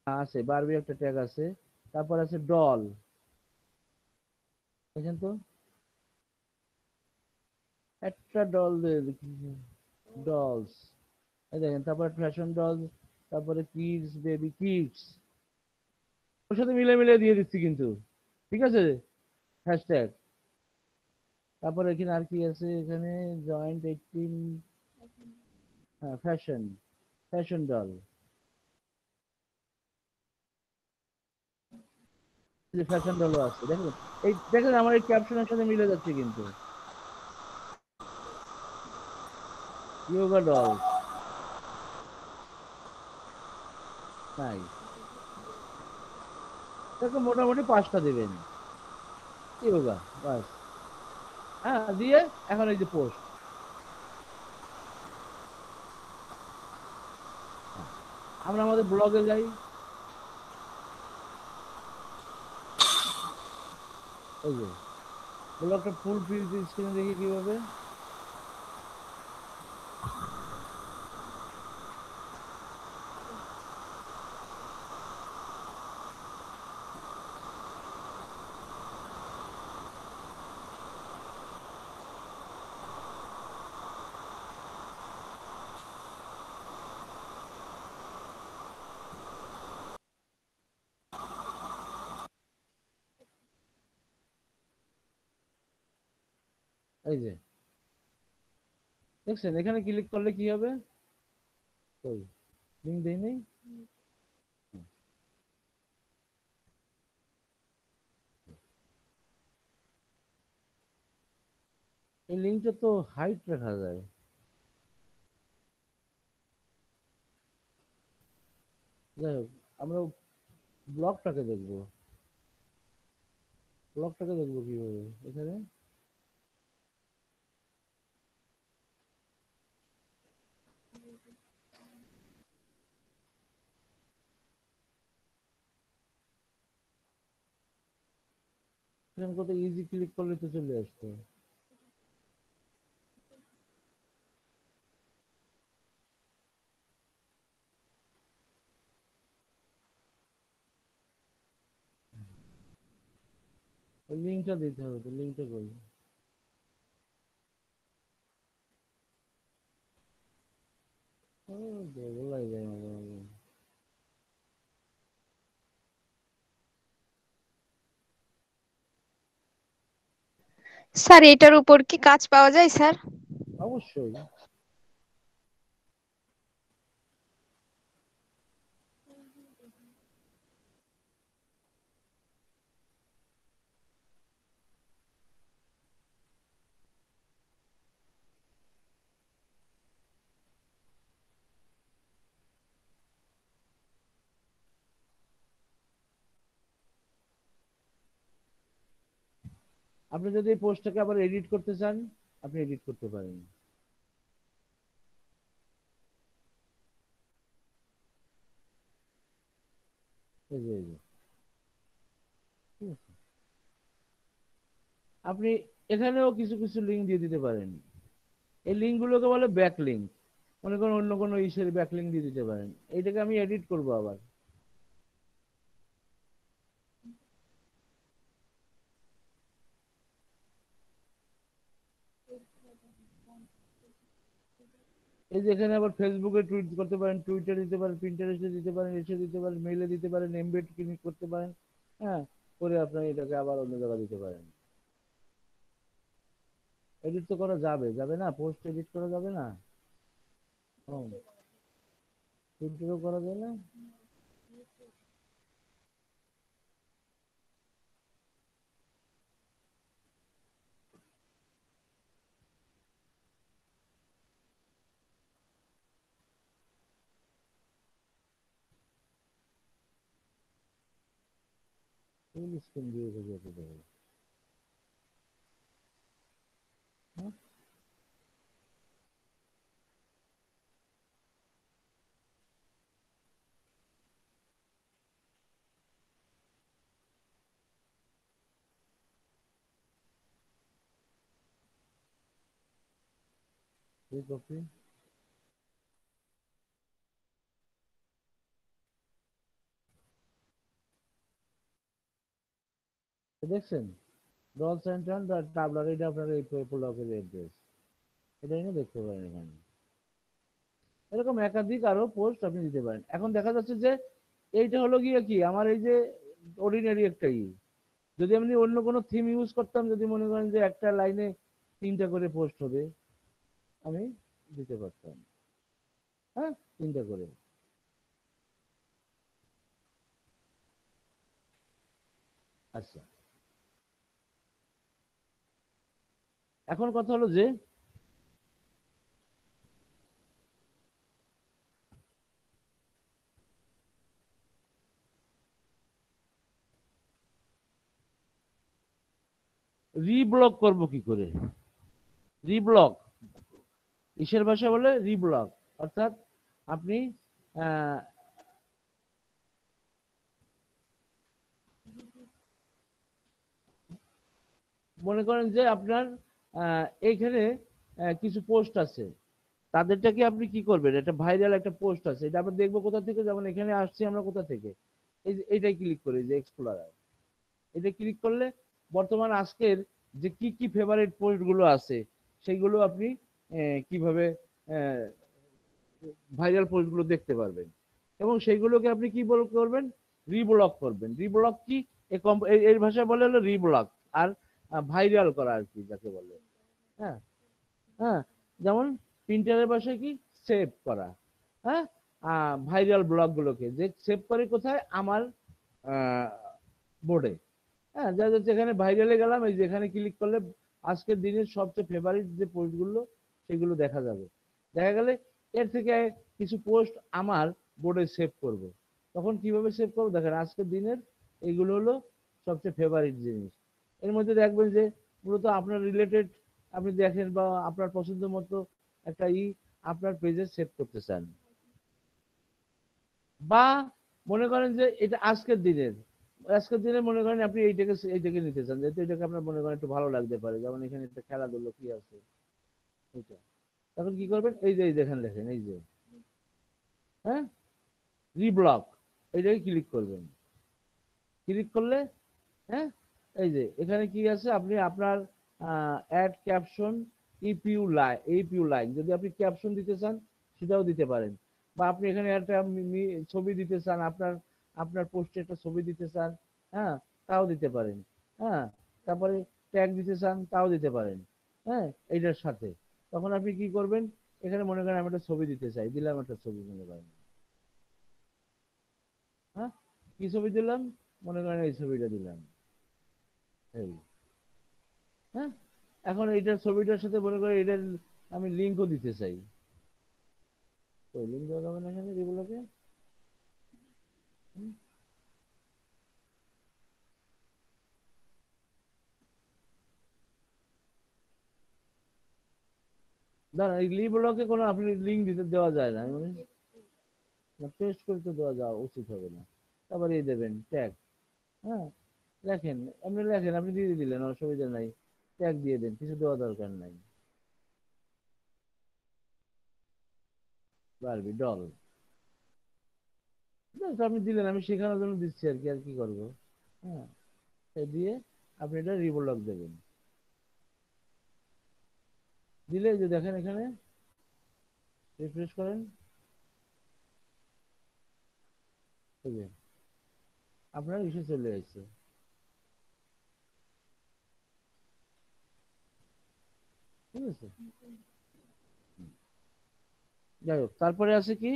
আছে, বারবি একটা ট্যাগ আছে, তারপর আছে ডল, দেখেন তো একটা ডলস, এই দেখেন, তারপরে ফ্যাশন ডলস, তারপরে কিডস, বেবি কিডস, ওর সাথে মিলে মিলে দিয়ে দিচ্ছি কিন্তু, ঠিক আছে, হ্যাশট্যাগ। তারপরে এখানে আর কি আছে, এখানে জয়েন্ট 18, হ্যাঁ ফ্যাশন, ফ্যাশন ডল, যে ফ্যাশন ডলও আছে, দেখেন এই, দেখেন আমার এই ক্যাপশনের সাথে মিলে যাচ্ছে কিন্তু, ইয়োগা ডল নাই, দেখো মোটামুটি 5টা দেবেন ইয়োগা, বাস। হ্যাঁ দিয়ে এখন এই যে পোস্ট, আমরা আমাদের ব্লগে যাই, এই যে ব্লগটা ফুল স্ক্রিনে দেখি কিভাবে, এই যে দেখছেন, এখানে ক্লিক করলে কি হবে, ওই লিঙ্ক দেই নেই, এই লিঙ্কটা তো হাইট রাখা যায়, যাই হোক আমরা ব্লগটাকে দেখবো, ব্লগটাকে দেখবো কিভাবে, এখানে এখানে কত ইজি, ক্লিক করলে তো চলে আসতো, ওই লিঙ্কটা দিতে হবে, তো লিঙ্কটা কই, ও বলাই যায় মাঝে মাঝে। স্যার এটার উপর কি কাজ পাওয়া যায় স্যার? অবশ্যই, আপনি যদি এই পোস্টটাকে আবার এডিট করতে চান, আপনি এডিট করতে পারেন, এই যে এই যে, ঠিক আছে? আপনি এখানেও কিছু কিছু লিঙ্ক দিয়ে দিতে পারেন, এই লিঙ্কগুলোকে বলে ব্যাক লিঙ্ক, মনে করেন অন্য কোনো ইসের ব্যাক লিঙ্ক দিয়ে দিতে পারেন, এইটাকে আমি এডিট করব আবার, এই যে এখানে আবার ফেসবুকে টুইট করতে পারেন, টুইটারে দিতে পারেন, পিন্টারেস্টে দিতে পারেন, এসে দিতে পারেন, মেইলে দিতে পারেন, এমবেড ক্লিক করতে পারেন, হ্যাঁ, করে আপনি এটাকে আবার অন্য জায়গায় দিতে পারেন। এডিট তো করা যাবে, যাবে না, পোস্ট এডিট করা যাবে না, টুইটারও করা যায় না, ফুল স্ক্রিন দিয়ে যেতে দেবে, হ্যাঁ, এই কপি, দেখছেন ডল সেন্টার টাবলার, এটা আপনার এই ব্লকের অ্যাড্রেস, এটা এনে দেখতে পারেন এখানে। এরকম একাধিক আরো পোস্ট আপনি দিতে পারেন। এখন দেখা যাচ্ছে যে এইটা হলো গিয়ে কি আমার এই যে অর্ডিনারি একটা যদি আমি অন্য কোনো থিম ইউজ করতাম, যদি মনে করেন যে একটা লাইনে 3টা করে পোস্ট হবে, আমি দিতে পারতাম, হ্যাঁ, 3টা করে। আচ্ছা, এখন কথা হলো যে রিব্লক করব কি করে। রিব্লক কিসের ভাষা বলে? রিব্লক, অর্থাৎ আপনি মনে করেন যে আপনার এইখানে কিছু পোস্ট আছে, তাদেরটাকে আপনি কি করবেন, একটা ভাইরাল একটা পোস্ট আছে, এটা আমরা দেখবো কোথা থেকে, যেমন এখানে আসছি আমরা কোথা থেকে, এই যে এইটাই ক্লিক করি, যে এক্সপ্লোরার, এটা ক্লিক করলে বর্তমান আজকের যে কি কি ফেভারিট পোস্ট গুলো আছে সেইগুলো আপনি কিভাবে ভাইরাল পোস্ট গুলো দেখতে পারবেন, এবং সেইগুলোকে আপনি কি করবেন, রিব্লক করবেন। রিব্লক কি, এর ভাষা বলে হলো রিব্লক, আর ভাইরাল করা আর কি যাকে বলে। হ্যাঁ, হ্যাঁ, যেমন প্রিন্টারের ভাষায় কি, সেভ করা। হ্যাঁ, ভাইরাল ব্লগ গুলোকে যে সেভ করে কোথায়, আমার বোর্ডে। হ্যাঁ, যেখানে ভাইরালে গেলাম, এই যেখানে ক্লিক করলে আজকের দিনের সবচেয়ে ফেভারিট যে পোস্টগুলো সেগুলো দেখা যাবে। দেখা গেলে এর থেকে কিছু পোস্ট আমার বোর্ডে সেভ করব। তখন কিভাবে সেভ করবো দেখেন, আজকের দিনের এইগুলো হলো সবচেয়ে ফেভারিট জিনিস। এর মধ্যে দেখবেন যে মূলত আপনার রিলেটেড আপনি দেখেন, বা আপনার পছন্দ মতো একটা আপনার পেজে সেভ করতে চান, বা মনে করেন যে এটা আজকের দিনে মনে করেন আপনি এইটাকে নিতে চান, যেহেতু এটাকে আপনার মনে করেন একটু ভালো লাগতে পারে, যেমন এখানে একটা খেলাধুলো কি আছে এটা। তখন কি করবেন, এই যে দেখেন এই যে, হ্যাঁ, রিব্লক, এইটাকে ক্লিক করবেন। ক্লিক করলে, হ্যাঁ, এই যে এখানে কি আছে, আপনি আপনার অ্যাড ক্যাপশন, ইপিউ লাইন, যদি আপনি ক্যাপশন দিতে চান সেটাও দিতে পারেন, বা আপনি এখানে একটা ছবি দিতে চান, আপনার আপনার পোস্টে একটা ছবি দিতে চান, হ্যাঁ, তাও দিতে পারেন। হ্যাঁ, তারপরে ট্যাগ দিতে চান, তাও দিতে পারেন। হ্যাঁ, এইটার সাথে তখন আপনি কি করবেন, এখানে মনে করেন আমি একটা ছবি দিতে চাই, দিলাম একটা ছবি, মনে করেন, হ্যাঁ, কি ছবি দিলাম, মনে করেন এই ছবিটা দিলাম, এই, হ্যাঁ, এখন এইটার ছবিটার সাথে মনে করেন এটার আমি লিঙ্কও দিতে চাই, তো লিঙ্ক দেওয়া যাবে না এখানে যেগুলোকে। দাঁড়া, এই লিঙ্কগুলোকে কোনো আপনি লিঙ্ক দিতে দেওয়া যায় না, মানে পেস্ট করে তো দেওয়া যাওয়া উচিত হবে না। তারপরে এই দেবেন ট্যাগ, হ্যাঁ, লেখেন, আপনি দিয়ে দিলেন, অসুবিধা নাই, ট্যাগ দিয়ে দেন, কিছু দেওয়া দরকার নাই, বারবি ডল, আপনি দিলেন, আমি শেখানোর জন্য দিচ্ছি আর কি, আর কি করবো। হ্যাঁ, দিয়ে আপনি এটা রিব্লক দেবেন, দিলে যে দেখেন এখানে রিফ্রেশ করেন, এই যে আপনার ইস্যু চলে আসছে। ঠিক আছে, যাই হোক, তারপরে আছে কি,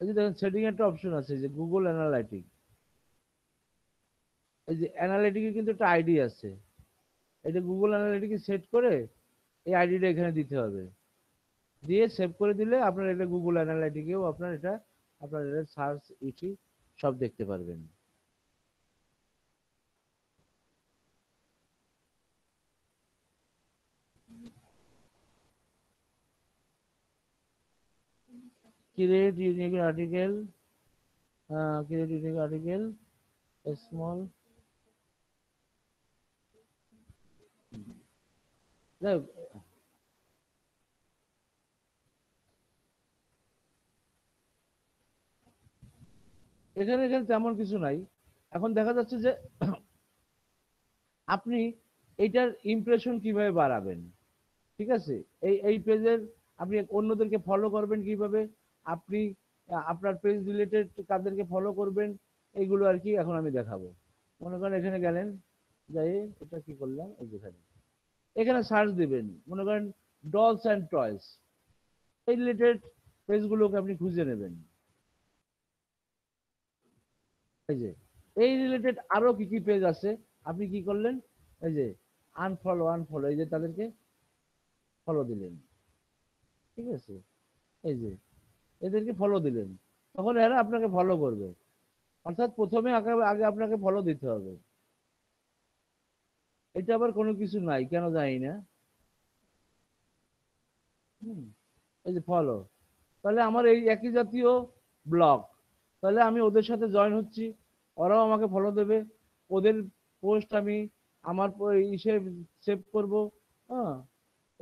এই যে দেখেন সেটিং একটা অপশন আছে যে গুগল অ্যানালাইটিক, এই যে অ্যানালাইটিকের কিন্তু একটা আইডি আছে, এটা গুগল অ্যানালাইটিকে সেট করে এই আইডিটা এখানে দিতে হবে, দিয়ে সেভ করে দিলে আপনার এটা গুগল অ্যানালাইটিকেও আপনার এটা সার্চ ইটি সব দেখতে পারবেন। create unique article, small, যাই হোক, এখানে এখানে তেমন কিছু নাই। এখন দেখা যাচ্ছে যে আপনি এইটার ইমপ্রেশন কিভাবে বাড়াবেন, ঠিক আছে, এই পেজের আপনি অন্যদেরকে ফলো করবেন কিভাবে, আপনি আপনার পেজ রিলেটেড কাদেরকে ফলো করবেন, এইগুলো আর কি এখন আমি দেখাবো। মনে করেন এখানে গেলেন, যাই এটা কি করলাম, এই যেখানে এখানে সার্চ দিবেন, মনে করেন ডলস অ্যান্ড টয়স, এই রিলেটেড পেজগুলোকে আপনি খুঁজে নেবেন। এই যে এই রিলেটেড আরো কি কি পেজ আছে, আপনি কি করলেন, এই যে আনফলো, এই যে তাদেরকে ফলো দিলেন, ঠিক আছে, এই যে এদেরকে ফলো দিলেন, তখন এরা আপনাকে ফলো করবে। অর্থাৎ প্রথমে আগে আপনাকে ফলো দিতে হবে। এটা আবার কোনো কিছু নাই, কেন জানি না। এই যে ফলো, তাহলে আমার এই একই জাতীয় ব্লগ, তাহলে আমি ওদের সাথে জয়েন হচ্ছি, ওরাও আমাকে ফলো দেবে, ওদের পোস্ট আমি আমার ইসে সেভ করব, হ্যাঁ,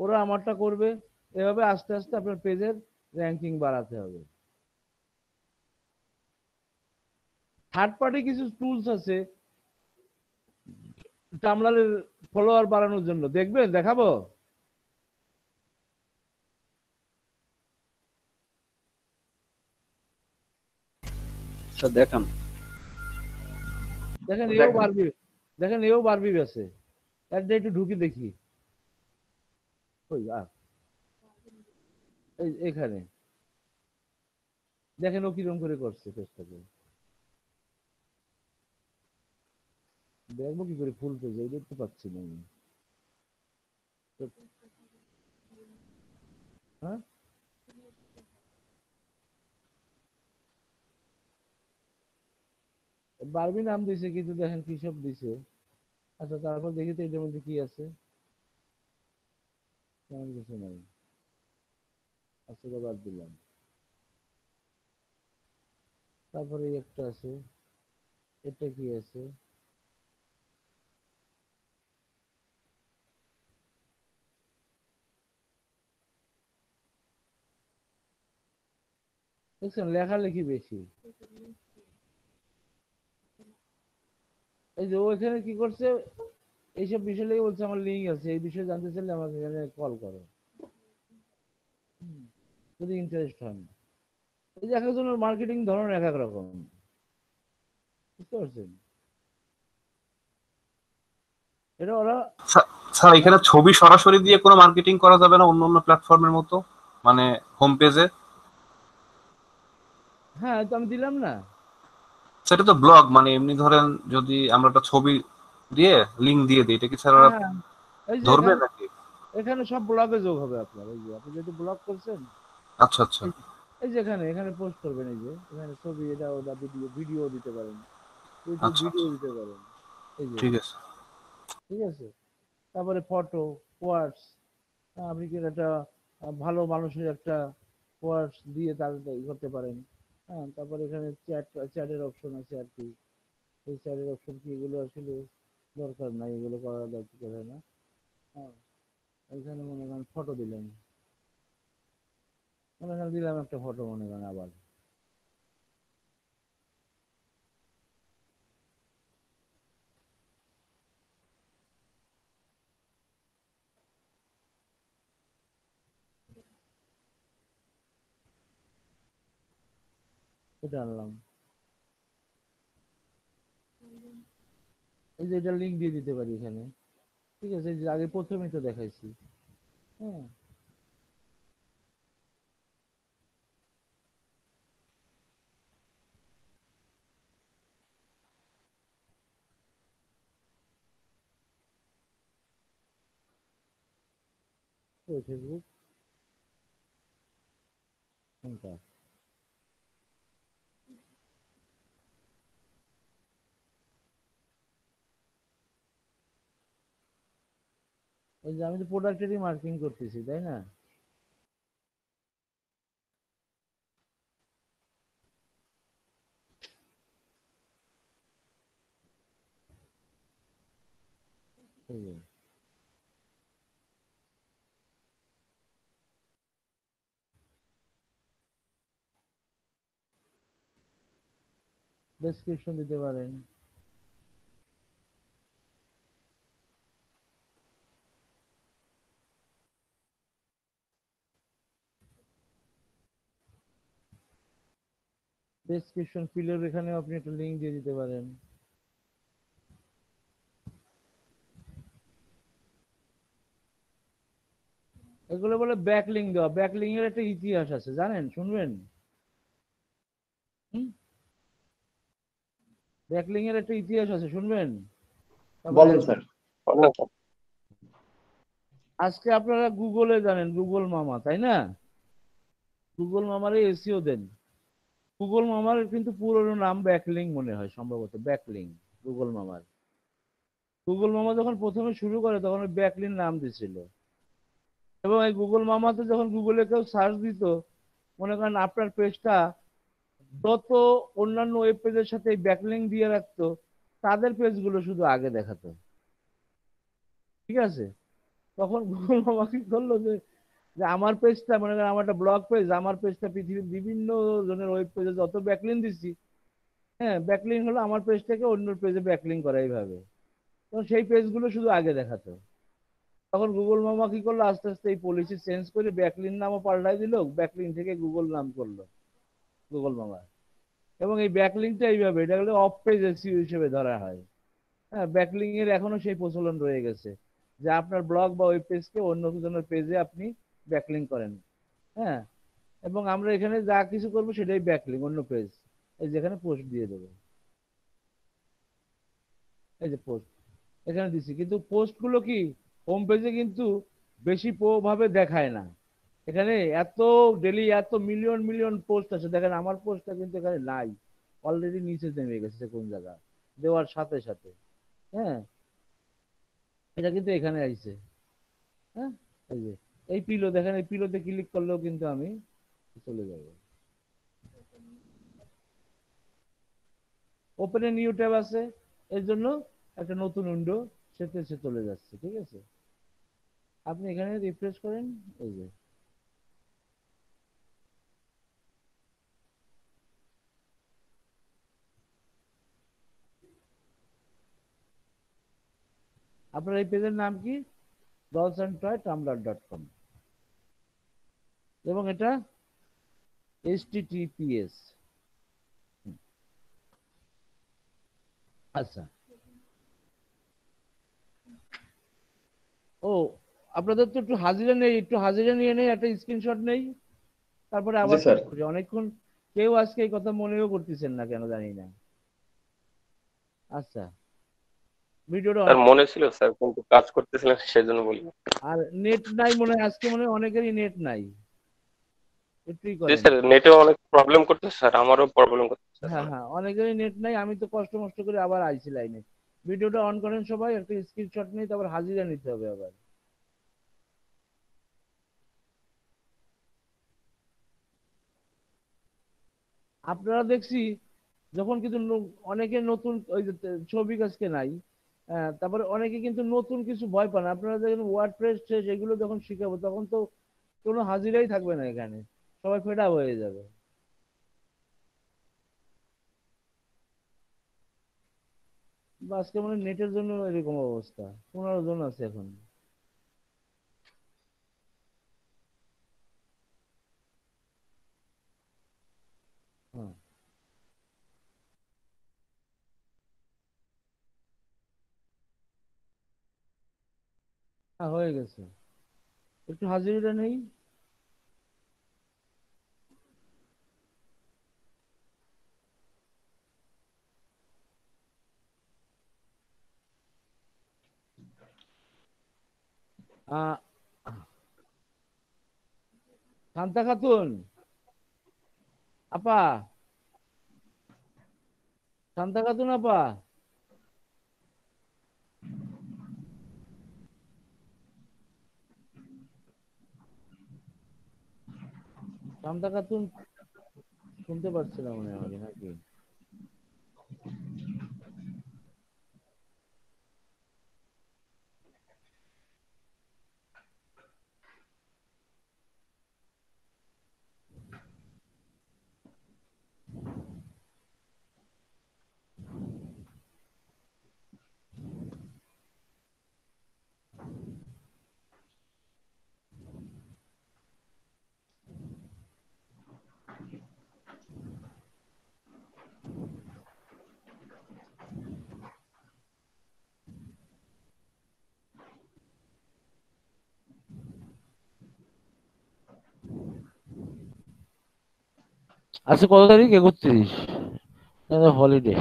ওরা আমারটা করবে, এভাবে আস্তে আস্তে আপনার পেজের র্যাঙ্কিং বাড়াতে হবে। থার্ড পার্টি কিছু টুলস আছে টামলারের ফলোয়ার বাড়ানোর জন্য, দেখবেন, দেখাবো। স্যার দেখান। দেখেন এও বাড়বি, দেখেন এও বাড়বি আছে, একটা একটু ঢুকি দেখি, ওই এখানে দেখেন ও কিরকম করে করছে পেজটাকে, দেখবো কি করে ফুল পেজ, এই দেখতে পাচ্ছি না আমি। হ্যাঁ, বারবি নাম দিছে কিন্তু দেখেন কি সব দিছে। আচ্ছা তারপর দেখি তো এটার মধ্যে কি আছে, তেমন কিছু নাই। আচ্ছা এটা বাদ দিলাম। তারপরে এই একটা আছে, এটা কি আছে, দেখছেন লেখালেখি বেশি। এই যে ও এখানে কি করছে, এইসব বিষয় লেগে বলছে আমার লিঙ্ক আছে, এই বিষয়ে জানতে চাইলে আমাকে এখানে কল করো, যদি ইন্টারেস্ট হন। এই যে এক একজনের মার্কেটিং ধরন এক এক রকম, বুঝতে পারছেন, এটা ওরা। স্যার এখানে ছবি সরাসরি দিয়ে কোনো মার্কেটিং করা যাবে না অন্য অন্য প্ল্যাটফর্মের মতো, মানে হোম পেজে? হ্যাঁ তো আমি দিলাম না, সেটা তো ব্লগ, মানে এমনি ধরেন যদি আমরা একটা ছবি দিয়ে লিংক দিয়ে দিই, এটা কি স্যার হ্যাঁ ওরা হ্যাঁ, এই যে ধরবে এখানে নাকি? এখানে সব ব্লগে যোগ হবে আপনার, এই যে আপনি যেহেতু ব্লগ করছেন, আচ্ছা আচ্ছা এই যে এখানে এখানে পোস্ট করবেন, এই যে এখানে ছবি, এটা ওটা ভিডিও দিতে পারেন, ইউটিউব আচ্ছা ভিডিও আচ্ছা, দিতে পারেন, এই যে, ঠিক আছে। ঠিক আছে। তারপরে ফটো, কোয়ার্টস, আপনি কি একটা ভালো মানুষের একটা কোয়ার্টস দিয়ে তার করতে পারেন। হ্যাঁ, তারপরে এখানে চ্যাটের অপশন আছে আর কি, এই চ্যাটের অপশন কি, এগুলো আসলে দরকার নাই, এগুলো করার দরকার হয় না। হ্যাঁ, এখানে মনে করেন ফটো দিলেন, মনে করেন দিলাম একটা ফটো, মনে করেন আবার এটা আনলাম, এই যে এটা লিঙ্ক দিয়ে দিতে পারি এখানে, ঠিক আছে, এই যে আগে প্রথমেই তো দেখাইছি। হ্যাঁ, ওই ফেসবুক কোনটা? ওই যে আমি তো প্রোডাক্টেরই মার্কিং করতেছি, তাই না? এই যে ডেসক্রিপশন দিতে পারেন। ডেসক্রিপশন ফিলের এখানে আপনি একটা লিংক দিয়ে দিতে পারেন। এগুলো বলে ব্যাকলিং দেওয়া। ব্যাকলিং এর একটা ইতিহাস আছে, জানেন? শুনবেন? ব্যাকলিং এর একটা ইতিহাস আছে, শুনবেন? বলেন স্যার। আজকে আপনারা গুগলে জানেন, গুগল মামা, তাই না? গুগল মামারে এসিও দেন। গুগল মামার কিন্তু পুরনো নাম ব্যাকলিং মনে হয়, সম্ভবত ব্যাকলিং। গুগল মামার, গুগল মামা যখন প্রথমে শুরু করে তখন ওই ব্যাকলিং নাম দিছিল। এবং এই গুগল মামাতে যখন গুগলে কেউ সার্চ দিত, মনে করেন আপনার পেজটা যত অন্যান্য ওয়েব পেজের সাথে ব্যাকলিং দিয়ে রাখতো, তাদের পেজগুলো শুধু আগে দেখাতো। ঠিক আছে? তখন গুগল মামা কি করলো যে যে আমার পেজটা, মনে করেন আমার একটা ব্লগ পেজ, আমার পেজটা পৃথিবীর বিভিন্ন জনের ওয়েব পেজে যত ব্যাকলিং দিচ্ছি, হ্যাঁ, ব্যাকলিং হলো আমার পেজটাকে অন্য পেজে ব্যাকলিং করা, এইভাবে। তো সেই পেজগুলো শুধু আগে দেখাতো। তখন গুগল মামা কি করলো, আস্তে আস্তে এই পলিসি চেঞ্জ করে ব্যাকলিং নামও পাল্টাই দিল, ব্যাকলিং থেকে গুগল নাম করলো, গুগল মামা। এবং এই ব্যাকলিংটা এইভাবে, এটা হলো অফ পেজ এসইও হিসেবে ধরা হয়। হ্যাঁ, ব্যাকলিং এর এখনো সেই প্রচলন রয়ে গেছে যে আপনার ব্লগ বা ওয়েব পেজকে অন্য জনের পেজে আপনি ব্যাকলিং করেন। হ্যাঁ, এবং আমরা এখানে যা কিছু করবো সেটাই ব্যাকলিং, অন্য পেজ। এই যেখানে পোস্ট দিয়ে দেবো, এই যে পোস্ট এখানে দিচ্ছি, কিন্তু পোস্ট গুলো কি হোম পেজে কিন্তু বেশি ভাবে দেখায় না। এখানে এত ডেলি এত মিলিয়ন মিলিয়ন পোস্ট আছে, দেখেন আমার পোস্টটা কিন্তু এখানে নাই, অলরেডি নিচে নেমে গেছে কোন জায়গা দেওয়ার সাথে সাথে। হ্যাঁ, এটা কিন্তু এখানে আইছে। হ্যাঁ, এই যে এই পিলো দেখেন, এই পিলোতে ক্লিক করলেও কিন্তু আমি চলে যাব। ওপেন এ নিউ ট্যাব আছে, এর জন্য একটা নতুন উইন্ডো সেতে সে চলে যাচ্ছে। ঠিক আছে? আপনি এখানে রিফ্রেশ করেন, এই যে আপনার এই পেজের নাম কি? dolls&toy.tumblr.com। এবং এটা HTTPS। আচ্ছা, ও আপনাদের তো একটু হাজিরা নেই, একটু হাজিরা নিয়ে নেই, একটা স্ক্রিনশট নেই, তারপরে জি আবার স্যার। অনেকক্ষণ কেউ আজকে এই কথা মনেও করতেছেন না কেন জানি না। আচ্ছা, ভিডিওটা স্যার মনে ছিল স্যার, কিন্তু কাজ করতেছিলেন সেজন্য বলি। আর নেট নাই মনে হয়, আজকে মনে হয় অনেকেরই নেট নাই, একটুই জি করেন। স্যার, নেটে অনেক প্রবলেম করতেছে স্যার, আমারও প্রবলেম করতেছে স্যার। হ্যাঁ হ্যাঁ, অনেকেরই নেট নাই, আমি তো কষ্ট মষ্ট করে আবার আইছি লাইনে। ভিডিওটা অন করেন সবাই, একটা স্ক্রিনশট নিয়ে তারপর হাজিরা নিতে হবে আবার। আপনারা দেখছি যখন কিন্তু অনেকে নতুন ওই যে ছবি কাজকে নাই, তারপরে অনেকে কিন্তু নতুন কিছু ভয় পান। আপনারা যখন ওয়ার্ডপ্রেস এগুলো যখন শিখাবো তখন তো কোনো হাজিরাই থাকবে না এখানে, সবাই ফেড আপ হয়ে যাবে। বা আজকে মানে নেটের জন্য এরকম অবস্থা, 15 জন আছে এখন। হ্যাঁ হ্যাঁ, হয়ে গেছে, একটু হাজিরা নেই। আহ শান্তা খাতুন আপা, শান্তা খাতুন আপা, শান্তা খাতুন শুনতে পাচ্ছি না মনে হয় আমাকে নাকি? আচ্ছা কত তারিখ? 31, হলিডে।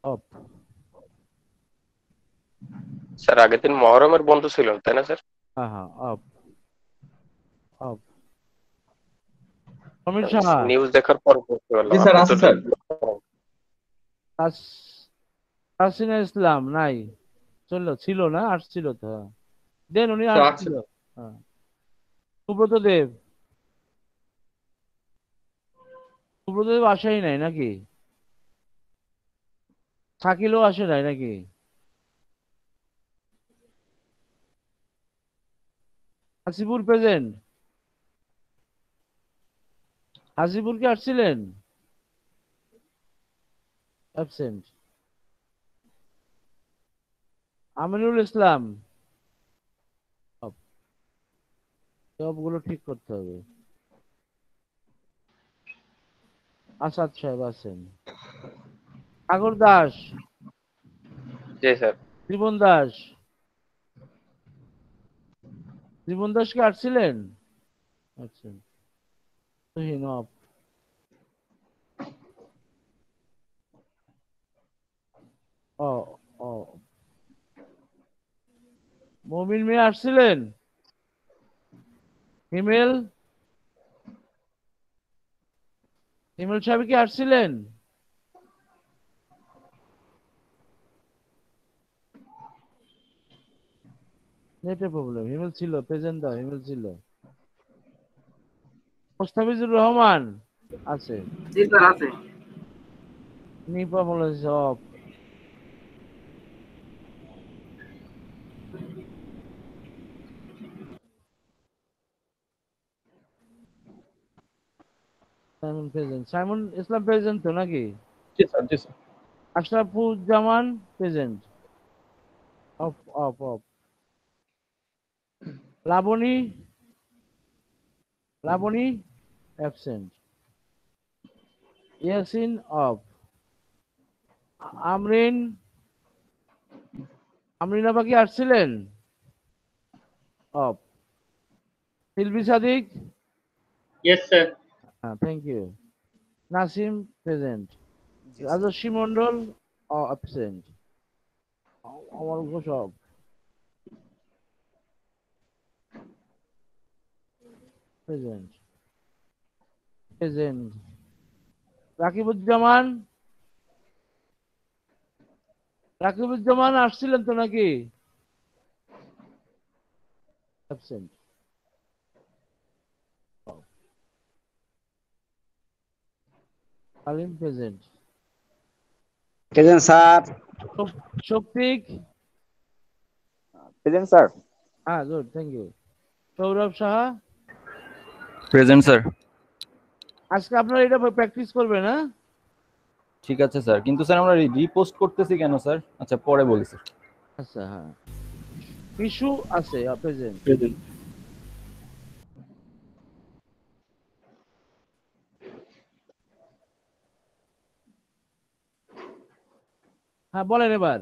অফ। স্যার আগের দিন মহরমের বন্ধ ছিল তাই না স্যার? হ্যাঁ হ্যাঁ, of of. Samir Saha, news দেখার পর বুঝতে পারলাম জি স্যার, আপনি আছে তো স্যার। তাসিনা ইসলাম নাই, ছিল না, আসছিল তো, হ্যাঁ। দেন উনি স্যার আছে। আসছিল। হ্যাঁ। সুব্রত দেব, সুব্রত দেব আসাই নাই নাকি? শাকিলও আসে নাই নাকি? হাসিবুর প্রেজেন্ট? হাসিবুর কি আসছিলেন? অ্যাবসেন্ট। আমিনুল ইসলাম, সবগুলো ঠিক করতে হবে। আসাদ সাহেব আছেন। সাগর দাস, জি স্যার। জীবন দাস, জীবন দাস কি আসছিলেন? আচ্ছা, তুহিন অফ। ও ও, মমিন মিয়া আসছিলেন? হিমেল, হিমেল সাহেব কি আসছিলেন? নেটের প্রবলেম। হিমেল ছিল, প্রেজেন্ট দাও, হিমেল ছিল। মোস্তাফিজুর রহমান আছে। জি স্যার আছে। নিপা বলেছে off. Simon present, Simon Islam present তো নাকি? জি স্যার, জি sir. Ashrafuzzaman present, off off off. Laboni, Laboni absent. Yasin off. Amrin, Amrin আপা কি আসছিলেন? Off. Silvi Sadik, yes sir. হ্যাঁ thank you. Nasim present. Rajoshri Mondal absent. Amar Ghosh off. Present, present. Rakibuzzaman, Rakibuzzaman আসছিলেন তো নাকি? Absent. Kalim present. Present sir. Shaktik, present sir. হ্যাঁ good thank you. Sourav Saha, present sir. আজকে আপনারা এটা প্র্যাকটিস করবেন, হ্যাঁ? ঠিক আছে স্যার, কিন্তু স্যার আমরা রিপোস্ট করতেছি কেন স্যার? আচ্ছা পরে বলি স্যার। আচ্ছা হ্যাঁ। ইস্যু আছে প্রেজেন্ট। হ্যাঁ বলেন এবার।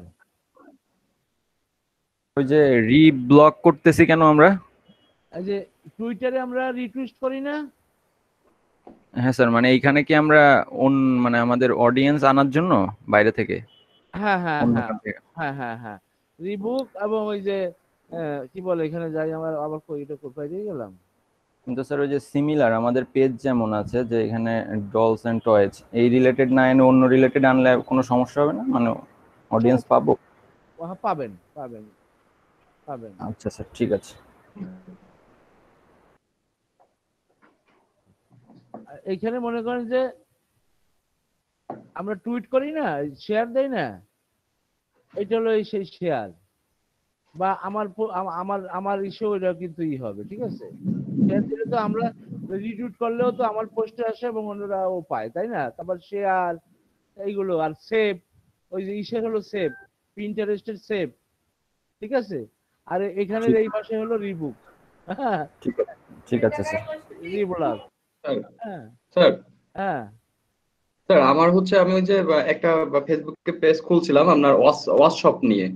ওই যে রিব্লক করতেছি কেন আমরা? এই যে টুইটারে আমরা রিটুইস্ট করি না? হ্যাঁ স্যার, মানে এইখানে কি আমরা মানে আমাদের অডিয়েন্স আনার জন্য বাইরে থেকে? হ্যাঁ হ্যাঁ অন্য হ্যাঁ কান থেকে? হ্যাঁ হ্যাঁ হ্যাঁ রিবুক এবং ওই যে কি বলে এখানে যাই আমার আবার এটা কোথায় দিয়ে গেলাম। কিন্তু স্যার ওই যে সিমিলার আমাদের পেজ যেমন আছে যে এখানে ডলস এন্ড টয়েজ, এই রিলেটেড না এনে অন্য রিলেটেড আনলে কোনো সমস্যা হবে না? মানে অডিয়েন্স পাবো? হ্যাঁ পাবেন পাবেন পাবেন। আচ্ছা স্যার, ঠিক আছে। এইখানে মনে করেন যে আমরা টুইট করি না, শেয়ার দেই না, এটা হলো সেই শেয়ার বা আমার ইস্যু এটা কিন্তু হবে, ঠিক আছে? শেয়ার দিলে তো আমরা রিটুইট করলেও তো আমার পোস্টে আসে এবং অন্যরাও পায়, তাই না? তারপর শেয়ার এইগুলো আর সেভ, ওই যে ইসের হলো সেভ, পিন্টারেস্টের সেভ, ঠিক আছে? আর এখানের এই পাশে হলো রিবুক। হ্যাঁ ঠিক আছে স্যার। রিব্লগ। স্যার হ্যাঁ স্যার আমার হচ্ছে আমি ওই যে একটা ফেসবুকে পেজ খুলছিলাম আপনার ওয়াচ শপ নিয়ে।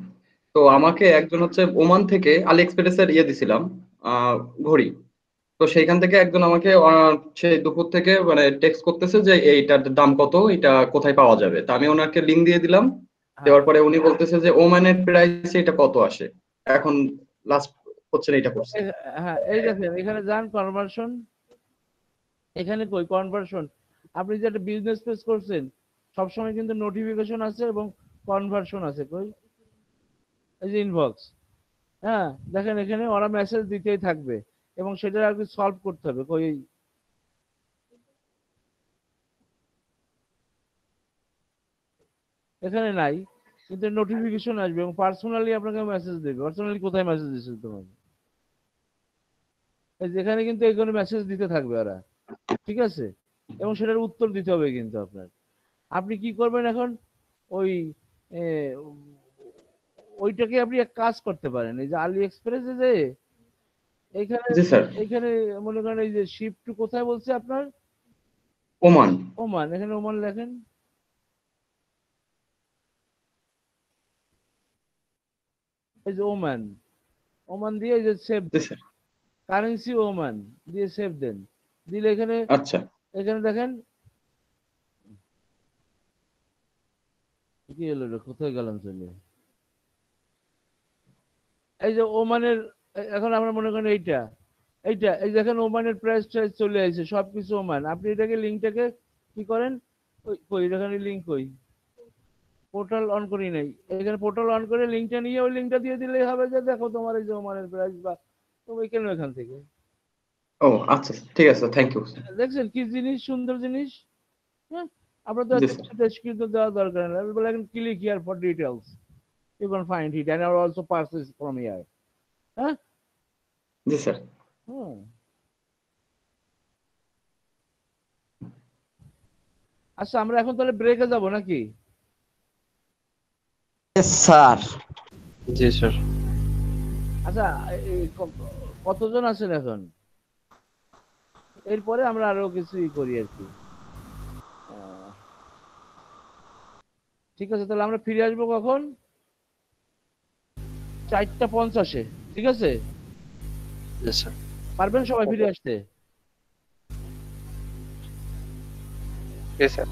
তো আমাকে একজন হচ্ছে ওমান থেকে আলি এক্সপ্রেসের দিছিলাম ঘড়ি। তো সেইখান থেকে একজন আমাকে সেই দুপুর থেকে মানে টেক্সট করতেছে যে এইটার দাম কত, এটা কোথায় পাওয়া যাবে। তা আমি ওনাকে লিঙ্ক দিয়ে দিলাম। দেওয়ার পরে উনি বলতেছে যে ওমানের প্রাইস এটা কত আসে, এখন লাস্ট হচ্ছে এটা করছে। হ্যাঁ এই দেখেন এখানে যান কনভার্সন, এখানে কই কনভার্সন, আপনি যে একটা বিজনেস পেজ করছেন সবসময় কিন্তু নোটিফিকেশন আছে এবং কনভার্সন আছে, কই এই যে ইনবক্স। হ্যাঁ দেখেন এখানে ওরা মেসেজ দিতেই থাকবে এবং সেটা আর কি সলভ করতে হবে, কই এখানে নাই কিন্তু নোটিফিকেশন আসবে এবং পার্সোনালি আপনাকে মেসেজ দেবে। পার্সোনালি কোথায় মেসেজ দিচ্ছে তোমাকে? যেখানে কিন্তু এখানে মেসেজ দিতে থাকবে ওরা, ঠিক আছে? এবং সেটার উত্তর দিতে হবে কিন্তু আপনার। আপনি কি করবেন এখন? ওই ওইটাকে আপনি এক কাজ করতে পারেন, এই যে আলি এক্সপ্রেসে যে এখানে মনে করেন এই যে শিপ টু কোথায় বলছে আপনার? ওমান। ওমান, এখানে ওমান লেখেন। এই যে ওমান, ওমান দিয়ে এই যে সেভ কারেন্সি ওমান দিয়ে সেভ দেন, দিলে এখানে আচ্ছা এখানে দেখেন কি হলো রে, কোথায় গেলাম চলে? এই যে ওমানের এখন আমরা মনে করেন এইটা এইটা এই দেখেন ওমানের প্রাইস টাইস চলে আসছে সবকিছু ওমান। আপনি এটাকে লিঙ্কটাকে কি করেন, কই এখানে লিঙ্ক কই, পোর্টাল অন করি নাই, এখানে পোর্টাল অন করে লিঙ্কটা নিয়ে ওই লিঙ্কটা দিয়ে দিলেই হবে যে দেখো তোমার এই যে ওমানের প্রাইস বা তুমি কেন এখান থেকে। ও আচ্ছা ঠিক আছে, থ্যাংক ইউ। দেখছেন কি জিনিস, সুন্দর জিনিস। হ্যাঁ আমরা তো কিন্তু দেওয়া দরকার নেই, আমি বলে click here for details, you can find it and also purchase from here. হ্যাঁ জি স্যার। আচ্ছা আমরা এখন তাহলে ব্রেকে যাব নাকি? স্যার। জি স্যার। আচ্ছা কতজন আছেন এখন? এরপরে আমরা আরো কিছুই করি আর কি। ঠিক আছে তাহলে আমরা ফিরে আসবো কখন? 4:50-এ, ঠিক আছে? পারবেন সবাই ফিরে আসতে? স্যার